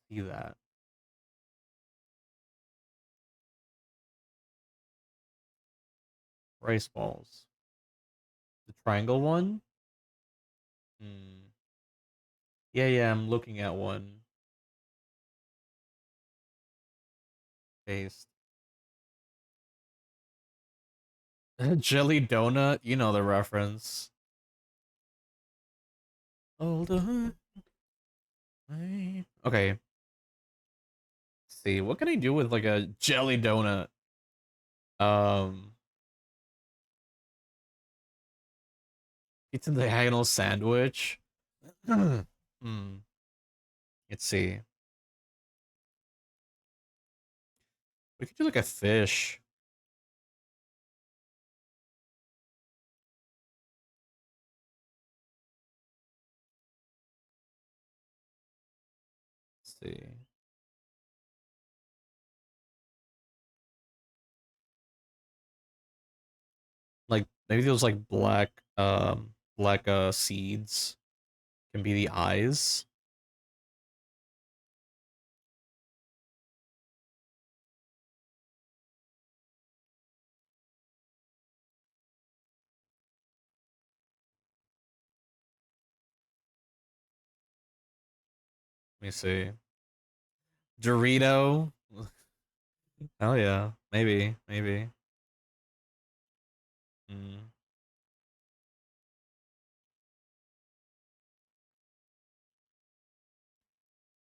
see that rice balls. The triangle one. Hmm. Yeah, yeah. I'm looking at one. Paste. Jelly donut. You know the reference. All the way. Okay. Let's see, what can I do with like a jelly donut? Um, Pizza diagonal sandwich. Hmm. Let's see. We could do like a fish. Let's see. Like maybe those like black seeds can be the eyes. Let me see. Dorito. Oh yeah, maybe, maybe. Mm.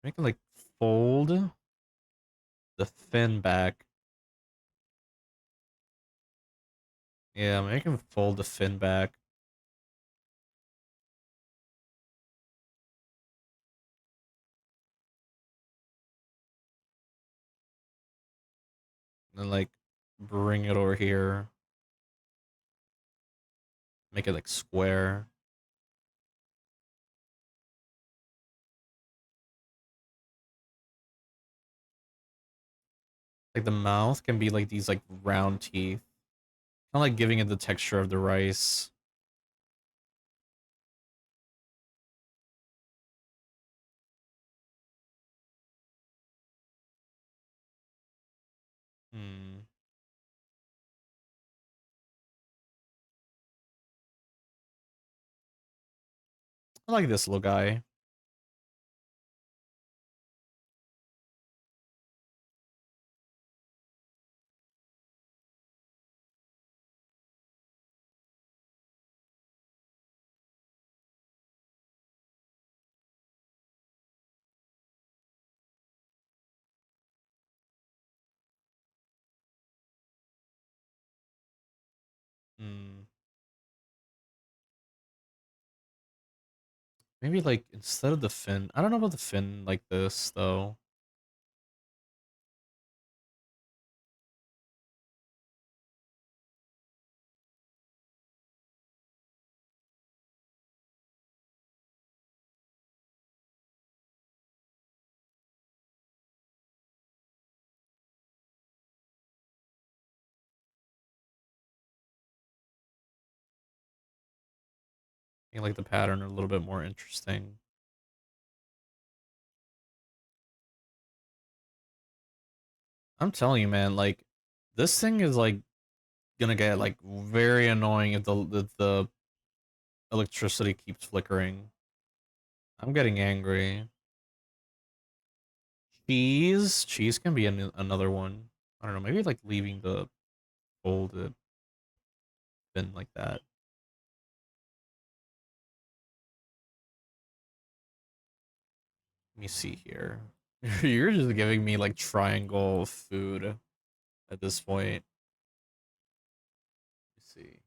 Make it like fold the fin back. Yeah, make him fold the fin back. And then like bring it over here. Make it like square. Like the mouth can be like these like round teeth. Kind of like giving it the texture of the rice. Hmm. I like this little guy. Hmm. Maybe like instead of the fin, I don't know about the fin like this though. Make like the pattern a little bit more interesting. I'm telling you, man, like this thing is like gonna get like very annoying if the electricity keeps flickering. I'm getting angry. Cheese can be another one. I don't know, maybe like leaving the folded fin like that. Let me see here. You're just giving me like triangle food at this point. Let's see.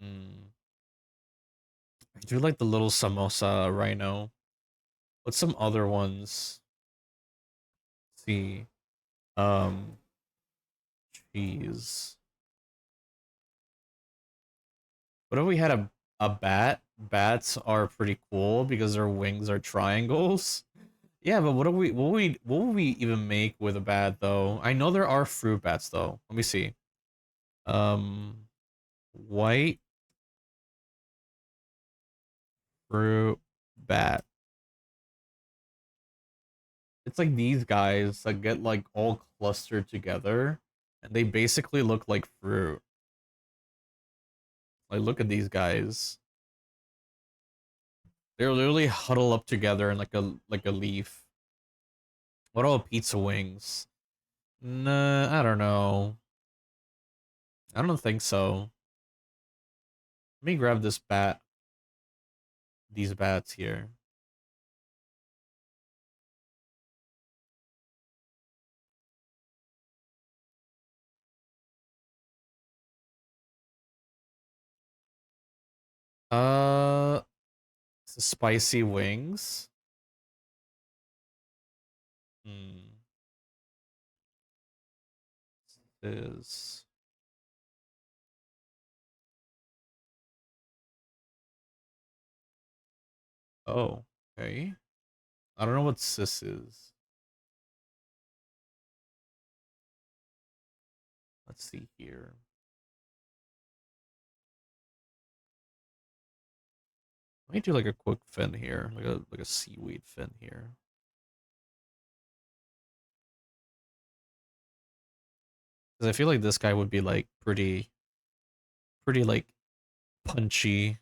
Hmm. I do like the little samosa rhino. What's some other ones? Let's see. Um, cheese. What if we had a bat? Bats are pretty cool because their wings are triangles. Yeah, but what would we even make with a bat though? I know there are fruit bats though. Let me see. Um, white fruit bat. It's like these guys that get like all clustered together, and they basically look like fruit. Like look at these guys. They're literally huddle up together in like a leaf. What about pizza wings? Nah, I don't know. I don't think so. Let me grab this bat. These bats here. Uh, spicy wings. Hmm. Is oh okay. I don't know what sis is. Let's see here. Let me do like a quick fin here, like a seaweed fin here. Because I feel like this guy would be like pretty like punchy.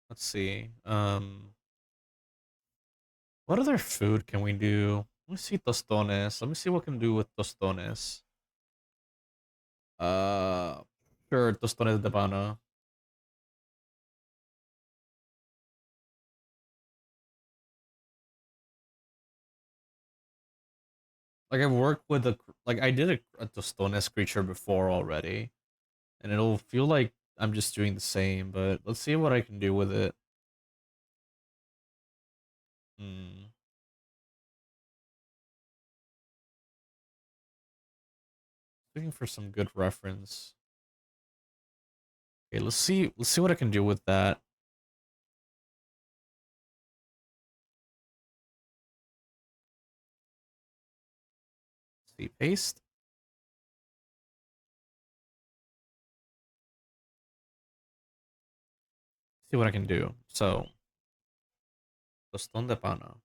Let's see. What other food can we do? Let me see tostones. Let me see what can do with tostones. Uh, sure, tostones de pana. Like I've worked with like I did a tostones creature before already, and it'll feel like I'm just doing the same. But let's see what I can do with it. Hmm. Looking for some good reference. Okay, let's see. Let's see what I can do with that. Let's see, paste. See what I can do. So, tostón de pana.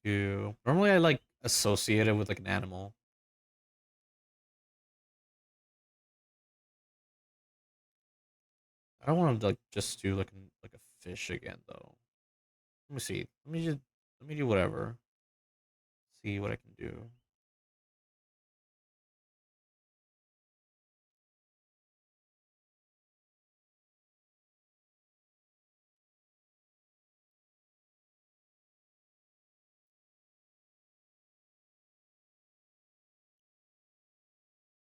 Normally I like associate it with like an animal. I don't want to like just do like a fish again though. Let me see. Let me do whatever. See what I can do.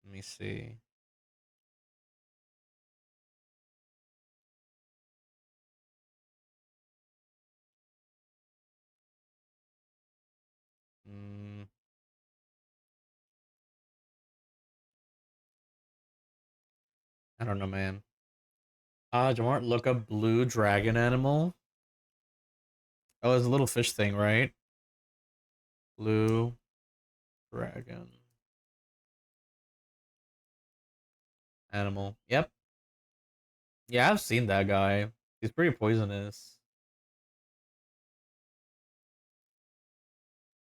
Let me see. Mm, I don't know, man. Jamart, look up blue dragon animal. Oh, it's a little fish thing, right? Blue dragon animal. Yep. Yeah, I've seen that guy. He's pretty poisonous.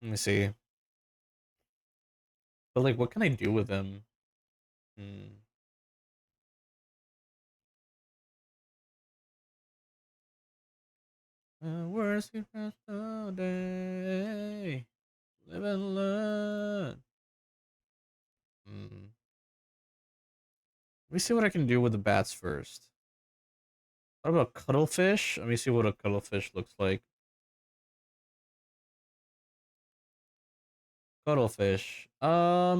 Let me see. But like, what can I do with him? Hmm. Worst you pass all day. Live and learn. Hmm. Let me see what I can do with the bats first. What about cuttlefish? Let me see what a cuttlefish looks like. Cuttlefish. How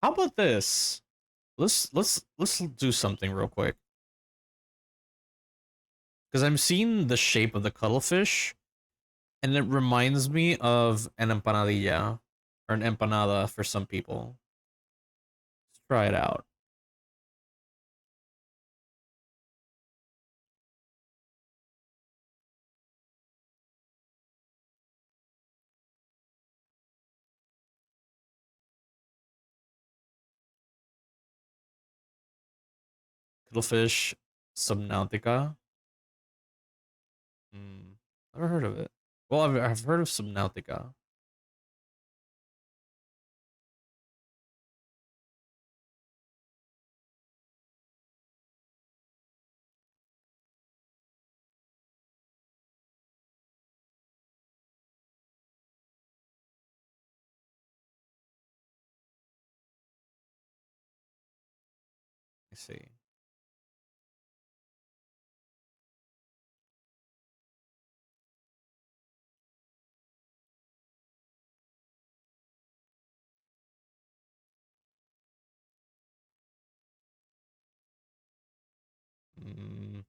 about this? Let's do something real quick. Because I'm seeing the shape of the cuttlefish, and it reminds me of an empanadilla or an empanada for some people. Let's try it out. Cuttlefish subnautica. Hmm. Never heard of it. Well, I've heard of subnautica. I see. Mm,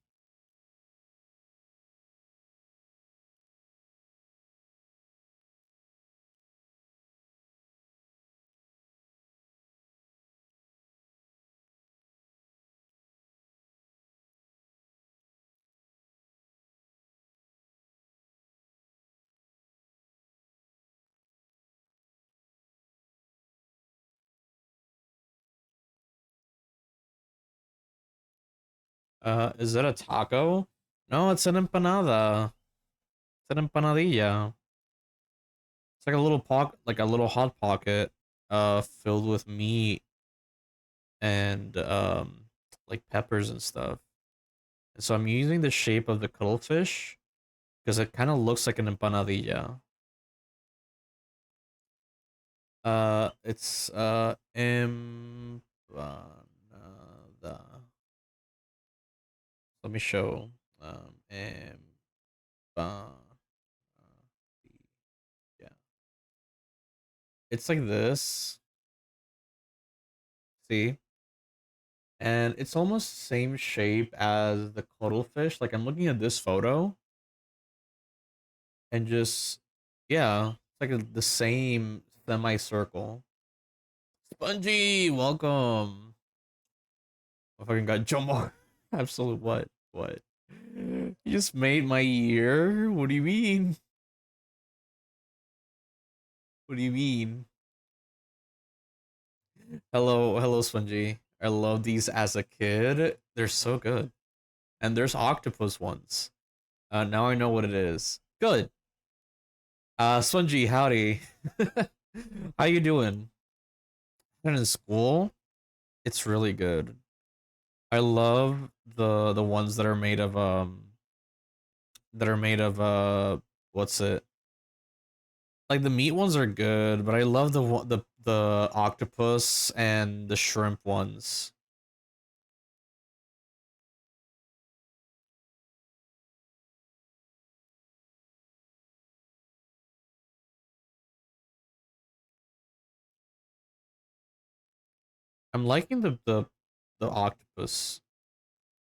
is it a taco? No, it's an empanada. It's an empanadilla. It's like a little pocket, like a little hot pocket, filled with meat and like peppers and stuff. And so I'm using the shape of the cuttlefish because it kind of looks like an empanadilla. It's empanada. Let me show. Empanadilla. Yeah, it's like this. See, and it's almost the same shape as the cuttlefish. Like I'm looking at this photo and just yeah, it's like the same semicircle. Spongy, welcome. I fucking got Jomar. Absolute what? What? You just made my year? What do you mean? What do you mean? Hello, hello, Spongy. I love these as a kid. They're so good. And there's octopus ones. Now I know what it is. Good. Spongy, howdy. How you doing? Been in school? It's really good. I love the ones that are made of what's it? Like the meat ones are good, but I love the octopus and the shrimp ones. I'm liking the octopus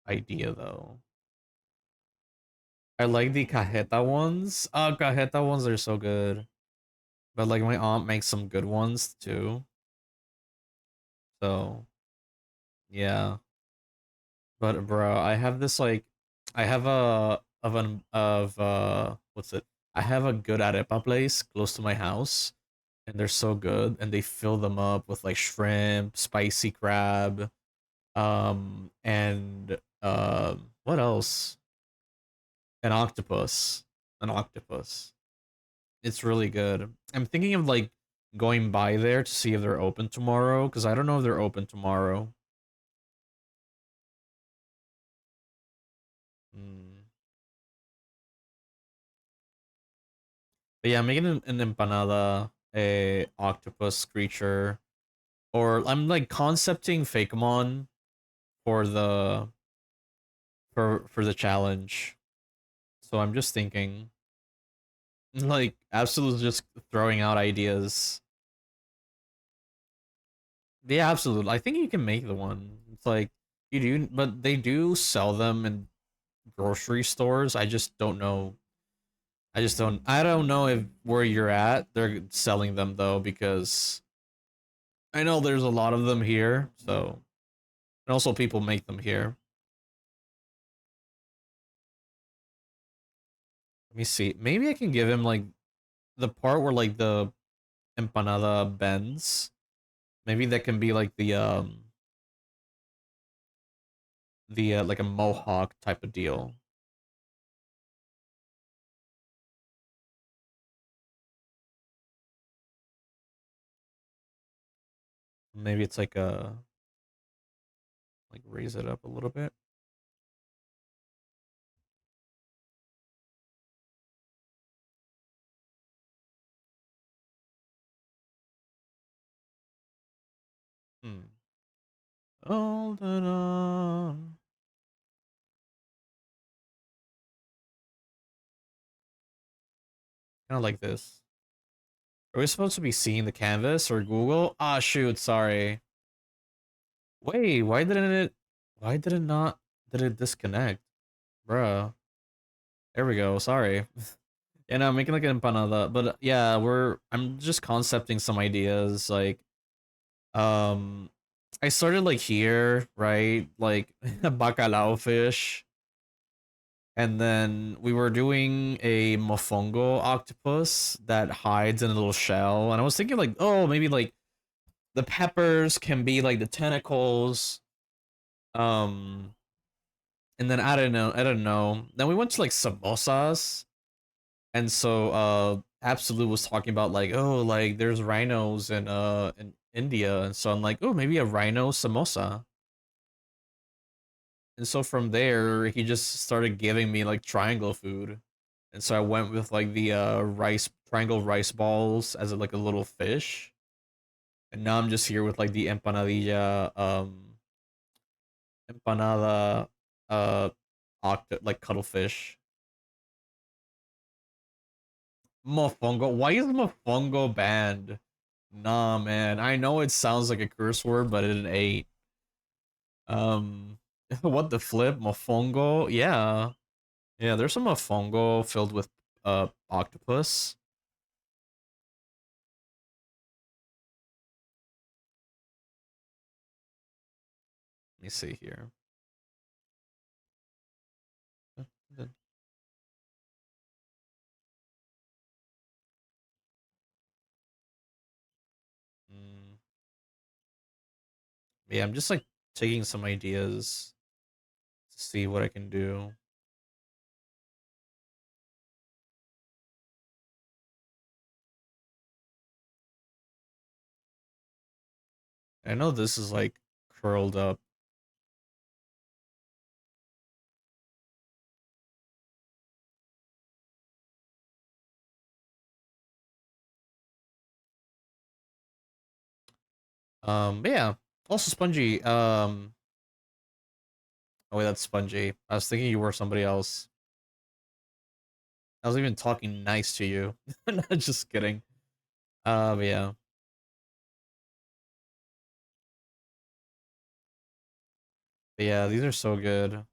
idea though. I like the cajeta ones. Cajeta ones are so good. But like my aunt makes some good ones too. So yeah. But bro, I have this like I have a of an of what's it? I have a good arepa place close to my house and they're so good and they fill them up with like shrimp, spicy crab, and what else? An octopus. An octopus. It's really good. I'm thinking of like going by there to see if they're open tomorrow because I don't know if they're open tomorrow. Mm. But yeah, making an empanada, a octopus creature, or I'm like concepting Fakemon for the challenge. So I'm just thinking, Like Absolute's just throwing out ideas. Yeah, Absolute. I think you can make the one. It's like you do, but they do sell them in grocery stores. I just don't know. I don't know if where you're at they're selling them though, because I know there's a lot of them here. So and also people make them here. Let me see. Maybe I can give him like the part where like the empanada bends. Maybe that can be like the like a mohawk type of deal. Maybe it's like a like raise it up a little bit. Hmm. Hold on. Kind of like this. Are we supposed to be seeing the canvas or Google? Ah, shoot, sorry. Wait, why did it not, did it disconnect? Bruh. There we go, sorry. Yeah, no, I'm making like an empanada, but yeah, I'm just concepting some ideas, like, um, I started like here, right? Like, bacalao fish, and then we were doing a mofongo octopus that hides in a little shell, and I was thinking like, oh, maybe like the peppers can be like the tentacles. Um, and then I don't know. Then we went to like samosas, and so Absolute was talking about like, oh, like there's rhinos in India, and so I'm like, oh, maybe a rhino samosa. And so from there, he just started giving me like triangle food, and so I went with like the rice triangle rice balls as like a little fish, and now I'm just here with like the empanadilla empanada, uh, like cuttlefish. Mofongo. Why is mofongo banned? Nah, man. I know it sounds like a curse word, but it ain't. Um, what the flip? Mofongo? Yeah, yeah. There's some mofongo filled with octopus. Let me see here. Mm, yeah, I'm just like taking some ideas to see what I can do. I know this is like curled up. But yeah, also spongy. Oh wait, that's spongy. I was thinking you were somebody else. I was even talking nice to you. Not just kidding. But yeah. But yeah, these are so good.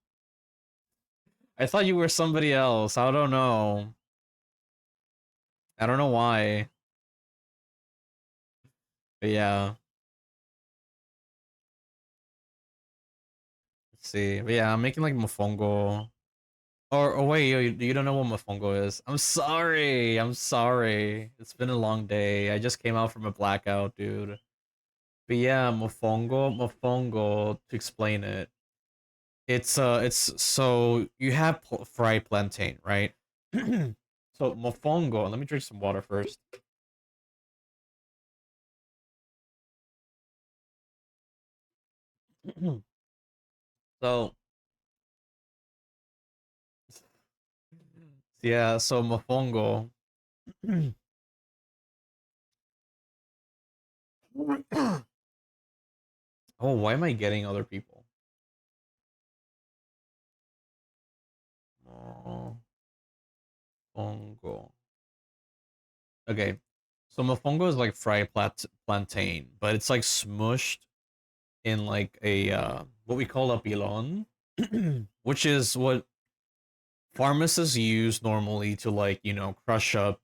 I thought you were somebody else. I don't know. I don't know why. But yeah. Let's see. But yeah, I'm making like mofongo. Or wait, you don't know what mofongo is. I'm sorry. I'm sorry. It's been a long day. I just came out from a blackout, dude. But yeah, mofongo, to explain it. It's so you have fried plantain, right? So mofongo. Let me drink some water first. So yeah, so mofongo. Oh, why am I getting other people? Mofongo. Okay, so mofongo is like fried plantain, but it's like smushed in like a what we call a pilon, which is what pharmacists use normally to like crush up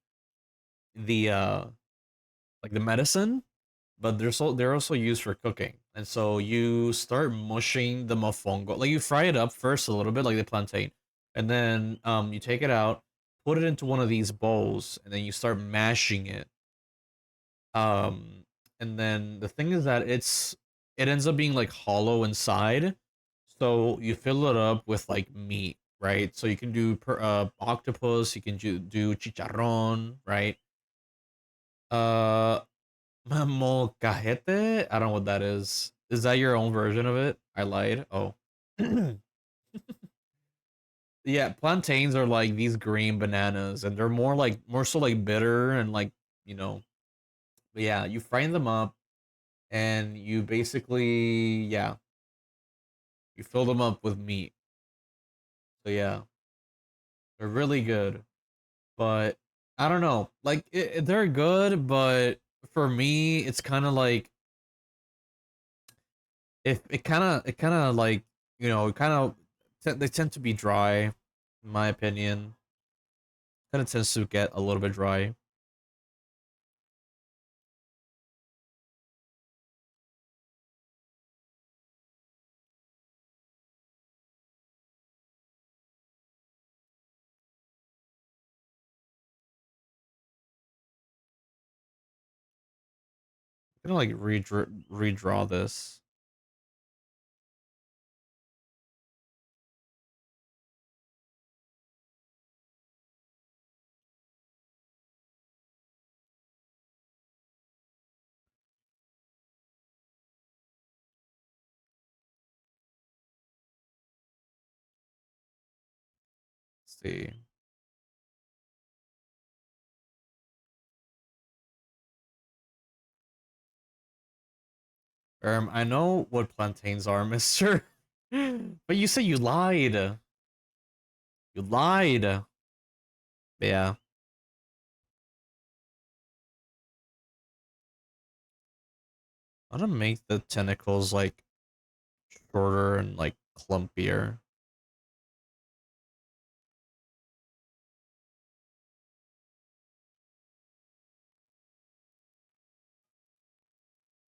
the like the medicine, but they're also used for cooking. And so you start mushing the mofongo, like you fry it up first a little bit, like the plantain, and then you take it out, put it into one of these bowls, and then you start mashing it. Um, and then the thing is that it ends up being like hollow inside, so you fill it up with like meat, right? So you can do octopus, you can do chicharrón, right? Uh, molcajete. I don't know what that is. Is that your own version of it? I lied. Oh. Yeah, plantains are like these green bananas, and they're more so like bitter and like you know. But yeah, you fry them up, and you basically you fill them up with meat. So yeah, they're really good. But I don't know, like they're good, but for me, it's kind of like if it kind of like it kind of they tend to be dry, in my opinion. Kind of tends to get a little bit dry. I'm gonna like redraw this. Let's see. I know what plantains are, Mister. But you say you lied. You lied. Yeah, I'm gonna make the tentacles like shorter and like clumpier.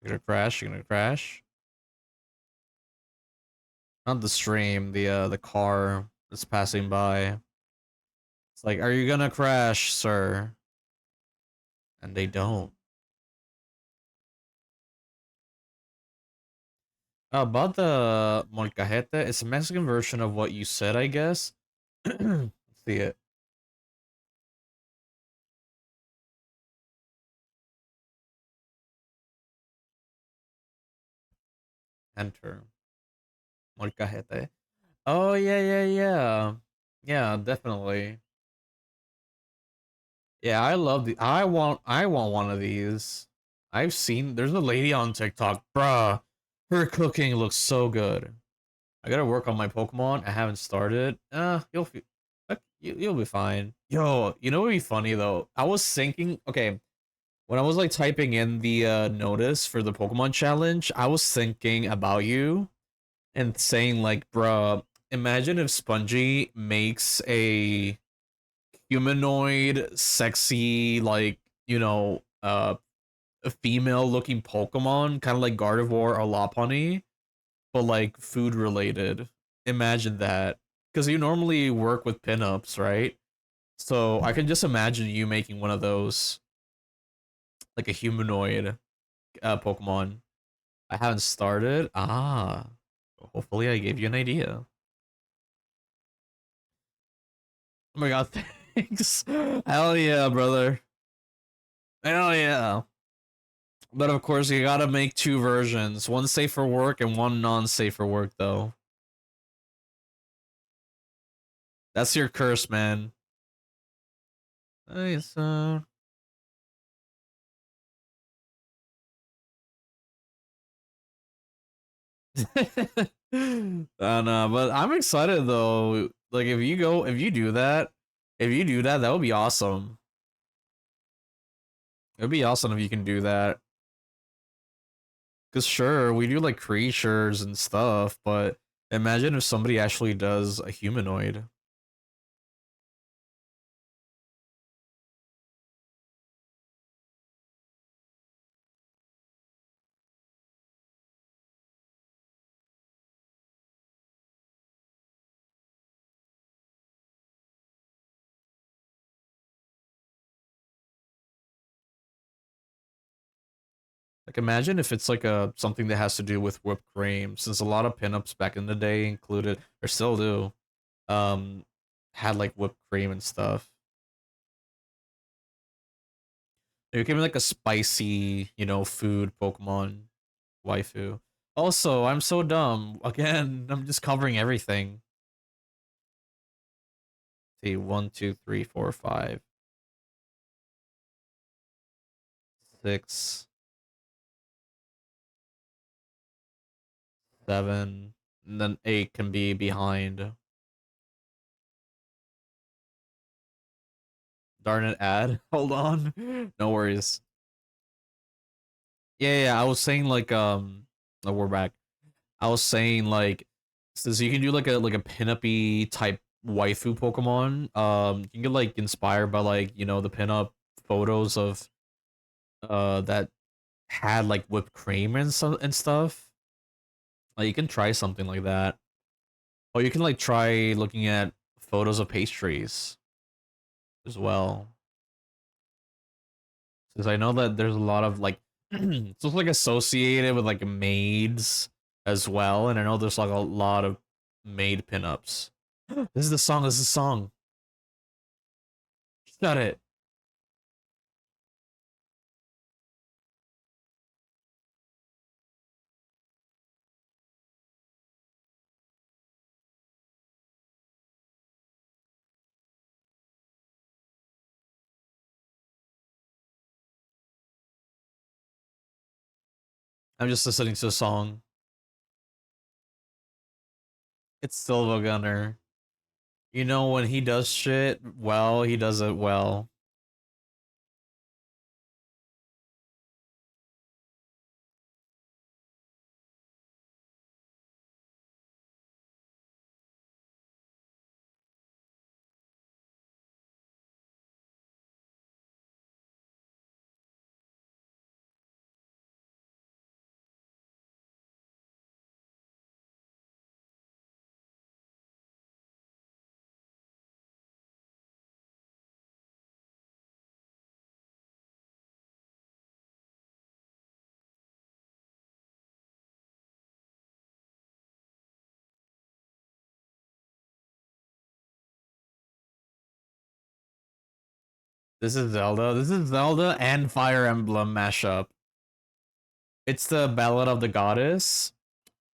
You're gonna crash. You're gonna crash. Not the stream. The car that's passing by. It's like, are you gonna crash, sir? And they don't. About the molcajete, it's a Mexican version of what you said, I guess. Let's see it. Enter. Molcajete. Oh yeah, yeah, yeah. Yeah, definitely. Yeah, I love the I want one of these. I've seen there's a lady on TikTok, bruh. Her cooking looks so good. I gotta work on my Pokemon. I haven't started. You'll be fine. Yo, you know what would be funny though? I was thinking, okay, when I was like typing in the notice for the Pokemon challenge, I was thinking about you and saying like, bruh, imagine if Spongy makes a humanoid, sexy, like, a female looking Pokemon, kind of like Gardevoir or Lopunny, but like food related. Imagine that. Because you normally work with pinups, right? So I can just imagine you making one of those, like a humanoid Pokemon. I haven't started. Ah, hopefully I gave you an idea. Oh my god, thanks. Hell yeah, brother. Hell yeah. But of course, you gotta make two versions. One safe for work and one non-safe for work, though. That's your curse, man. Nice. I know, but I'm excited though. Like if you do that, that would be awesome. It'd be awesome if you can do that. Cause sure, we do like creatures and stuff, but imagine if somebody actually does a humanoid. Like imagine if it's like a something that has to do with whipped cream, since a lot of pinups back in the day included or still do, um, had like whipped cream and stuff. It became like a spicy, food Pokemon waifu. Also, I'm so dumb. Again, I'm just covering everything. See, one, two, three, four, five, six, seven, and then eight can be behind. Darn it, ad. Hold on. No worries. Yeah, I was saying like oh, we're back. I was saying like so you can do like a pinup-y type waifu Pokemon. You can get like inspired by like, the pinup photos of that had like whipped cream and stuff. Like you can try something like that. Or you can like try looking at photos of pastries as well. Because I know that there's a lot of like it's also like associated with like maids as well, and I know there's like a lot of maid pinups. This is the song. This is the song. Shut it. I'm just listening to the song. It's Silva Gunner. You know when he does shit well, he does it well. This is Zelda. This is Zelda and Fire Emblem mashup. It's the Ballad of the Goddess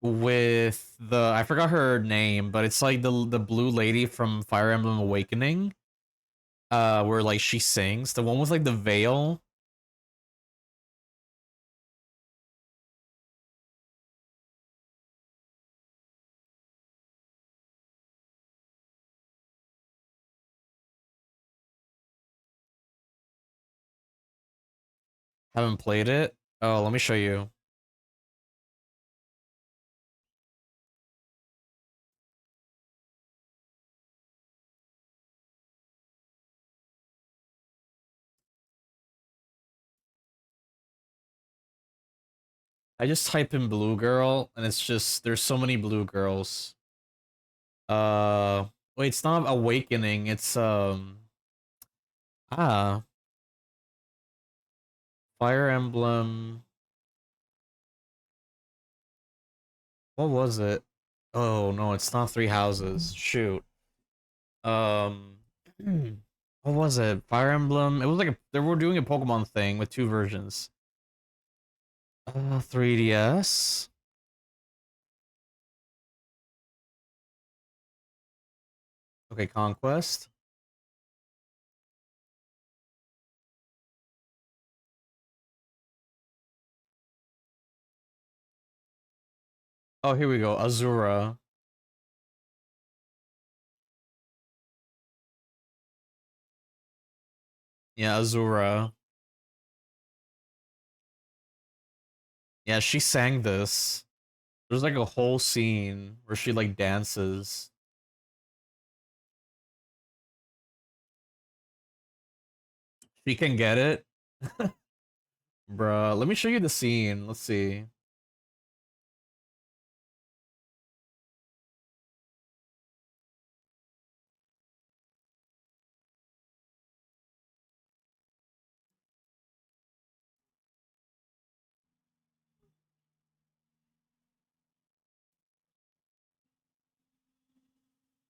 with the I forgot her name, but it's like the blue lady from Fire Emblem Awakening. Where like she sings. The one with like the veil. Haven't played it. Oh, let me show you. I just type in blue girl and it's just there's so many blue girls. Uh wait, it's not Awakening, it's ah Fire Emblem. What was it? Oh no, it's not Three Houses. Shoot. Um what was it? Fire Emblem. It was like they were doing a Pokemon thing with two versions. 3DS. Okay, Conquest. Oh, here we go. Azura. Yeah, Azura. Yeah, she sang this. There's like a whole scene where she like dances. She can get it. Bruh, let me show you the scene. Let's see.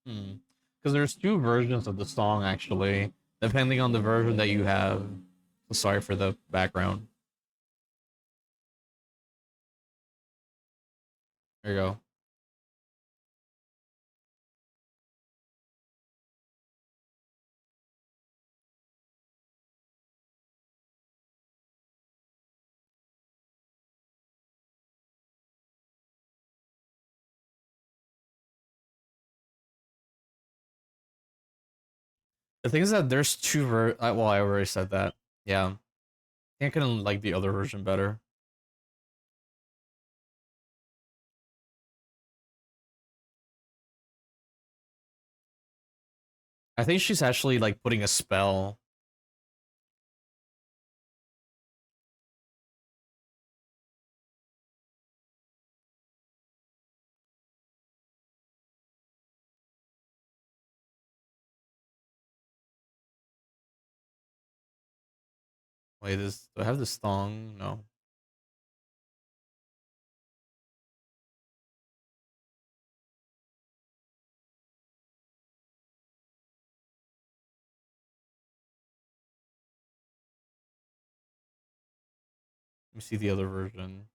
Hmm. Because there's two versions of the song actually, depending on the version that you have. Sorry for the background. There you go. The thing is that there's two well, I already said that. Yeah. I think I can like the other version better. I think she's actually like putting a spell. Wait, this do I have this song? No. Let me see the other version.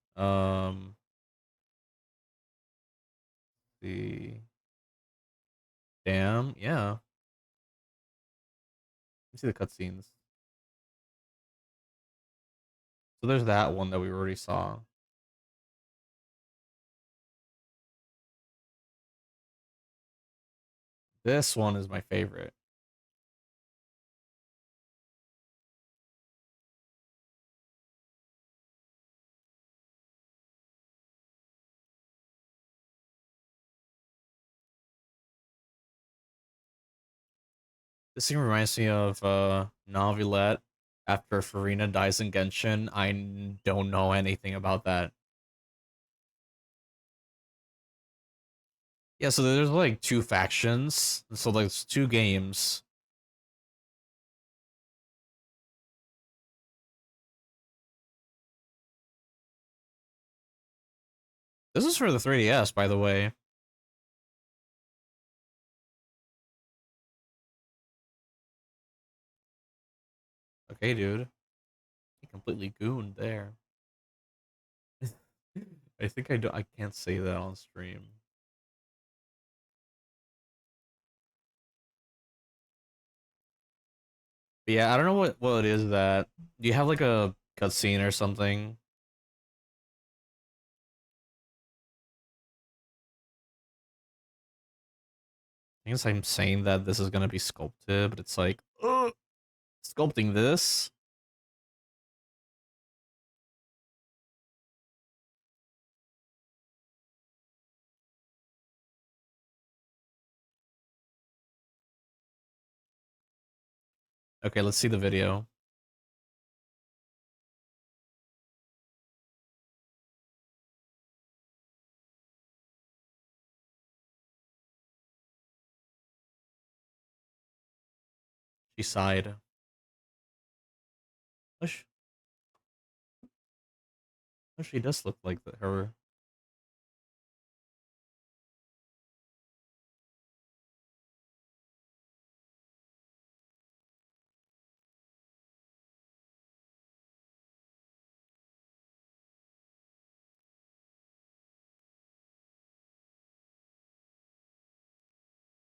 The damn, yeah. Let me see the cutscenes. So there's that one that we already saw. This one is my favorite. This scene reminds me of Novelet after Farina dies in Genshin. Don't know anything about that. Yeah, so there's like two factions. So like it's two games. This is for the 3DS, by the way. Okay, dude. You completely gooned there. I think I can't say that on stream. But yeah, I don't know what it is that do you have like a cutscene or something? I guess I'm saying that this is gonna be sculpted, but it's like, sculpting this. Okay, let's see the video. She sighed. Oh, she does look like her.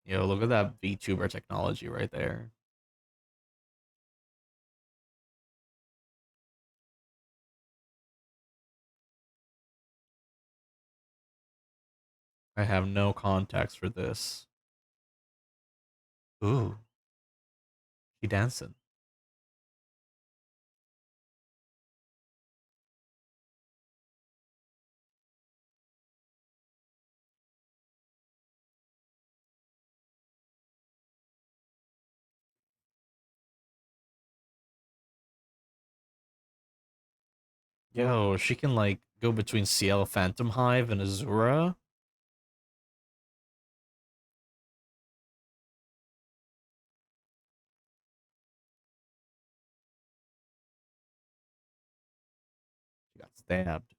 Yo, look at that VTuber technology right there. I have no context for this. Ooh, she dancing. Yo, she can like go between Ciel Phantom Hive and Azura. She got stabbed.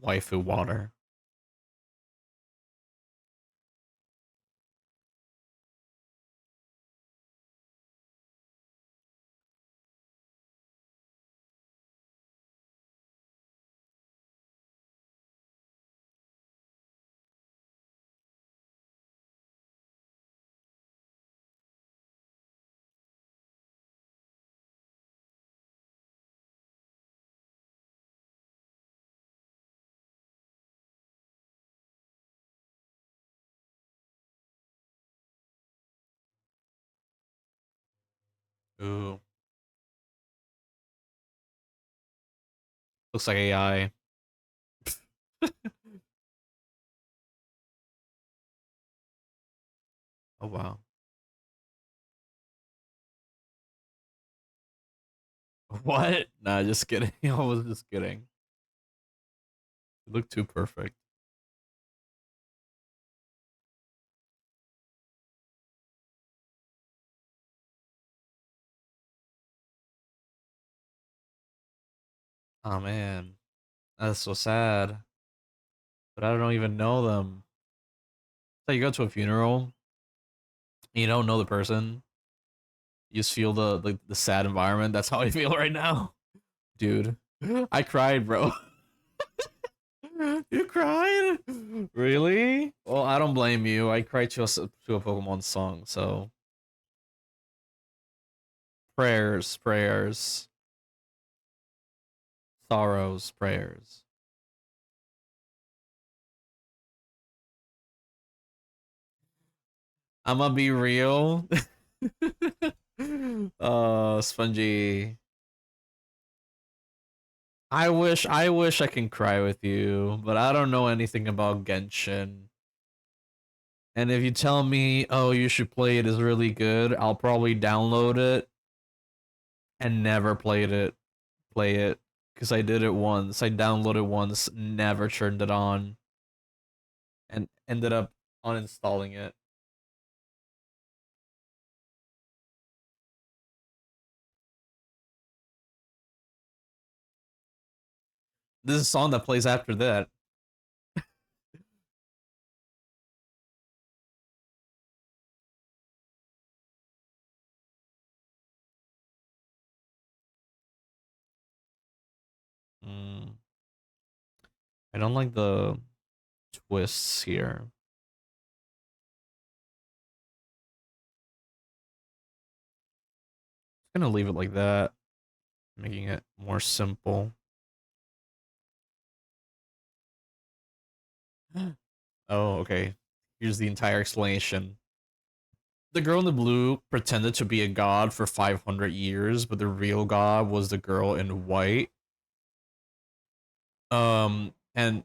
Waifu water. Ooh. Looks like AI. Oh wow. What? Nah, just kidding. I was just kidding. You look too perfect. Oh man. That's so sad. But I don't even know them. So you go to a funeral, you don't know the person. You just feel the sad environment. That's how I feel right now. Dude. I cried, bro. You cried? Really? Well, I don't blame you. I cried to a Pokemon song, so prayers, prayers, sorrows, prayers. I'm gonna be real. Spongy. I wish I can cry with you, but I don't know anything about Genshin. And if you tell me, oh, you should play it is really good, I'll probably download it and never play it. Because I did it once. I downloaded once, never turned it on, and ended up uninstalling it. This is a song that plays after that. Mm, I don't like the twists here. I'm gonna leave it like that, making it more simple. Oh, okay. Here's the entire explanation. The girl in the blue pretended to be a god for 500 years, but the real god was the girl in white. And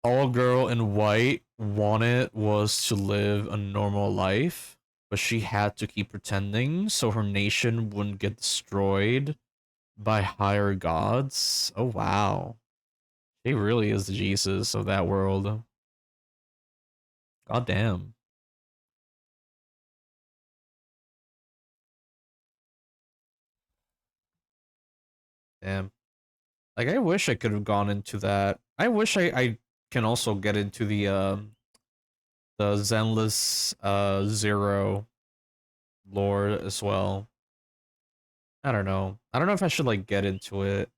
all girl in white wanted was to live a normal life, but she had to keep pretending so her nation wouldn't get destroyed by higher gods. Oh wow. She really is the Jesus of that world. God damn. Damn. Like I wish I could have gone into that. I wish I can also get into the Zenless Zero lore as well. I don't know. I don't know if I should like get into it.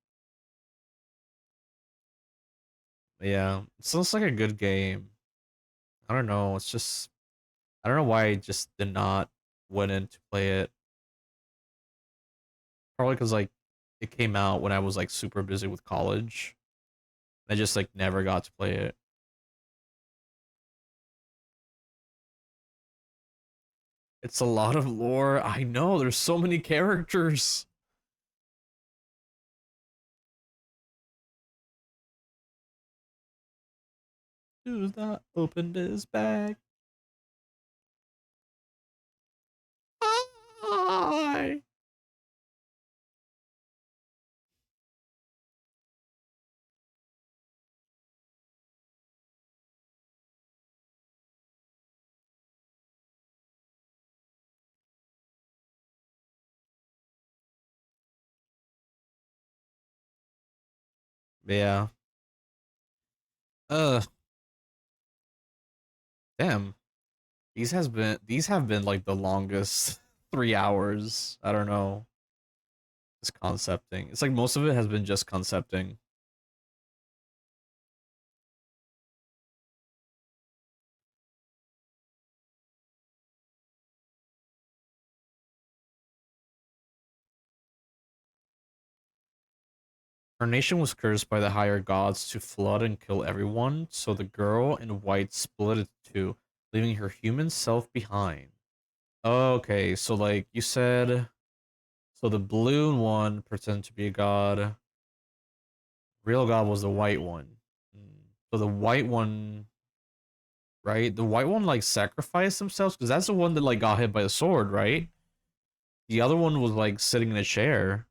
Yeah, it sounds like a good game. I don't know. It's just I don't know why I just did not went in to play it. Probably because like it came out when I was like super busy with college. I just like never got to play it. It's a lot of lore. I know, there's so many characters. Who's not opened his bag? I. Yeah. Uh, damn. These have been like the longest 3 hours. I don't know. Just concepting. It's like most of it has been just concepting. Her nation was cursed by the higher gods to flood and kill everyone, so the girl in white split it two, leaving her human self behind. Okay, so like you said, so the blue one pretended to be a god. Real god was the white one. So the white one, right? The white one like sacrificed themselves because that's the one that like got hit by the sword, right? The other one was like sitting in a chair.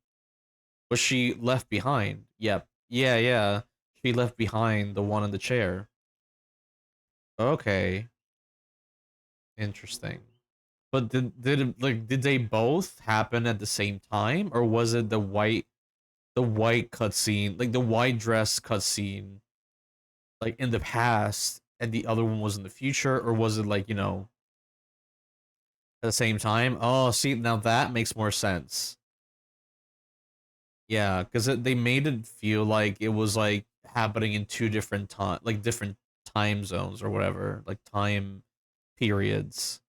Was she left behind? Yep. Yeah, yeah. She left behind the one in the chair. Okay. Interesting. But did they both happen at the same time, or was it the white cutscene, like the white dress cutscene, like in the past, and the other one was in the future, or was it like, at the same time? Oh, see, now that makes more sense. Yeah, because they made it feel like it was like happening in two different like different time zones or whatever, like time periods.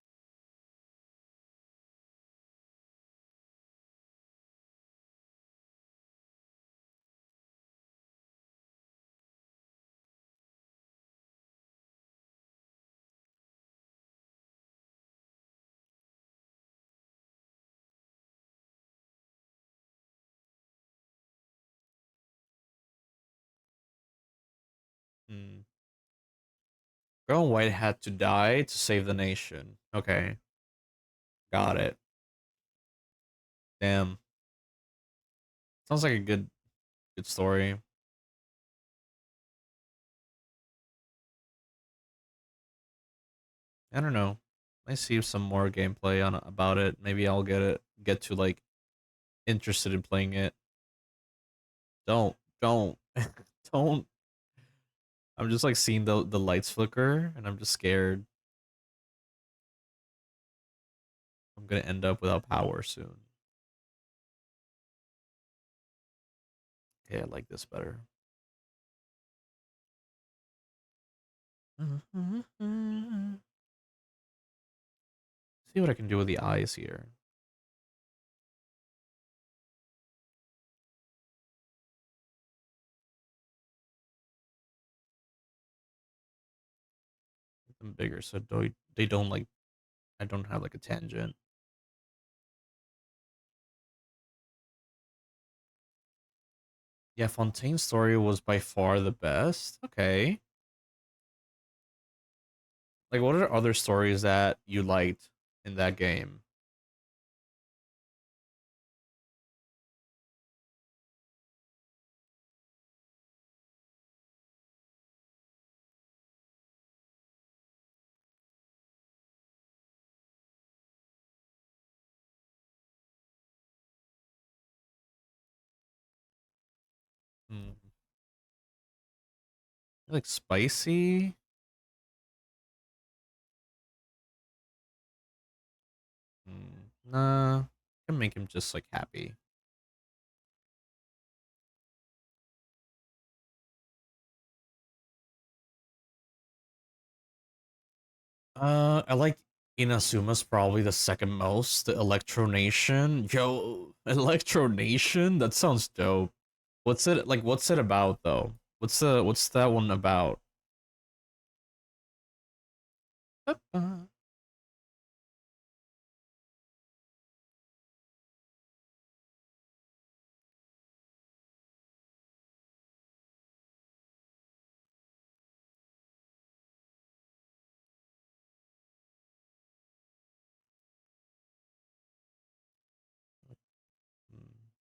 Hmm. Girl in White had to die to save the nation. Okay, got it. Damn, sounds like a good story. I don't know. I see some more gameplay on about it. Maybe I'll get to like interested in playing it. Don't, don't. I'm just like seeing the lights flicker, and I'm just scared. I'm gonna end up without power soon. Okay, I like this better. See what I can do with the eyes here. Make them bigger so they don't like I don't have like a tangent. Yeah, Fontaine's story was by far the best. Okay. Like, what are other stories that you liked in that game? Hmm. Like spicy? Nah. Can make him just like happy. I like Inasuma's probably the second most. The Electronation. Yo, Electronation? That sounds dope. What's it about though? What's that one about?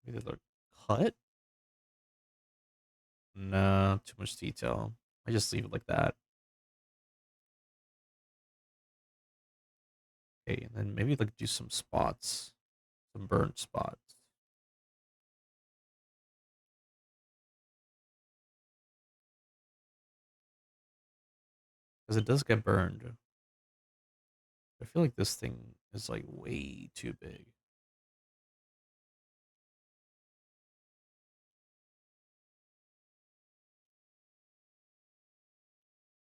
Maybe they look cut? Nah, too much detail. I just leave it like that. Okay, and then maybe like do some spots, some burnt spots. Because it does get burned. I feel like this thing is like way too big.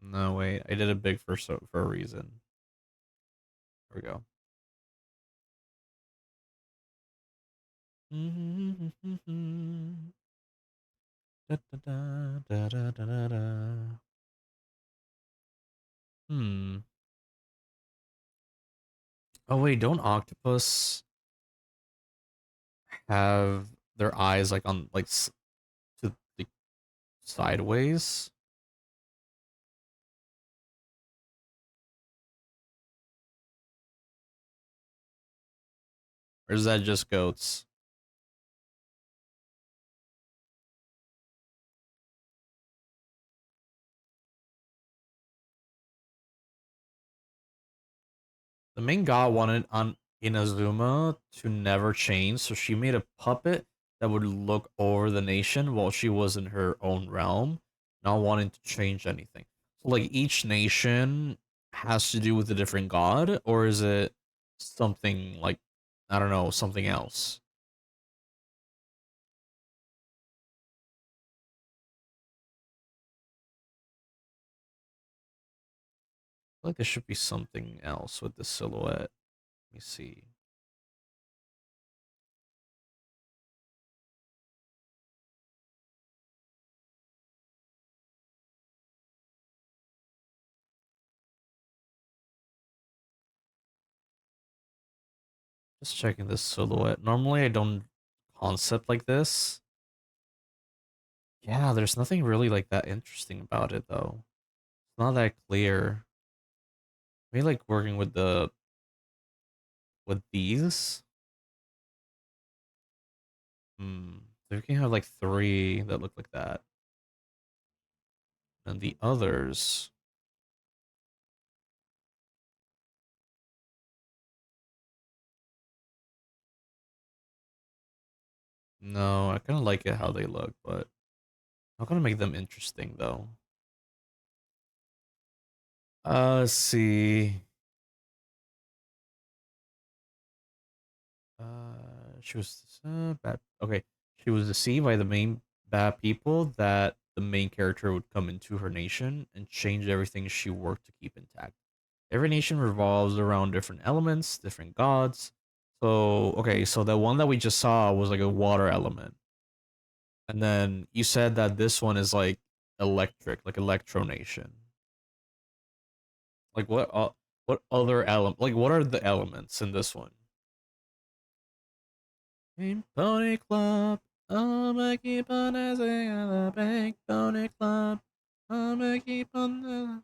No, wait, I did it big for a reason. There we go. Da, da, da, da, da, da, da, da. Hmm. Oh wait, don't octopus have their eyes like on like to the sideways? Or is that just goats? The main god wanted on Inazuma to never change, so she made a puppet that would look over the nation while she was in her own realm, not wanting to change anything. So like each nation has to do with a different god, or is it something like I don't know, something else? I feel like there should be something else with the silhouette. Let me see. Just checking this silhouette. Normally I don't concept like this. Yeah, there's nothing really like that interesting about it though. It's not that clear. Maybe like working with these. Hmm. So we can have like three that look like that. And the others. No, I kinda like it how they look, but I'm gonna make them interesting though. Let's see. She was bad. Okay, she was deceived by the main bad people that the main character would come into her nation and change everything she worked to keep intact. Every nation revolves around different elements, different gods. So okay, so the one that we just saw was like a water element, and then you said that this one is like electric, like Electro Nation. Like what other element? Like what are the elements in this one? Pink Pony Club. I'ma keep on dancing at the Pink Pony Club. I'ma keep on.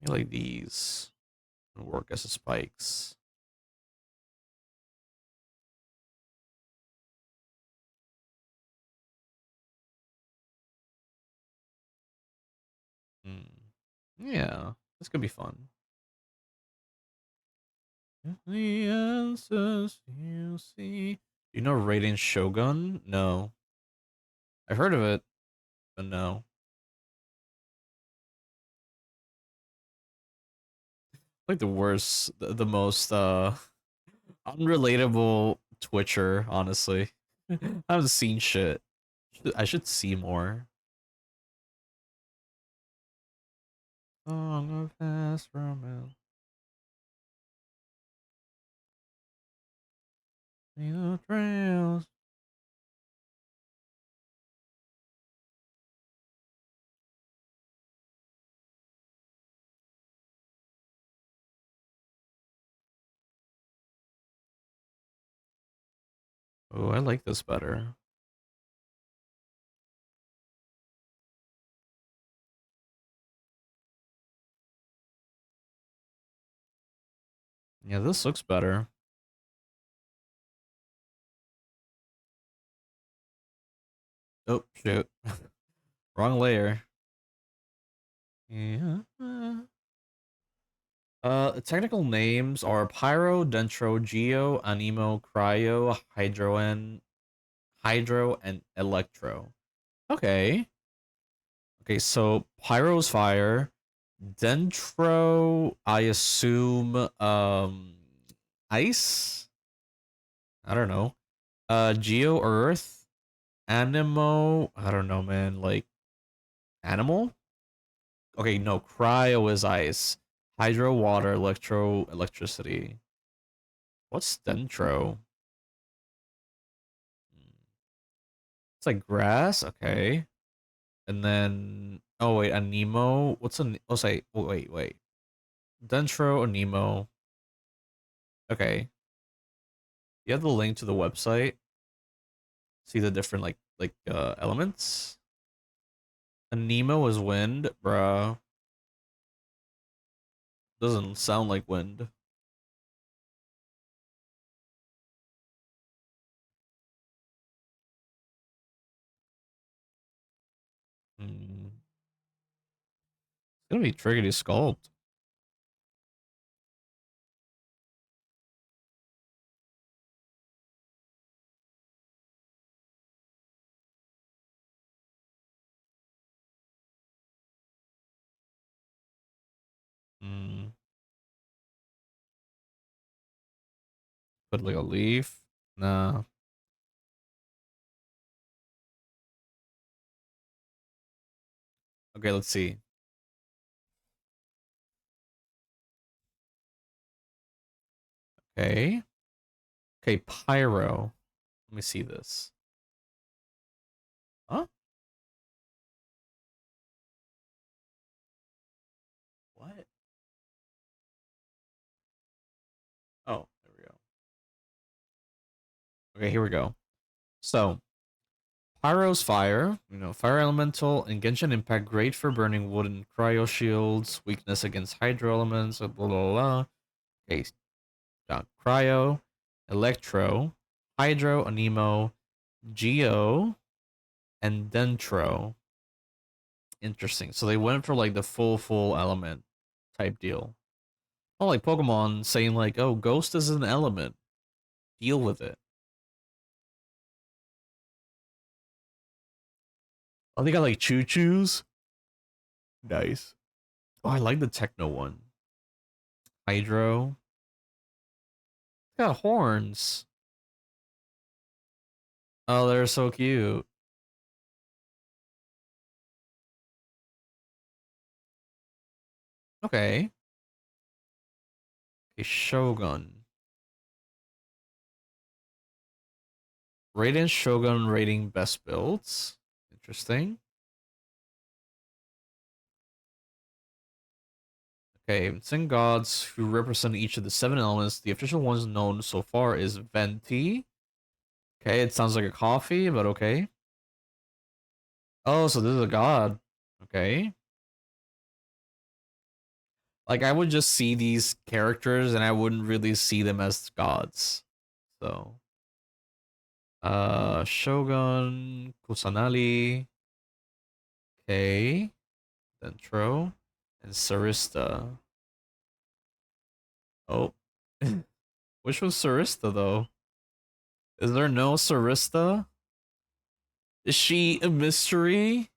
Like these work as spikes. Hmm. Yeah, this could be fun. The answers you see. You know Raiden Shogun? No. I've heard of it, but no. Like the worst, the most unrelatable Twitcher, honestly. I haven't seen shit. I should see more. Song of Past Romance. See the trails. Oh, I like this better. Yeah, this looks better. Oh, shoot. Wrong layer. Yeah. Technical names are Pyro, Dentro, Geo, Anemo, Cryo, Hydro, and Electro. Okay. Okay, so Pyro's fire. Dentro, I assume, ice? I don't know. Geo, earth. Anemo, I don't know, man. Like, animal? Okay, no, cryo is ice. Hydro, water, electro, electricity. What's dentro? It's like grass, okay. And then oh wait, a Nemo. What's a oh say oh, wait. Dentro a Nemo. Okay. You have the link to the website. See the different elements. A Nemo is wind, bruh. Doesn't sound like wind. Hmm. It's gonna be tricky to sculpt. Hmm. Put like a leaf. Nah. Okay, let's see. Okay. Okay, pyro. Let me see this. Huh? What? Oh, there we go. Okay, here we go. So, Pyro's fire, fire elemental and Genshin Impact, great for burning wood and cryo shields, weakness against hydro elements, blah blah blah. Okay, cryo, electro, hydro, anemo, geo, and dentro. Interesting. So they went for like the full element type deal. Oh, like Pokemon saying like, oh, ghost is an element. Deal with it. Oh, they got like choo choos. Nice. Oh, I like the techno one. Hydro. It's got horns. Oh, they're so cute. Okay. A Shogun. Raiden Shogun rating best builds. Interesting. Okay, 10 gods who represent each of the 7 elements. The official ones known so far is Venti. Okay, it sounds like a coffee, but okay. Oh, so this is a god. Okay. Like I would just see these characters and I wouldn't really see them as gods. So, Shogun, Kusanali, okay, Dentro, and Sarista. Oh, which was Sarista though? Is there no Sarista? Is she a mystery?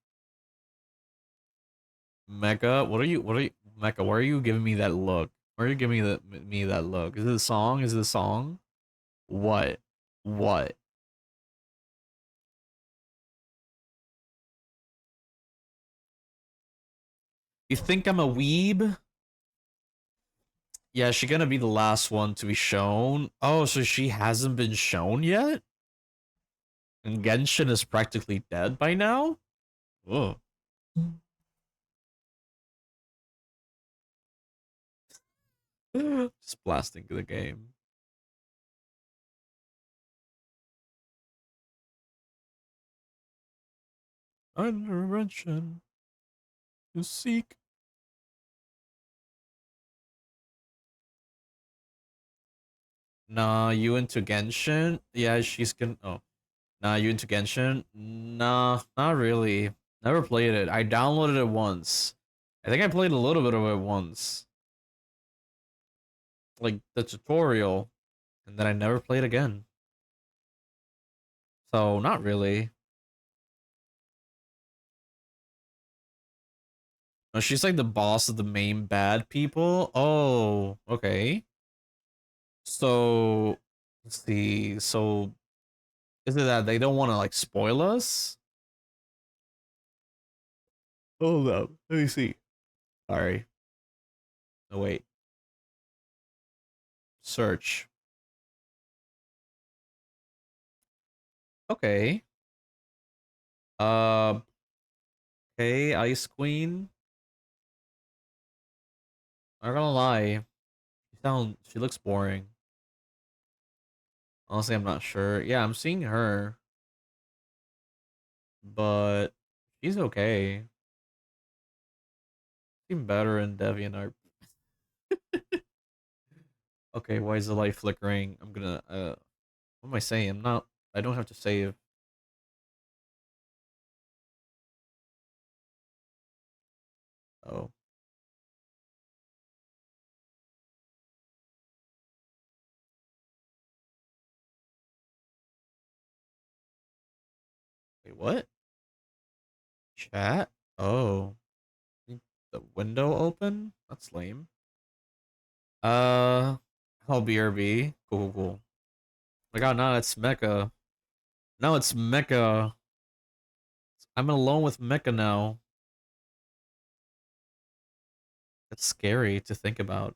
Mecha, Mecha? Why are you giving me that look? Why are you giving me that look? Is it a song? Is it a song? What? What? You think I'm a weeb? Yeah, she's gonna be the last one to be shown. Oh, so she hasn't been shown yet? And Genshin is practically dead by now? Oh. Just blasting the game. intervention to seek. Nah, you into Genshin? Yeah, she's gonna. Oh, nah, you into Genshin? Nah, not really. Never played it. I downloaded it once. I think I played a little bit of it once, like the tutorial, and then I never played again. So not really. Oh, she's like the boss of the main bad people. Oh, okay. So let's see. So is it that they don't want to like spoil us? Hold up. Let me see. Sorry. Oh wait. Search. Okay. Uh. Okay. Ice Queen. I'm not gonna lie. She looks boring. Honestly, I'm not sure. Yeah, I'm seeing her, but she's okay. Seem better in DeviantArt. Okay, why is the light flickering? I'm gonna what am I saying? I'm not I don't have to save. Oh. Wait, what? Chat? Oh. Think the window open? That's lame. Uh oh BRB. Cool, cool, cool. My god, now it's Mecha. Now it's Mecha. I'm alone with Mecha now. That's scary to think about.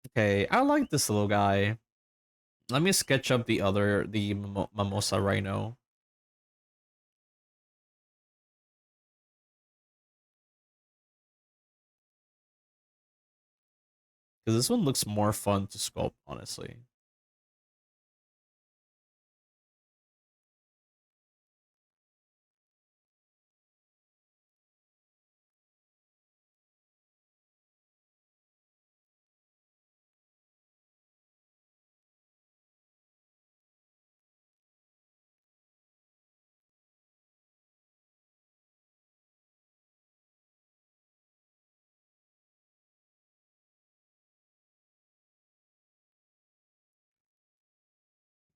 Okay, I like this little guy. Let me sketch up the Mimosa Rhino. Because this one looks more fun to sculpt, honestly.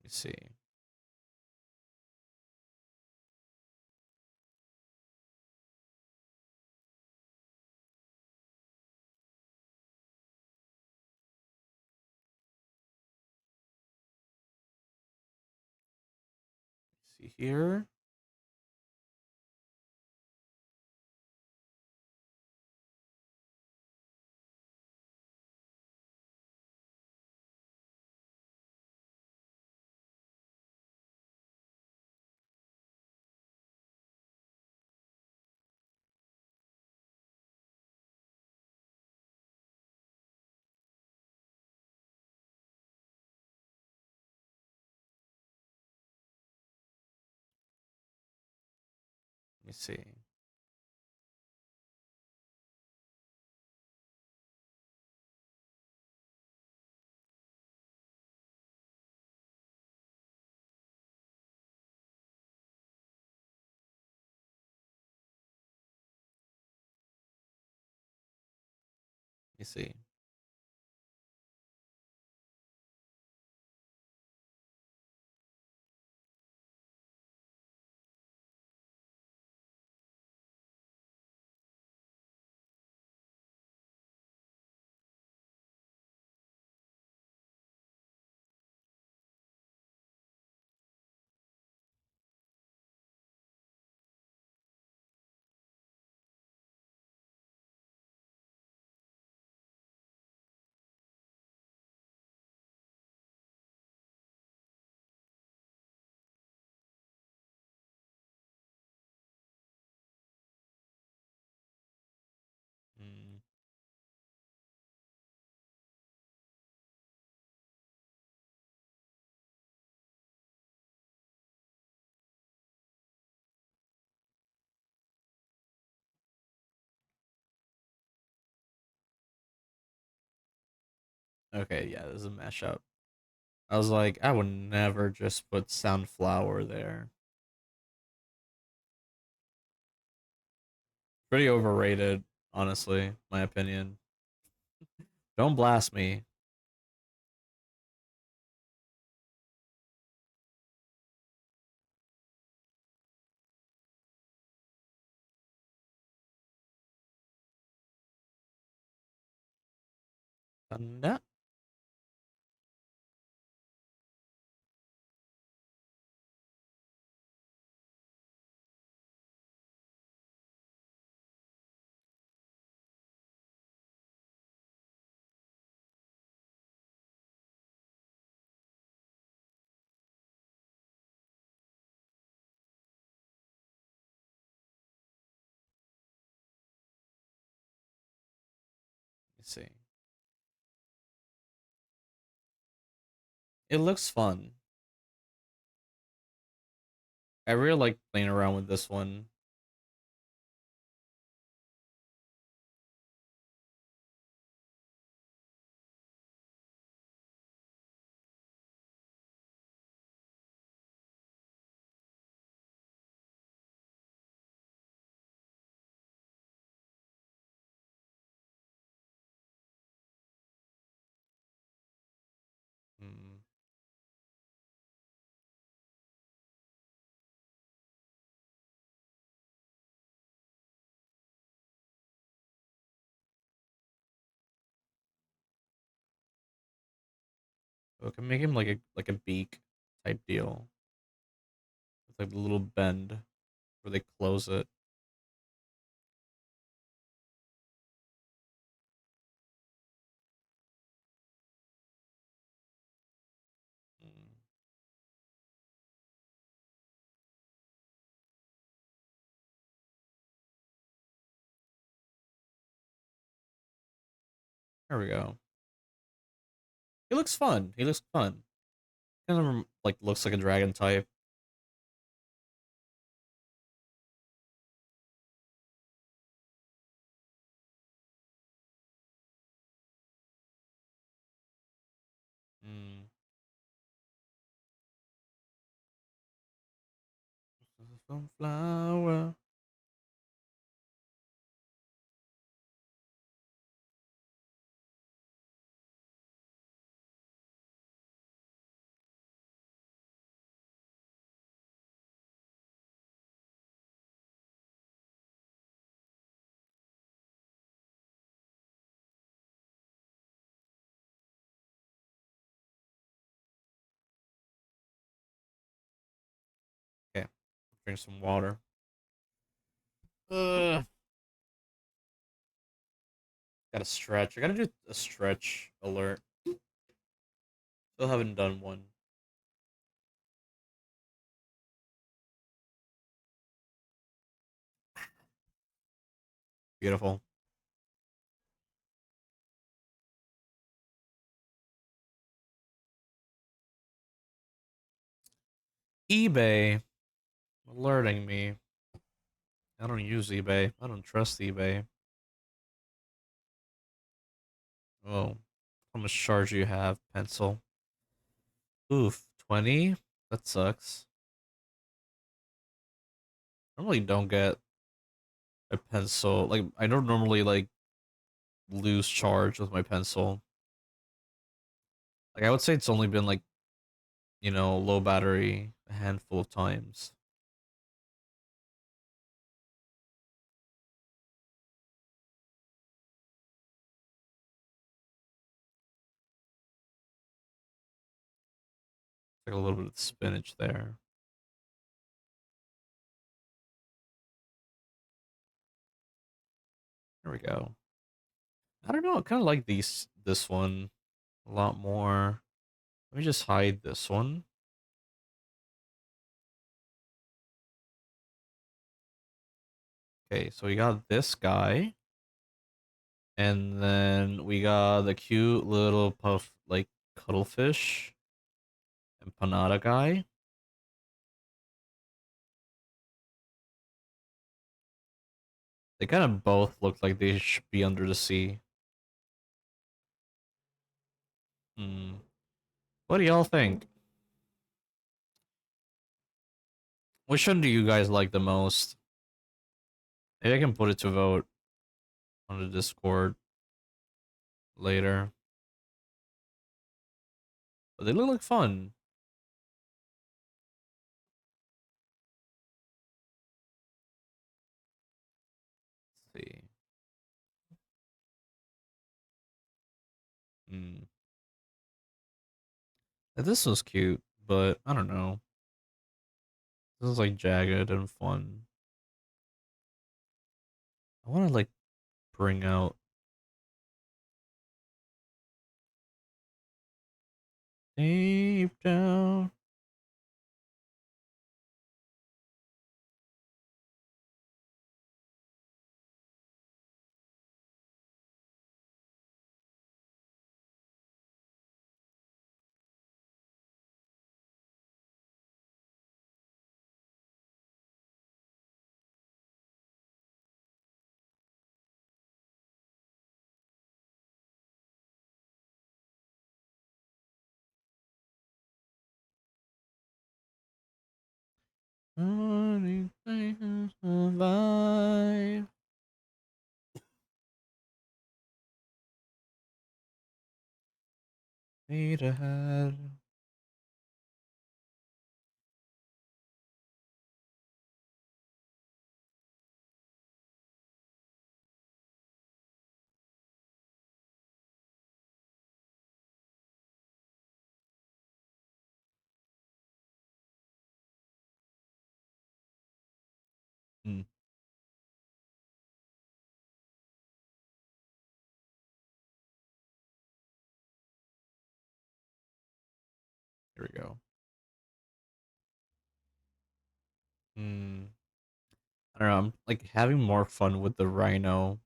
Let me see. See here. Let me see. Let me see. Okay, yeah, this is a mashup. I was like, I would never just put sunflower there. Pretty overrated, honestly, my opinion. Don't blast me. No. Let me see. It looks fun. I really like playing around with this one. Hmm. We can make him like a beak type deal with like a little bend where they close it. Mm. There we go. He looks fun. He looks fun. Kind of like looks like a dragon type. Mm. Sunflower. Okay, drink some water. Gotta stretch. I gotta do a stretch alert. Still haven't done one. Beautiful. eBay alerting me. I don't use eBay. I don't trust eBay. Oh, how much charge do you have, pencil? Oof, 20? That sucks. I normally don't get a pencil. Like, I don't normally, like, lose charge with my pencil. Like, I would say it's only been, like, low battery a handful of times. Like, a little bit of spinach there. There we go. I don't know. I kind of like this one a lot more. Let me just hide this one. Okay, so we got this guy. And then we got the cute little puff, like, cuttlefish empanada guy. They kind of both look like they should be under the sea. Hmm. What do y'all think? Which one do you guys like the most? Maybe I can put it to vote on the Discord later. But they look like fun. Let's see. Hmm. This was cute, but I don't know. This is like jagged and fun. I want to like bring out deep down. Anything to survive. Need ahead. Hmm. Here we go. Hmm. I don't know. I'm like having more fun with the rhino.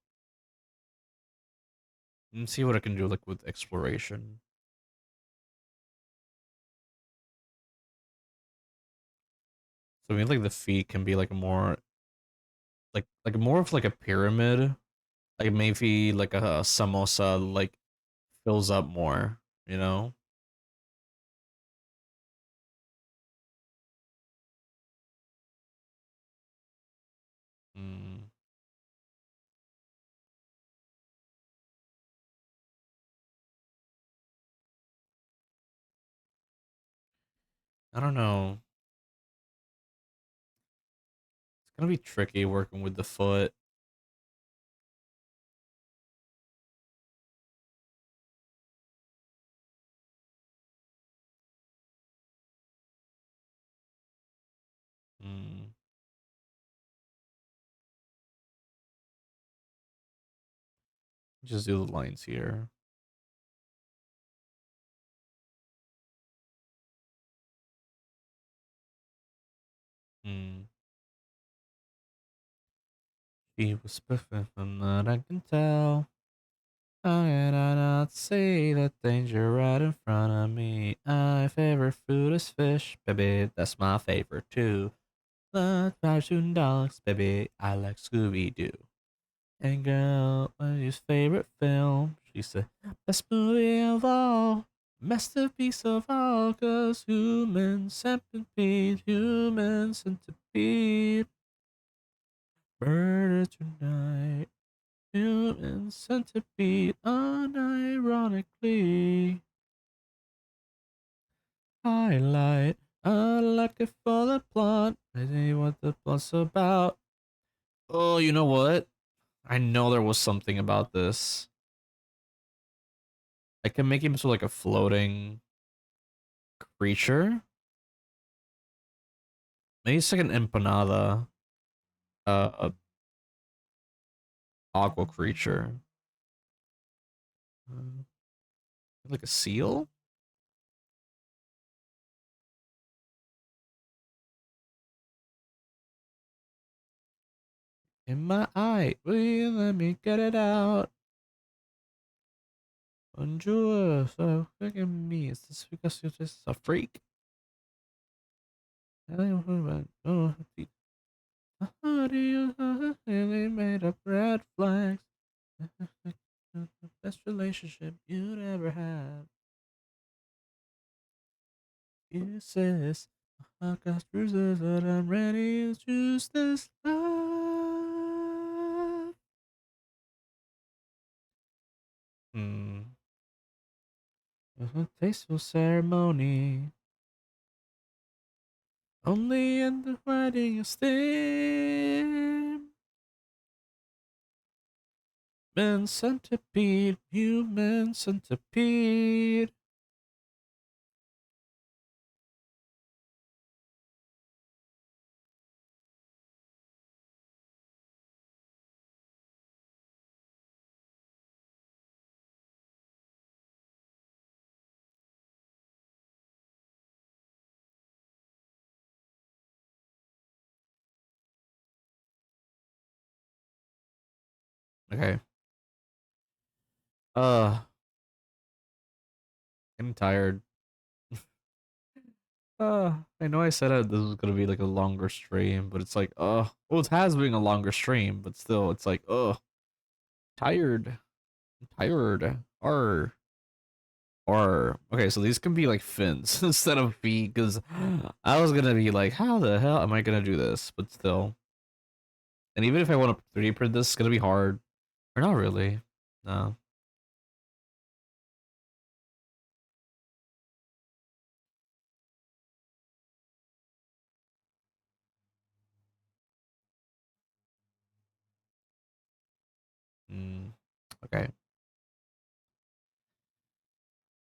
And see what I can do like with exploration. So maybe like the feet can be like more like more of like a pyramid. Like maybe like a samosa like fills up more, you know? Mm, I don't know. It's gonna be tricky working with the foot. Mm, just do the lines here. Mm. She was perfect from that I can tell. How can I not see the danger right in front of me? My favorite food is fish, baby. That's my favorite too. The cartoon dogs, baby. I like Scooby Doo. And girl, what's your favorite film? She said, best movie of all, masterpiece of all, 'cause human centipede, human centipede, murder tonight, human centipede, unironically, highlight. I like it for the plot. I see what the plot's about. Oh, you know what? I know there was something about this. I can make him so like a floating creature. Maybe it's like an empanada, aqua creature, uh, like a seal. In my eye, will you let me get it out? Bonjour, so fucking me. Is this because you're just a freak? Oh, how do you really made up red flags? The best relationship you'd ever have. kisses. I got bruises, but I'm ready to choose this love. Hmm. A tasteful ceremony. Only in the wedding is thin. Human centipede, human centipede. Okay. I'm tired. I know I said this was gonna be like a longer stream, but it's like, well, it has been a longer stream, but still, it's like, tired. I'm tired. Okay, so these can be like fins instead of feet, because I was gonna be like, how the hell am I gonna do this? But still, and even if I want to 3D print this, it's gonna be hard. Or not really. No. Mm, okay.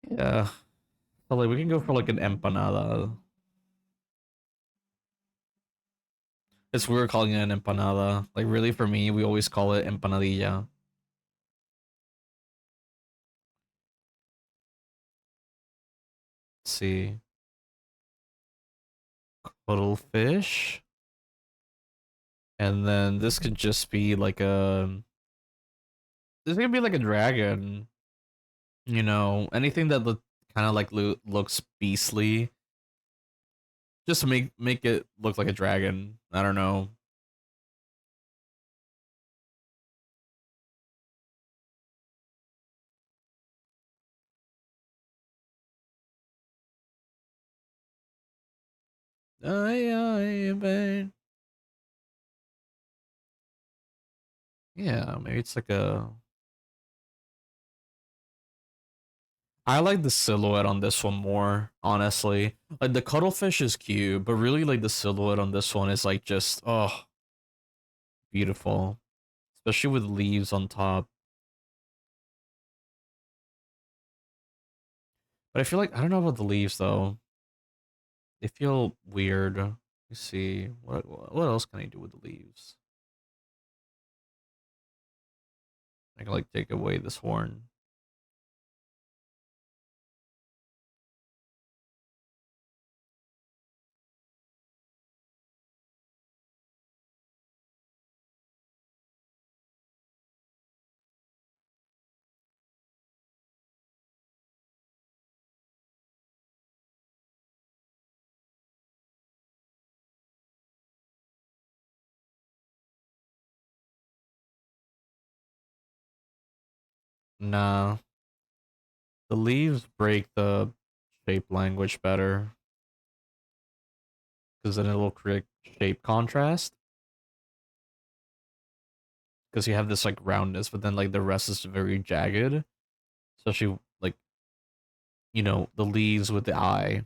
Yeah. So like we can go for like an empanada. It's weird calling it an empanada. Like really for me, we always call it empanadilla. Let's see. Cuttlefish. And then this could just be like a this could be like a dragon. You know, anything that look kind of like looks beastly. Just to make it look like a dragon. I don't know. Man. Yeah, maybe it's like a I like the silhouette on this one more, honestly. Like the cuttlefish is cute, but really like the silhouette on this one is like just beautiful. Especially with leaves on top. But I feel like I don't know about the leaves though. They feel weird. Let me see. What else can I do with the leaves? I can like take away this horn. Nah. The leaves break the shape language better. Because then it'll create shape contrast. Because you have this like roundness, but then like the rest is very jagged. Especially like, the leaves with the eye.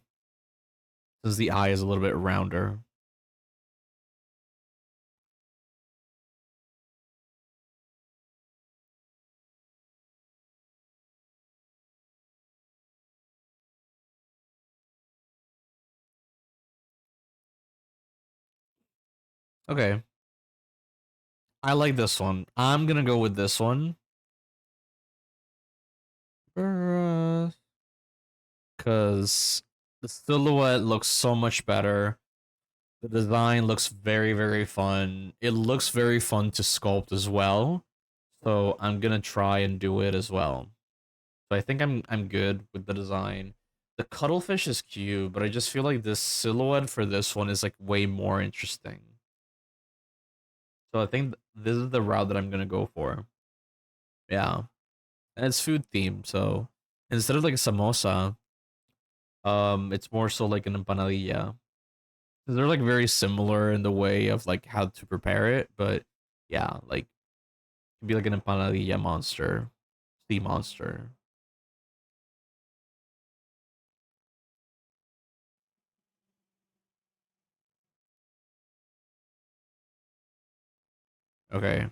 Since the eye is a little bit rounder. Okay. I like this one. I'm gonna go with this one. Because the silhouette looks so much better. The design looks very, very fun. It looks very fun to sculpt as well. So I'm gonna try and do it as well. So I think I'm good with the design. The cuttlefish is cute, but I just feel like this silhouette for this one is like way more interesting. So I think this is the route that I'm gonna go for. Yeah. And it's food themed, so instead of like a samosa, It's more so like an empanadilla. They're like very similar in the way of like how to prepare it, but yeah, like it can be like an empanadilla monster, sea monster. Okay.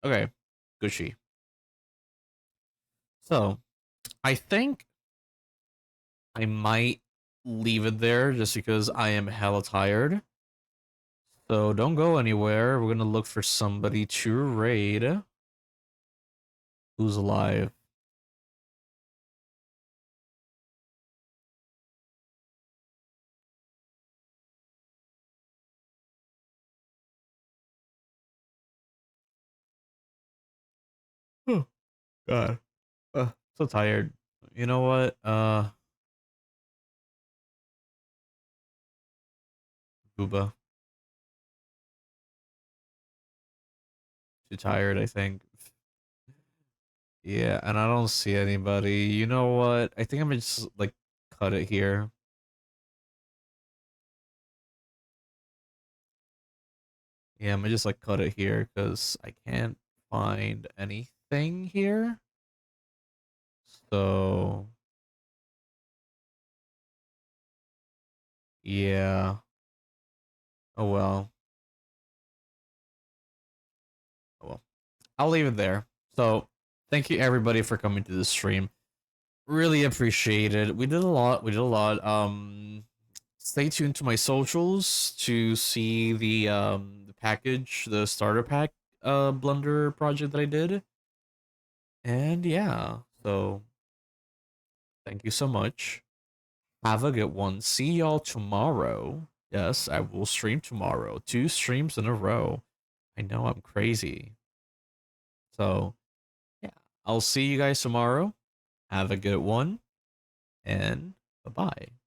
Okay. Gucci. So I think I might leave it there just because I am hella tired. So don't go anywhere. We're gonna look for somebody to raid who's alive. Oh God. So tired. You know what? Booba. Too tired, I think. Yeah, and I don't see anybody. You know what? I think I'm gonna just like cut it here. Yeah, I'm gonna just like cut it here because I can't find anything here. So yeah. Oh well. Oh well. I'll leave it there. So thank you everybody for coming to the stream. Really appreciate it. We did a lot. We did a lot. Stay tuned to my socials to see the package, the starter pack Blender project that I did. And yeah, so thank you so much. Have a good one. See y'all tomorrow. Yes, I will stream tomorrow. 2 streams in a row. I know I'm crazy. So yeah, I'll see you guys tomorrow. Have a good one and bye bye.